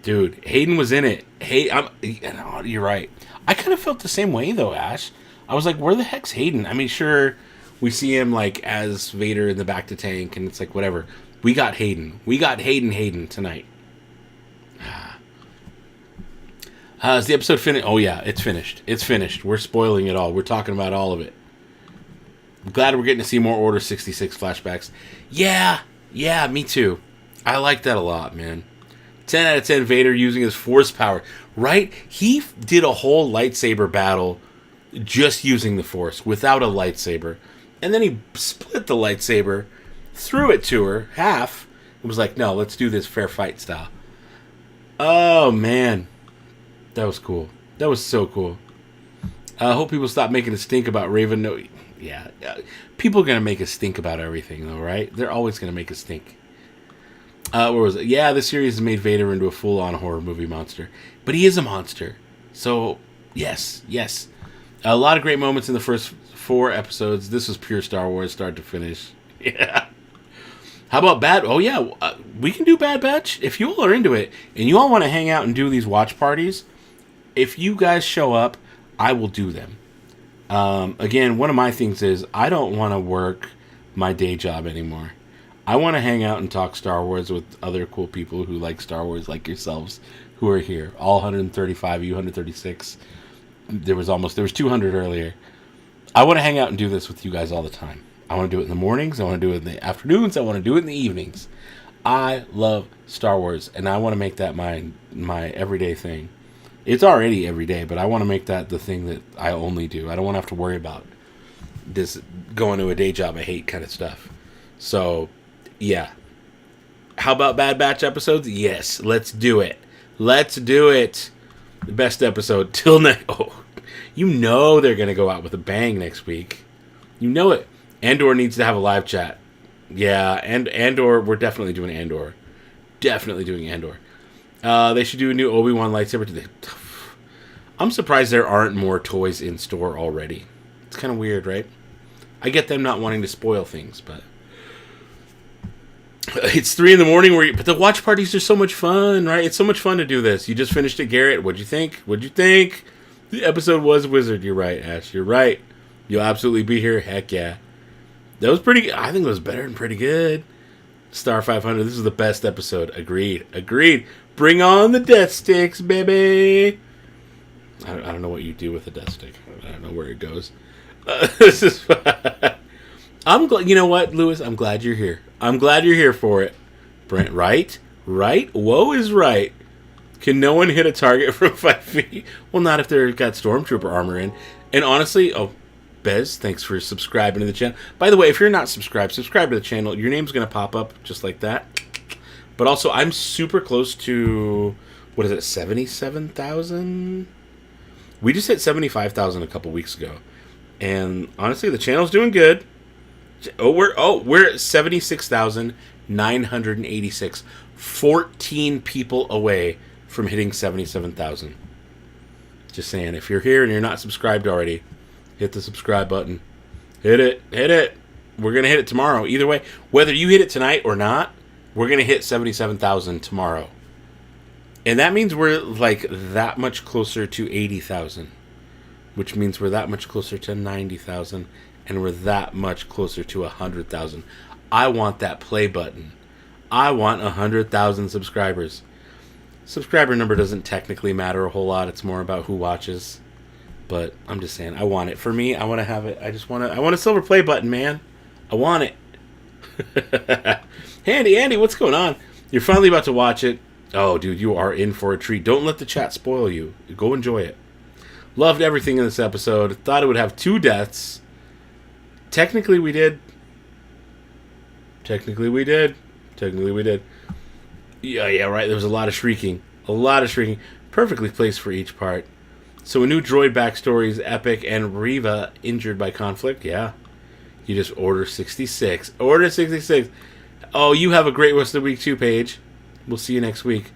Dude, Hayden was in it. You're right. I kind of felt the same way, though, Ash. I was like, where the heck's Hayden? I mean, sure, we see him, like, as Vader in the back to tank, and it's like, whatever. We got Hayden. We got Hayden tonight. Is the episode finished? Oh, yeah, it's finished. It's finished. We're spoiling it all. We're talking about all of it. I'm glad we're getting to see more Order 66 flashbacks. Yeah, me too. I like that a lot, man. 10 out of 10 Vader using his force power. Right? He did a whole lightsaber battle just using the force without a lightsaber. And then he split the lightsaber, threw it to her, half, and was like, no, let's do this fair fight style. Oh, man. That was cool. That was so cool. I hope people stop making a stink about Raven. No, yeah. People are going to make a stink about everything, though, right? They're always going to make a stink. Where was it? Yeah, this series has made Vader into a full-on horror movie monster. But he is a monster. So, yes. A lot of great moments in the first 4 episodes. This was pure Star Wars, start to finish. Yeah. How about Bad... Oh, yeah. We can do Bad Batch. If you all are into it, and you all want to hang out and do these watch parties, if you guys show up, I will do them. Again, one of my things is I don't want to work my day job anymore. I want to hang out and talk Star Wars with other cool people who like Star Wars like yourselves who are here. All 135 of you, 136. There was 200 earlier. I want to hang out and do this with you guys all the time. I want to do it in the mornings. I want to do it in the afternoons. I want to do it in the evenings. I love Star Wars, and I want to make that my everyday thing. It's already every day, but I want to make that the thing that I only do. I don't want to have to worry about this going to a day job I hate kind of stuff. So... yeah. How about Bad Batch episodes? Yes, let's do it. The best episode till next... Oh, you know they're going to go out with a bang next week. You know it. Andor needs to have a live chat. Yeah, and Andor, we're definitely doing Andor. Definitely doing Andor. They should do a new Obi-Wan lightsaber. I'm surprised there aren't more toys in store already. It's kind of weird, right? I get them not wanting to spoil things, but... It's 3 a.m, but the watch parties are so much fun, right? It's so much fun to do this. You just finished it, Garrett. What'd you think? The episode was Wizard. You're right, Ash. You're right. You'll absolutely be here. Heck yeah. That was pretty... I think it was better than pretty good. Star 500. This is the best episode. Agreed. Bring on the death sticks, baby. I don't know what you do with the death stick. I don't know where it goes. This is fun. I'm glad. You know what, Lewis? I'm glad you're here. I'm glad you're here for it. Brent, right? Woe is right. Can no one hit a target from 5 feet? Well, not if they've got Stormtrooper armor in. And honestly, Bez, thanks for subscribing to the channel. By the way, if you're not subscribed, subscribe to the channel. Your name's going to pop up just like that. But also, I'm super close to, 77,000? We just hit 75,000 a couple weeks ago. And honestly, the channel's doing good. We're at 76,986. 14 people away from hitting 77,000. Just saying, if you're here and you're not subscribed already, hit the subscribe button. Hit it. We're going to hit it tomorrow. Either way, whether you hit it tonight or not, we're going to hit 77,000 tomorrow. And that means we're like that much closer to 80,000. Which means we're that much closer to 90,000. And we're that much closer to 100,000. I want that play button. I want 100,000 subscribers. Subscriber number doesn't technically matter a whole lot. It's more about who watches. But I'm just saying, I want it. For me, I want to have it. I want a silver play button, man. I want it. Hey, Andy, what's going on? You're finally about to watch it. Oh, dude, you are in for a treat. Don't let the chat spoil you. Go enjoy it. Loved everything in this episode. Thought it would have 2 deaths. Technically, we did. Yeah, right. There was a lot of shrieking. Perfectly placed for each part. So a new droid backstory is epic, and Reva injured by conflict. Yeah. You just order 66. Order 66. Oh, you have a great rest of the week too, Paige. We'll see you next week.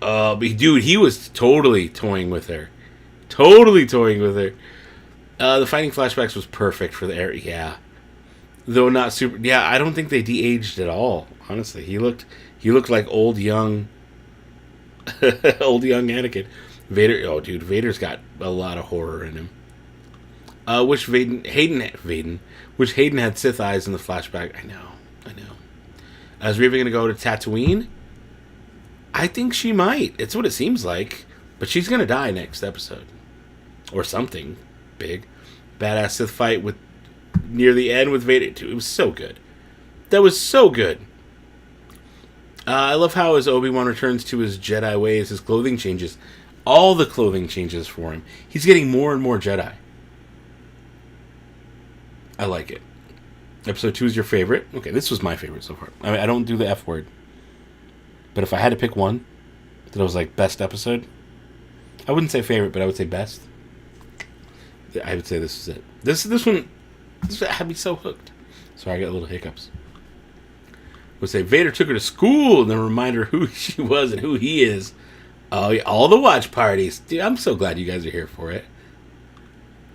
Dude, he was totally toying with her. The fighting flashbacks was perfect for the era. Yeah. Though not super. Yeah, I don't think they de-aged at all. Honestly, he looked like old young Anakin. Vader. Oh, dude, Vader's got a lot of horror in him. Wish Hayden had Sith eyes in the flashback. I know. Is Reva gonna go to Tatooine? I think she might. It's what it seems like. But she's gonna die next episode, or something big. Badass Sith fight with near the end with Vader too. It was so good. That was so good. I love how as Obi-Wan returns to his Jedi ways, his clothing changes. All the clothing changes for him. He's getting more and more Jedi. I like it. Episode 2 is your favorite? Okay, this was my favorite so far. I mean, I don't do the F word. But if I had to pick one that was like best episode, I wouldn't say favorite, but I would say best. I would say this is it. This one had me so hooked. Sorry, I got little hiccups. Would say Vader took her to school and then remind her who she was and who he is. Oh, yeah, all the watch parties. Dude, I'm so glad you guys are here for it.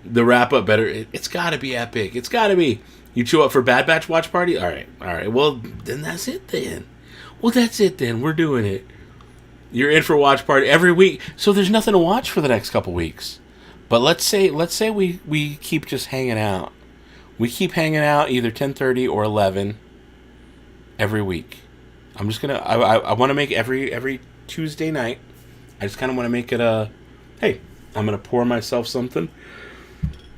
The wrap up better. It's got to be epic. It's got to be. You show up for Bad Batch watch party? All right. Well, then that's it then. We're doing it. You're in for watch party every week. So there's nothing to watch for the next couple weeks. But let's say we keep just hanging out. We keep hanging out either 10:30 or 11 every week. I'm just gonna. I want to make every Tuesday night. I just kind of want to make it hey, I'm gonna pour myself something.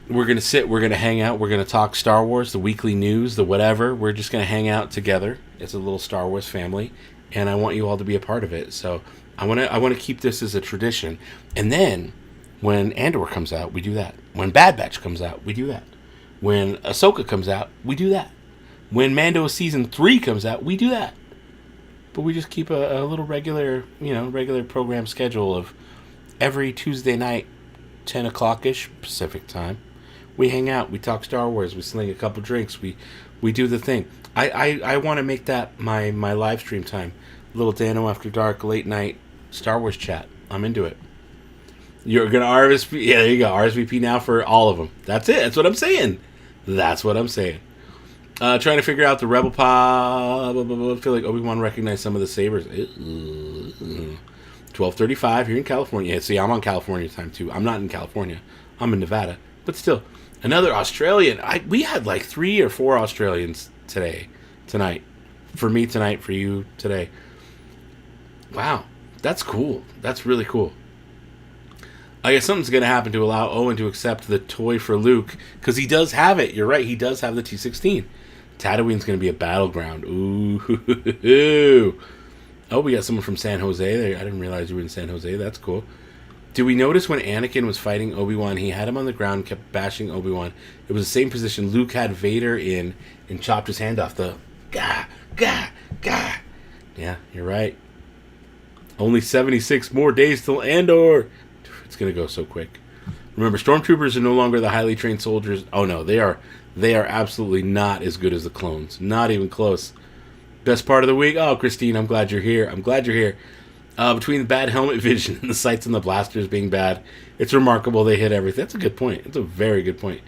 We're gonna sit. We're gonna hang out. We're gonna talk Star Wars, the weekly news, the whatever. We're just gonna hang out together. It's a little Star Wars family, and I want you all to be a part of it. So I want to keep this as a tradition. And then when Andor comes out, we do that. When Bad Batch comes out, we do that. When Ahsoka comes out, we do that. When Mando Season 3 comes out, we do that. But we just keep a little regular program schedule of every Tuesday night, 10 o'clock-ish Pacific time. We hang out, we talk Star Wars, we sling a couple drinks, we do the thing. I want to make that my live stream time. Little Dano After Dark, late night Star Wars chat. I'm into it. You're going to RSVP. Yeah, there you go. RSVP now for all of them. That's it. That's what I'm saying. Trying to figure out the Rebel Pod. I feel like Obi-Wan recognized some of the sabers. 12:35 here in California. Yeah, see, I'm on California time too. I'm not in California. I'm in Nevada. But still, another Australian. We had like 3 or 4 Australians tonight. For me tonight, for you today. Wow. That's cool. That's really cool. I guess something's going to happen to allow Owen to accept the toy for Luke, because he does have it. You're right, he does have the T-16. Tatooine's going to be a battleground. Ooh. Oh, we got someone from San Jose. I didn't realize you were in San Jose. That's cool. Did we notice when Anakin was fighting Obi-Wan, he had him on the ground, kept bashing Obi-Wan. It was the same position Luke had Vader in and chopped his hand off. The gah, gah, gah. Yeah, you're right. Only 76 more days till Andor. It's going to go so quick. Remember, stormtroopers are no longer the highly trained soldiers. Oh, no, they are absolutely not as good as the clones. Not even close. Best part of the week? Oh, Christine, I'm glad you're here. Between the bad helmet vision and the sights and the blasters being bad, it's remarkable they hit everything. That's a good point. It's a very good point.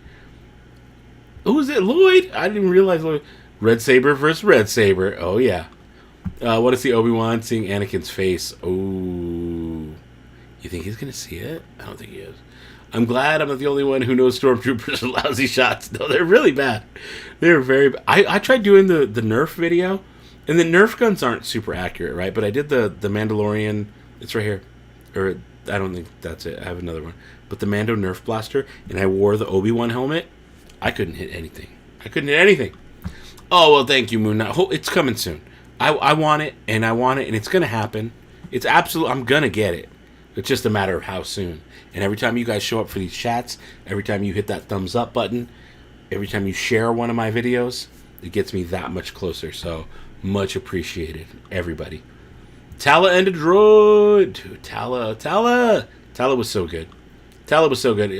Who is it? Lloyd? I didn't even realize Lloyd. Red Saber versus Red Saber. Oh, yeah. Want to see Obi-Wan seeing Anakin's face. Oh. You think he's going to see it? I don't think he is. I'm glad I'm not the only one who knows stormtroopers are lousy shots. No, they're really bad. They're very bad. I tried doing the Nerf video, and the Nerf guns aren't super accurate, right? But I did the Mandalorian. It's right here. Or, I don't think that's it. I have another one. But the Mando Nerf blaster, and I wore the Obi-Wan helmet. I couldn't hit anything. Oh, well, thank you, Moon Knight. It's coming soon. I want it, and it's going to happen. It's absolute. I'm going to get it. It's just a matter of how soon. And every time you guys show up for these chats, every time you hit that thumbs up button, every time you share one of my videos, it gets me that much closer. So, much appreciated, everybody. Tala and a droid. Dude, Tala was so good.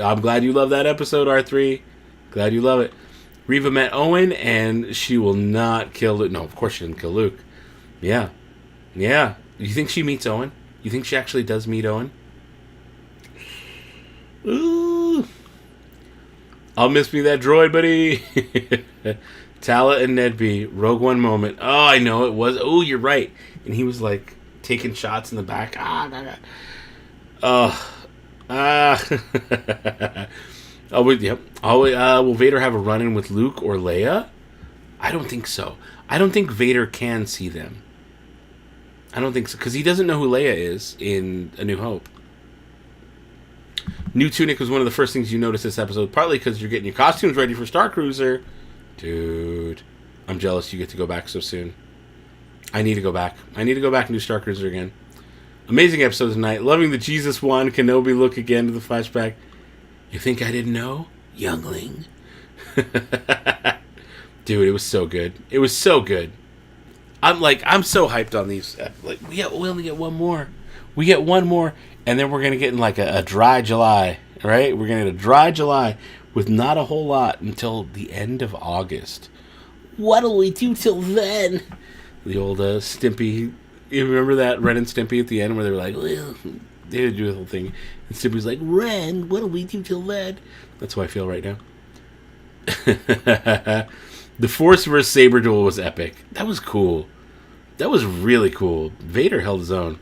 I'm glad you love that episode, R3. Glad you love it. Reva met Owen, and she will not kill Luke. No, of course she didn't kill Luke. Yeah. You think she meets Owen? You think she actually does meet Owen? Ooh. I'll miss me that droid, buddy. Tala and Ned B. Rogue One moment. Oh, I know it was. Oh, you're right. And he was like taking shots in the back. Will Vader have a run-in with Luke or Leia? I don't think so. I don't think Vader can see them. I don't think so, because he doesn't know who Leia is in A New Hope. New tunic was one of the first things you noticed this episode, partly because you're getting your costumes ready for Star Cruiser. Dude, I'm jealous you get to go back so soon. I need to go back and do Star Cruiser again. Amazing episode tonight. Loving the Jesus Obi-Wan Kenobi look again to the flashback. You think I didn't know? Youngling. Dude, it was so good. I'm so hyped on these. Like, we only get one more. And then we're going to get in like a dry July, right? We're going to get a dry July with not a whole lot until the end of August. What'll we do till then? The old Stimpy. You remember that Ren and Stimpy at the end where they were like, well, they would do the whole thing. And Stimpy's like, Ren, what'll we do till then? That's how I feel right now. The Force vs. Saber duel was epic. That was cool. That was really cool. Vader held his own.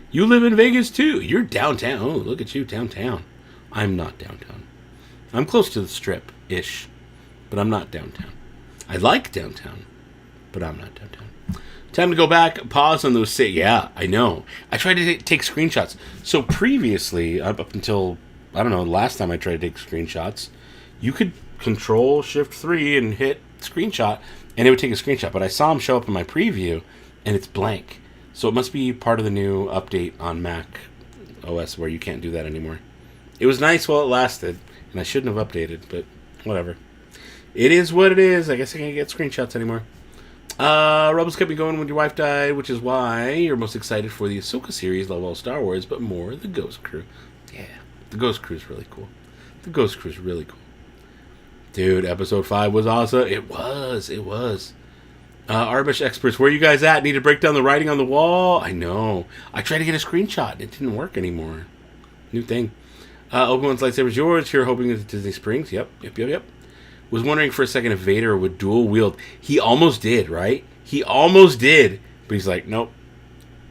You live in Vegas too. You're downtown. Oh, look at you, downtown. I'm not downtown. I'm close to the Strip-ish, but I'm not downtown. I like downtown, but I'm not downtown. Time to go back, pause on those. Yeah, I know. I tried to take screenshots. So previously, up until, I don't know, last time I tried to take screenshots, you could Control-Shift-3 and hit screenshot, and it would take a screenshot. But I saw them show up in my preview, and it's blank. So it must be part of the new update on Mac OS where you can't do that anymore. It was nice while it lasted, and I shouldn't have updated, but whatever. It is what it is. I guess I can't get screenshots anymore. Rebels kept me going when your wife died, which is why you're most excited for the Ahsoka series, love all Star Wars, but more the Ghost Crew. Yeah, the Ghost Crew is really cool. Dude, episode 5 was awesome. It was. Arbish experts, where you guys at? Need to break down the writing on the wall? I know. I tried to get a screenshot. It didn't work anymore. New thing. Obi-Wan's lightsaber's yours. Here, hoping it's Disney Springs. Yep. Was wondering for a second if Vader would dual wield. He almost did, right? But he's like, nope.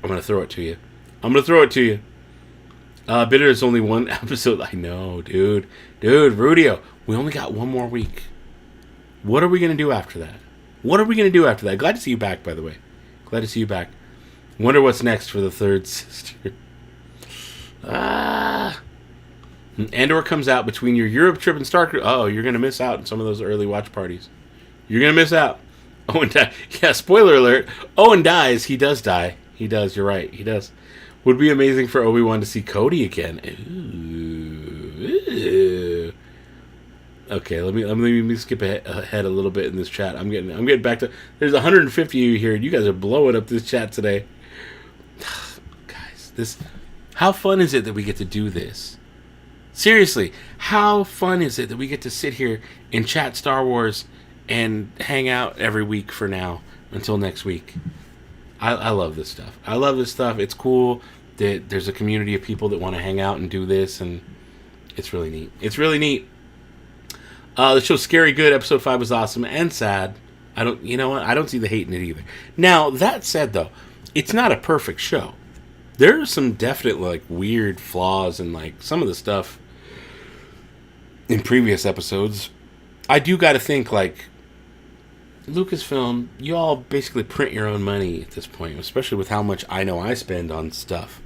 I'm going to throw it to you. Bitter is only one episode. I know, dude. Rudio, we only got one more week. What are we going to do after that? Glad to see you back, by the way. Wonder what's next for the third sister. Andor comes out between your Europe trip and Star Cruiser. Oh, you're going to miss out on some of those early watch parties. You're going to miss out. Owen dies. Yeah, spoiler alert. Owen dies. He does die. He does. You're right. He does. Would be amazing for Obi-Wan to see Cody again. Ooh. Okay, let me skip ahead a little bit in this chat. I'm getting back to. There's 150 of you here. You guys are blowing up this chat today, guys. How fun is it that we get to do this? Seriously, how fun is it that we get to sit here and chat Star Wars and hang out every week for now until next week? I love this stuff. I love this stuff. It's cool that there's a community of people that want to hang out and do this, and it's really neat. It's really neat. The show's scary good. Episode 5 was awesome and sad. You know what? I don't see the hate in it either. Now, that said, though, it's not a perfect show. There are some definite, like, weird flaws in, like, some of the stuff in previous episodes. I do got to think, like, Lucasfilm, you all basically print your own money at this point, especially with how much I know I spend on stuff.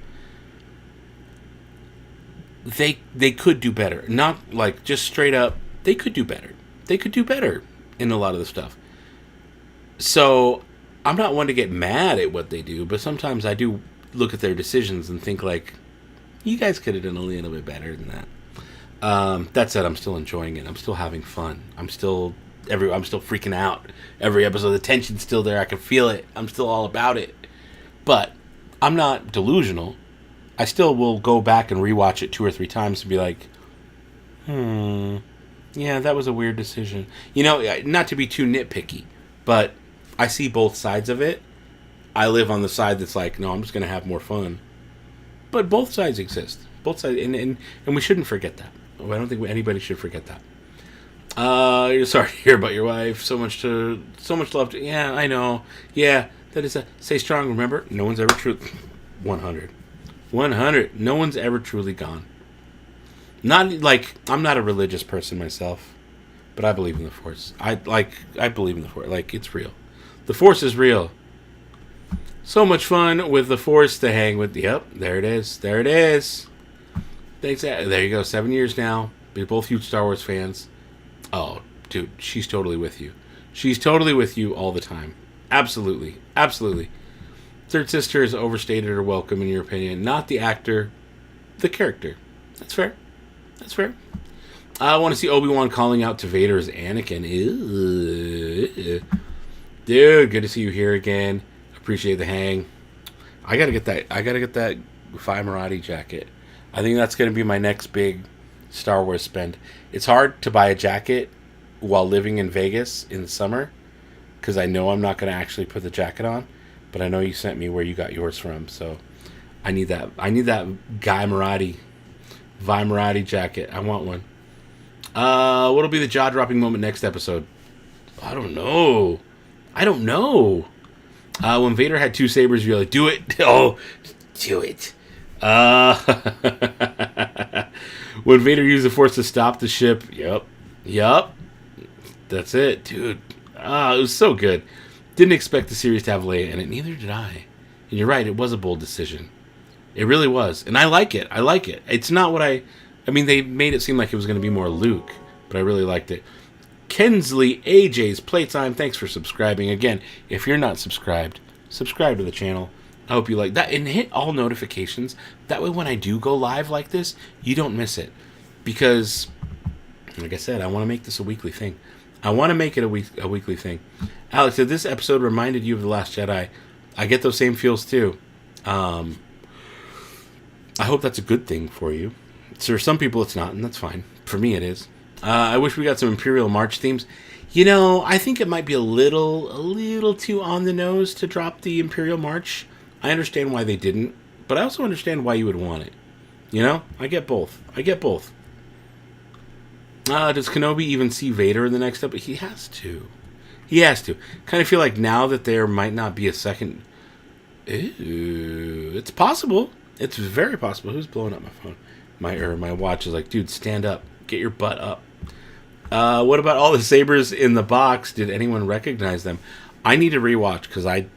They could do better. Not, like, just straight up. They could do better. They could do better in a lot of the stuff. So, I'm not one to get mad at what they do, but sometimes I do look at their decisions and think, like, you guys could have done a little bit better than that. That said, I'm still enjoying it. I'm still having fun. I'm still freaking out. Every episode, the tension's still there. I can feel it. I'm still all about it. But I'm not delusional. I still will go back and rewatch it 2 or 3 times and be like, yeah, that was a weird decision. You know, not to be too nitpicky, but I see both sides of it. I live on the side that's like, no, I'm just going to have more fun. But both sides exist. Both sides, and we shouldn't forget that. I don't think anybody should forget that. You're sorry to hear about your wife. So much love to. Yeah, I know. Yeah, that is stay strong. Remember, no one's ever truly 100. No one's ever truly gone. Not like I'm not a religious person myself, but I believe in the Force. I believe in the Force. Like, it's real. The Force is real. So much fun with the Force to hang with. Yep, there it is. There it is. Thanks. There you go. 7 years now. We're both huge Star Wars fans. Oh, dude, she's totally with you. She's totally with you all the time. Absolutely. Absolutely. Third sister is overstated her welcome, in your opinion. Not the actor, the character. That's fair. That's fair. I want to see Obi-Wan calling out to Vader as Anakin. Ew. Dude, good to see you here again. Appreciate the hang. I gotta get that Phi Marati jacket. I think that's gonna be my next big Star Wars spend. It's hard to buy a jacket while living in Vegas in the summer because I know I'm not gonna actually put the jacket on. But I know you sent me where you got yours from, so I need that. I need that Guy Marati, Vi Marati jacket. I want one. What'll be the jaw-dropping moment next episode? I don't know. When Vader had 2 sabers, you're like, do it. Oh, do it. When Vader used the Force to stop the ship. Yep. That's it, dude. It was so good. Didn't expect the series to have Leia in it. Neither did I. And you're right, it was a bold decision. It really was. And I like it. It's not what I mean, they made it seem like it was going to be more Luke, but I really liked it. Kensley AJ's Playtime, thanks for subscribing. Again, if you're not subscribed, subscribe to the channel. I hope you like that. And hit all notifications. That way when I do go live like this, you don't miss it. Because, like I said, I want to make this a weekly thing. I want to make it a weekly thing. Alex, if this episode reminded you of The Last Jedi, I get those same feels too. I hope that's a good thing for you. So for some people it's not, and that's fine. For me it is. I wish we got some Imperial March themes. You know, I think it might be a little too on the nose to drop the Imperial March. I understand why they didn't, but I also understand why you would want it. You know? I get both. Does Kenobi even see Vader in the next episode? He has to. Kind of feel like now that there might not be a second... Ew. It's possible. It's very possible. Who's blowing up my phone? My watch is like, dude, stand up. Get your butt up. What about all the sabers in the box? Did anyone recognize them? I need to rewatch because I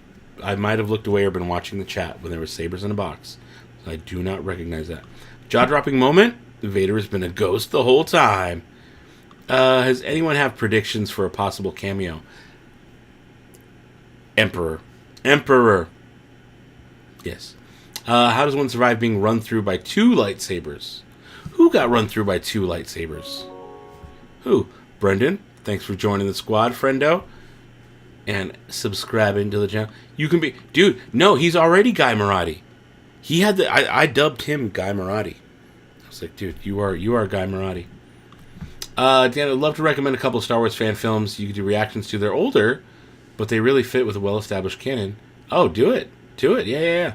might have looked away or been watching the chat when there were sabers in a box. I do not recognize that. Jaw-dropping moment. Vader has been a ghost the whole time. Has anyone have predictions for a possible cameo? Emperor. Yes. How does one survive being run through by 2 lightsabers? Who got run through by 2 lightsabers? Who? Brendan, thanks for joining the squad, friendo. And subscribing to the channel. You can be... Dude, no, he's already Guy Marotti. He had the... I dubbed him Guy Marotti. I was like, dude, you are Guy Marotti. Dan, I'd love to recommend a couple of Star Wars fan films you could do reactions to. They're older, but they really fit with a well-established canon. Oh, do it. Do it. Yeah.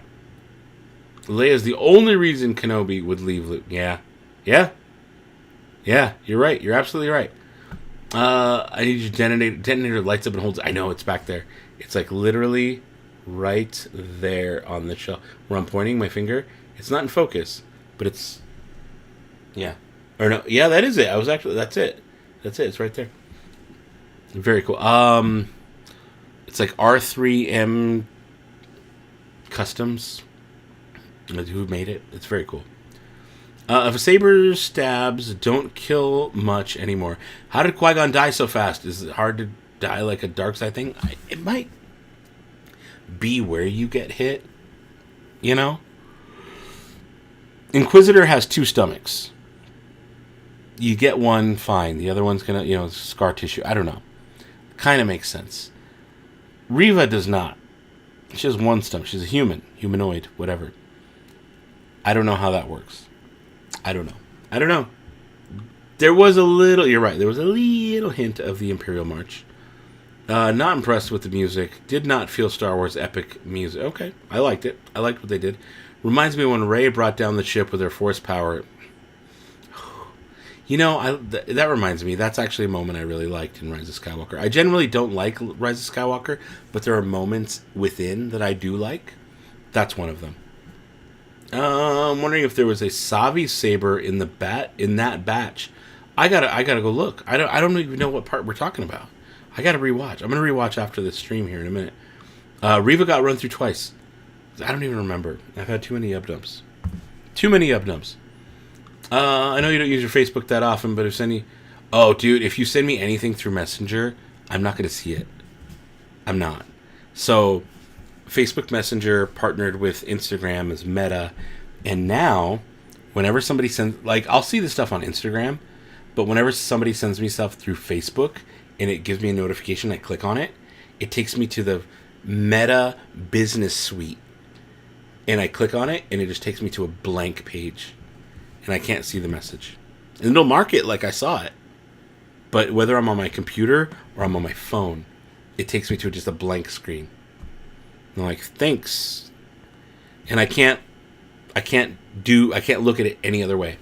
Leia's the only reason Kenobi would leave Luke. Yeah, you're right. You're absolutely right. I need you to detonator lights up and holds. I know, it's back there. It's like literally right there on the shelf where I'm pointing my finger. It's not in focus, but it's... Yeah. Or no, yeah, that is it. That's it. It's right there. Very cool. It's like R3M Customs. Who made it? It's very cool. If a saber stabs, don't kill much anymore. How did Qui-Gon die so fast? Is it hard to die like a dark side thing? It might be where you get hit. You know? Inquisitor has 2 stomachs. You get one, fine. The other one's gonna, scar tissue. I don't know. Kind of makes sense. Reva does not. She has 1 stomach. She's a humanoid, whatever. I don't know how that works. I don't know. There was a little... You're right. There was a little hint of the Imperial March. Not impressed with the music. Did not feel Star Wars epic music. Okay. I liked it. I liked what they did. Reminds me when Rey brought down the ship with her force power. That reminds me. That's actually a moment I really liked in Rise of Skywalker. I generally don't like Rise of Skywalker, but there are moments within that I do like. That's one of them. I'm wondering if there was a Savi saber in that batch. I gotta go look. I don't even know what part we're talking about. I gotta rewatch. I'm gonna rewatch after this stream here in a minute. Reva got run through twice. I don't even remember. I've had too many updumps. I know you don't use your Facebook that often, but if you send me anything through Messenger, I'm not gonna see it. I'm not. So Facebook Messenger partnered with Instagram as Meta, and now whenever somebody sends, I'll see the stuff on Instagram, but whenever somebody sends me stuff through Facebook and it gives me a notification, I click on it, it takes me to the Meta Business Suite, and I click on it, and it just takes me to a blank page, and I can't see the message, and it'll mark it like I saw it, but whether I'm on my computer or I'm on my phone, it takes me to just a blank screen. And I'm like, thanks. And I can't look at it any other way.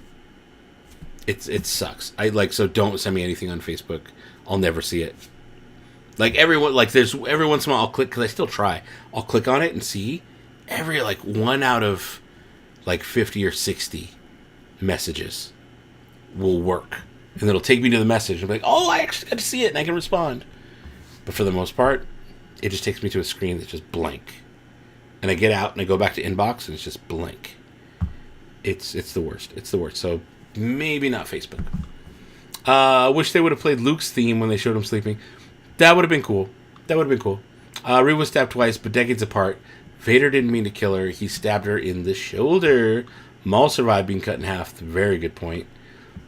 It sucks. So don't send me anything on Facebook. I'll never see it. Every once in a while I'll click, because I still try. I'll click on it and see every 1 out of 50 or 60 messages will work. And it'll take me to the message. I'm like, oh, I actually got to see it and I can respond. But for the most part, it just takes me to a screen that's just blank. And I get out and I go back to inbox and it's just blank. It's the worst. So maybe not Facebook. I wish they would have played Luke's theme when they showed him sleeping. That would have been cool. Rey was stabbed twice, but decades apart. Vader didn't mean to kill her. He stabbed her in the shoulder. Maul survived being cut in half. Very good point.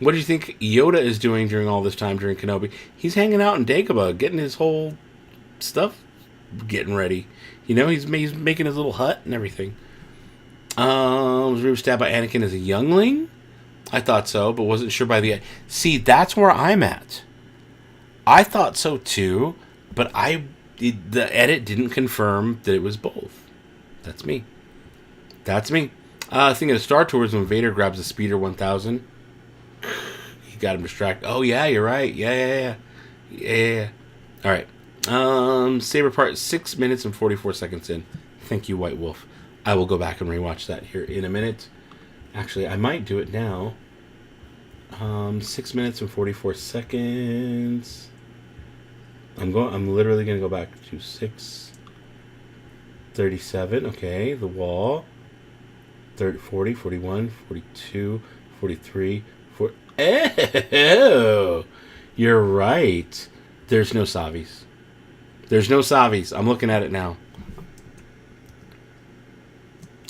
What do you think Yoda is doing during all this time during Kenobi? He's hanging out in Dagobah, getting his whole stuff getting ready. He's making his little hut and everything. Was Rey stabbed by Anakin as a youngling? I thought so, but wasn't sure by the end. See, that's where I'm at. I thought so too, but the edit didn't confirm that it was both. That's me. Thinking of Star Tours when Vader grabs the Speeder 1000. He got him distracted. Oh yeah, you're right. Yeah. All right. Saber part 6 minutes and 44 seconds in. Thank you, White Wolf. I will go back and rewatch that here in a minute. Actually, I might do it now. 6 minutes and 44 seconds. I'm literally gonna go back to 6:37. Okay, the wall. 30, 40, 41, 42, 43, 4. Oh, you're right. There's no Savis. I'm looking at it now.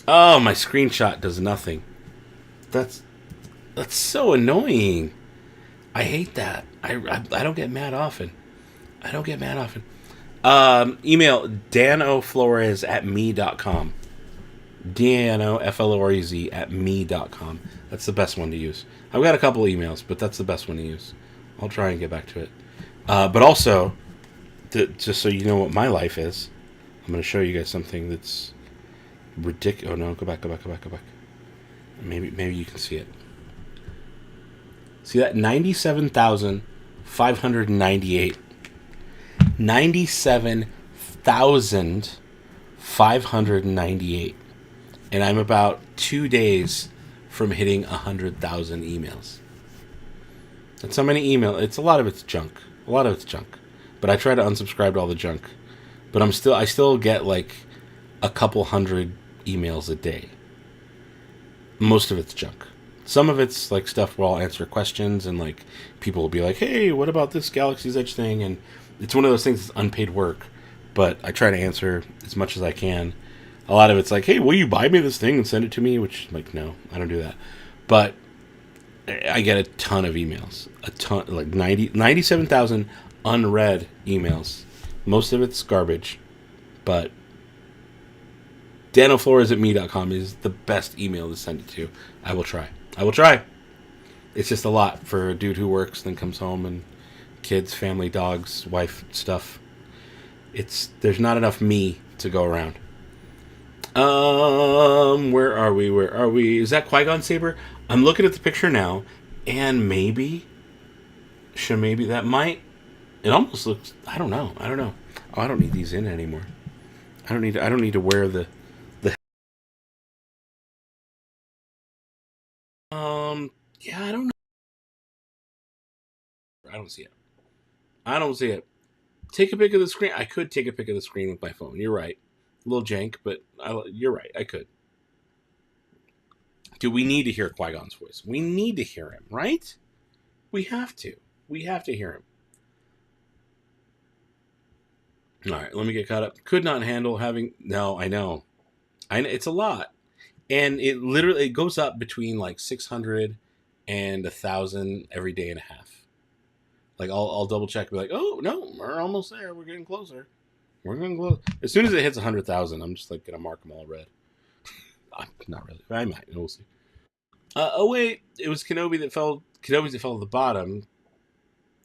Oh, my screenshot does nothing. That's so annoying. I hate that. I don't get mad often. I don't get mad often. Email danoflores@me.com. danoflorez at me.com. That's the best one to use. I've got a couple emails, but that's the best one to use. I'll try and get back to it. But also, just so you know what my life is, I'm going to show you guys something that's ridiculous. Oh no, go back. Maybe you can see it. See that? 97,598. 97,598. And I'm about 2 days from hitting 100,000 emails. That's how many emails. It's a lot of it's junk. But I try to unsubscribe to all the junk. But I still get like a couple hundred emails a day. Most of it's junk. Some of it's like stuff where I'll answer questions and like people will be like, "Hey, what about this Galaxy's Edge thing?" And it's one of those things that's unpaid work, but I try to answer as much as I can. A lot of it's like, "Hey, will you buy me this thing and send it to me?" Which, like, no, I don't do that. But I get a ton of emails. A ton, like 97,000 unread emails. Most of it's garbage, but danoflores@me.com is the best email to send it to. I will try. It's just a lot for a dude who works, then comes home and kids, family, dogs, wife, stuff. There's not enough me to go around. Where are we? Is that Qui-Gon saber? I'm looking at the picture now, and maybe that might. It almost looks. I don't know. Oh, I don't need these in anymore. I don't need to wear the. Yeah, I don't know. I don't see it. Take a pic of the screen. I could take a pic of the screen with my phone. You're right. A little jank, but you're right. I could. Do we need to hear Qui-Gon's voice? We need to hear him, right? We have to. We have to hear him. All right, let me get caught up. Could not handle having... No, I know. It's a lot. And it goes up between like 600 and 1,000 every day and a half. Like, I'll double check and be like, oh, no, we're almost there. We're getting closer. As soon as it hits 100,000, I'm just like going to mark them all red. Not really. I might. We'll see. Oh, wait. It was Kenobi's that fell to the bottom.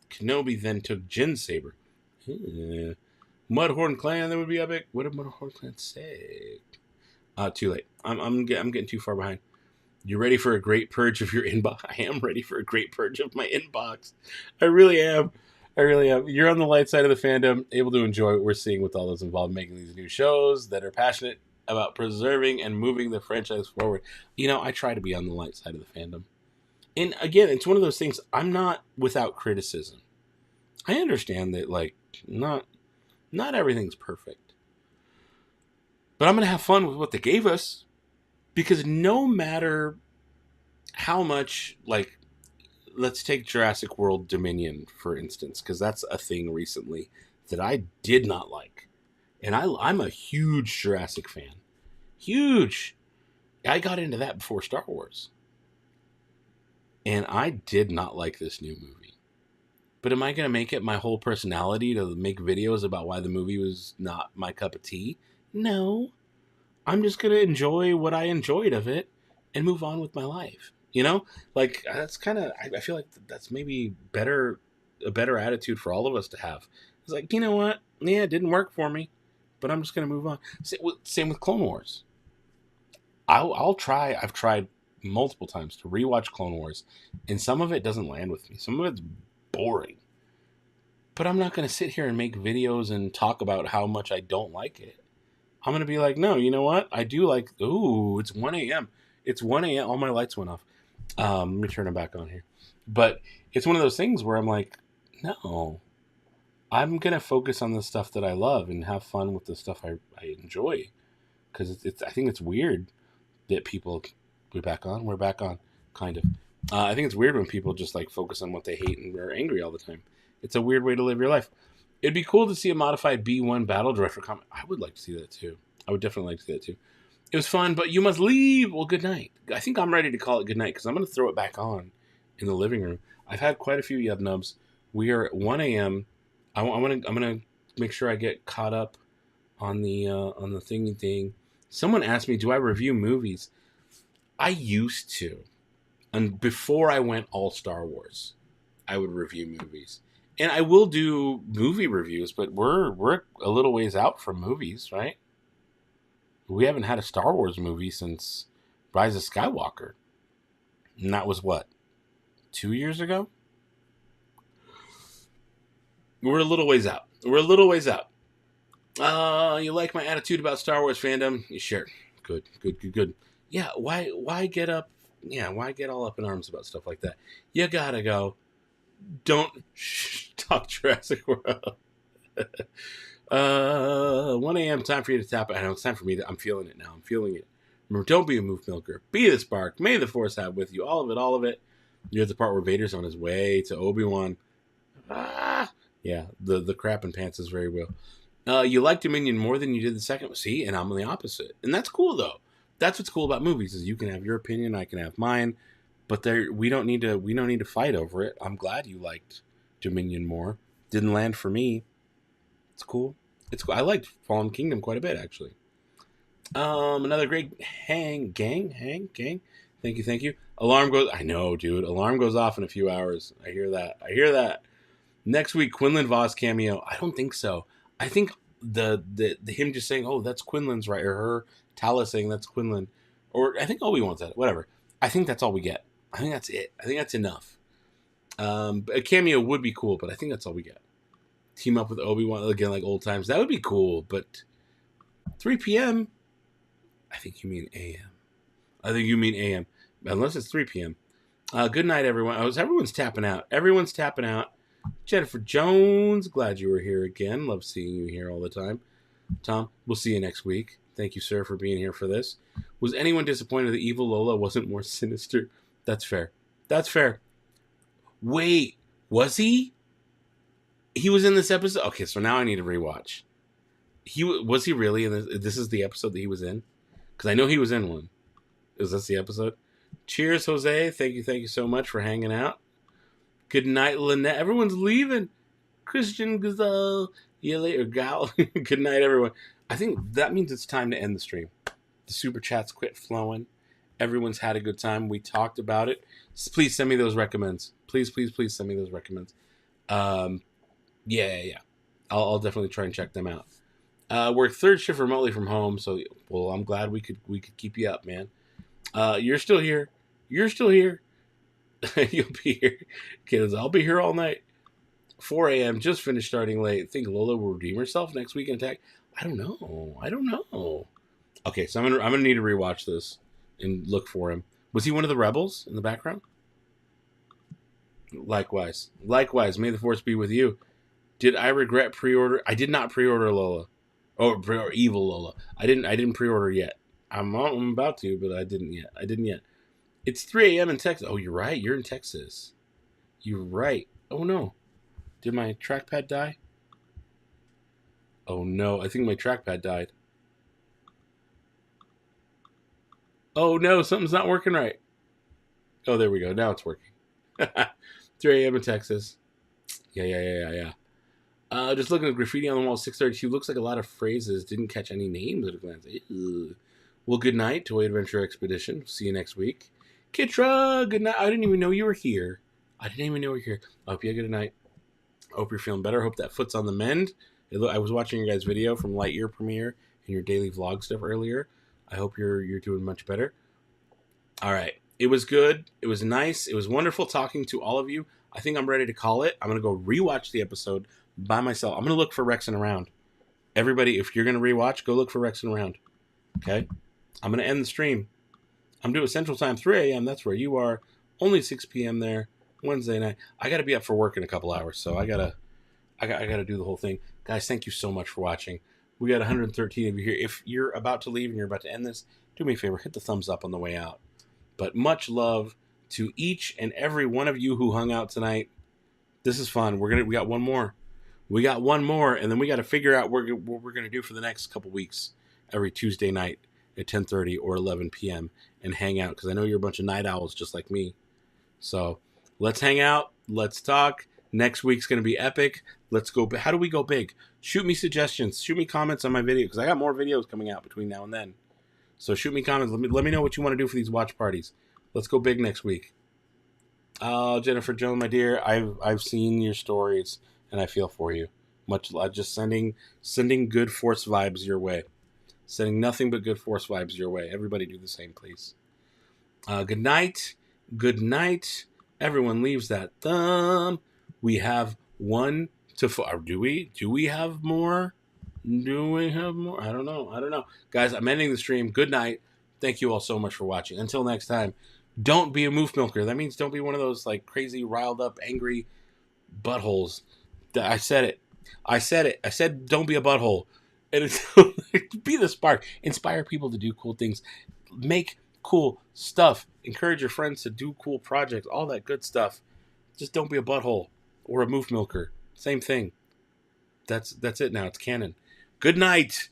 Kenobi then took Jin's saber. Mudhorn Clan, that would be epic. What did Mudhorn Clan say? Too late. I'm getting too far behind. You ready for a great purge of your inbox? I am ready for a great purge of my inbox. I really am. You're on the light side of the fandom, able to enjoy what we're seeing with all those involved making these new shows that are passionate about preserving and moving the franchise forward. You know, I try to be on the light side of the fandom. And again, it's one of those things, I'm not without criticism. I understand that, like, not everything's perfect. But I'm going to have fun with what they gave us. Because no matter how much, like, let's take Jurassic World Dominion, for instance, because that's a thing recently that I did not like. And I'm a huge Jurassic fan. Huge. I got into that before Star Wars. And I did not like this new movie. But am I going to make it my whole personality to make videos about why the movie was not my cup of tea? No. I'm just going to enjoy what I enjoyed of it and move on with my life. You know? Like, that's kind of, I feel like that's maybe a better attitude for all of us to have. It's like, you know what? Yeah, it didn't work for me, but I'm just going to move on. Same with Clone Wars. I've tried multiple times to rewatch Clone Wars, and some of it doesn't land with me. Some of it's boring. But I'm not going to sit here and make videos and talk about how much I don't like it. I'm going to be like, no, you know what? I do like, ooh, it's 1 a.m. It's 1 a.m. All my lights went off. Let me turn them back on here. But it's one of those things where I'm like, no, I'm going to focus on the stuff that I love and have fun with the stuff I enjoy. Because I think it's weird that people, we're back on, kind of. I think it's weird when people just like focus on what they hate and are angry all the time. It's a weird way to live your life. It'd be cool to see a modified B1 battle droid for comment. I would like to see that too. I would definitely like to see that too. It was fun, but you must leave. Well, good night. I think I'm ready to call it good night because I'm going to throw it back on in the living room. I've had quite a few Yub Nubs. We are at 1 a.m. I'm gonna make sure I get caught up on the thingy thing. Someone asked me, do I review movies? I used to. And before I went all Star Wars, I would review movies. And I will do movie reviews, but we're a little ways out from movies, right? We haven't had a Star Wars movie since Rise of Skywalker. And that was what? 2 years ago? We're a little ways out. You like my attitude about Star Wars fandom? Sure. Good. Yeah, why get up? Yeah, why get all up in arms about stuff like that? You gotta go. Don't talk Jurassic World. 1 a.m. Time for you to tap it. I know it's time for me. I'm feeling it now. I'm feeling it. Remember, don't be a moof milker. Be the spark. May the Force have with you. All of it. You're at the part where Vader's on his way to Obi-Wan. Yeah, the crap in pants is very real. You like Dominion more than you did the second one. See, and I'm the opposite. And that's cool, though. That's what's cool about movies is you can have your opinion, I can have mine, but we don't need to fight over it. I'm glad you liked Dominion more. Didn't land for me. It's cool. I liked Fallen Kingdom quite a bit, actually. Another great gang. Thank you. Alarm goes. I know, dude. Alarm goes off in a few hours. I hear that. Next week, Quinlan Voss cameo. I don't think so. I think the him just saying, "Oh, that's Quinlan's," right, or her Tala saying that's Quinlan, or I think Obi-Wan said it. Whatever. I think that's all we get. I think that's it. I think that's enough. A cameo would be cool, but I think that's all we get. Team up with Obi-Wan again, like old times. That would be cool, but 3 p.m. I think you mean a.m. Unless it's 3 p.m. Good night, everyone. Everyone's tapping out. Jennifer Jones, glad you were here again. Love seeing you here all the time. Tom, we'll see you next week. Thank you, sir, for being here for this. Was anyone disappointed that evil Lola wasn't more sinister? That's fair. Wait, was he? He was in this episode? Okay, so now I need to rewatch. Was he really in this? This is the episode that he was in? Because I know he was in one. Is this the episode? Cheers, Jose. Thank you so much for hanging out. Good night, Lynette. Everyone's leaving. Christian Gazelle. Yeah, later, gal. Good night, everyone. I think that means it's time to end the stream. The super chats quit flowing. Everyone's had a good time. We talked about it. Please send me those recommends. Please send me those recommends. Yeah. I'll definitely try and check them out. Work third shift remotely from home, so I'm glad we could keep you up, man. You're still here. You'll be here, kids. I'll be here all night. 4 a.m. Just finished starting late. Think Lola will redeem herself next week in Attack? I don't know. Okay, so I'm gonna need to rewatch this and look for him. Was he one of the rebels in the background? Likewise. May the Force be with you. Did I regret pre-order? I did not pre-order Lola. Or Evil Lola. I didn't pre-order yet. I'm about to, but I didn't yet. It's 3 a.m. in Texas. Oh, you're right. You're in Texas. You're right. Oh, no. Did my trackpad die? Oh, no. I think my trackpad died. Oh, no. Something's not working right. Oh, there we go. Now it's working. 3 a.m. in Texas. Yeah. Just looking at graffiti on the wall, 632. Looks like a lot of phrases. Didn't catch any names at a glance. Ew. Well, good night, Toy Adventure Expedition. See you next week. Kitra, good night. I didn't even know you were here. I hope you have a good night. I hope you're feeling better. I hope that foot's on the mend. I was watching your guys' video from Lightyear premiere and your daily vlog stuff earlier. I hope you're doing much better. All right. It was good. It was nice. It was wonderful talking to all of you. I think I'm ready to call it. I'm going to go rewatch the episode by myself. I'm going to look for Rex and Around. Everybody, if you're going to rewatch, go look for Rex and Around. Okay? I'm going to end the stream. I'm doing Central Time, 3 a.m. That's where you are. Only 6 p.m. there. Wednesday night. I got to be up for work in a couple hours, so I gotta do the whole thing. Guys, thank you so much for watching. We got 113 of you here. If you're about to leave and you're about to end this, do me a favor, hit the thumbs up on the way out. But much love to each and every one of you who hung out tonight. This is fun. We got one more. And then we got to figure out what we're gonna do for the next couple weeks. Every Tuesday night at 10:30 or 11 p.m. and hang out, because I know you're a bunch of night owls just like me. So let's hang out. Let's talk. Next week's going to be epic. Let's go. How do we go big? Shoot me suggestions. Shoot me comments on my video, because I got more videos coming out between now and then. So shoot me comments. Let me know what you want to do for these watch parties. Let's go big next week. Jennifer Jones, my dear, I've seen your stories and I feel for you. Much just sending good force vibes your way. Sending nothing but good force vibes your way. Everybody do the same, please. Good night. Good night. Everyone leaves that thumb. We have 1 to 4. Do we? Do we have more? Do we have more? I don't know. Guys, I'm ending the stream. Good night. Thank you all so much for watching. Until next time, don't be a moof milker. That means don't be one of those like crazy, riled up, angry buttholes. I said it. I said don't be a butthole. And it's be the spark. Inspire people to do cool things. Make cool stuff. Encourage your friends to do cool projects. All that good stuff. Just don't be a butthole or a moof milker. Same thing. That's it now. It's canon. Good night.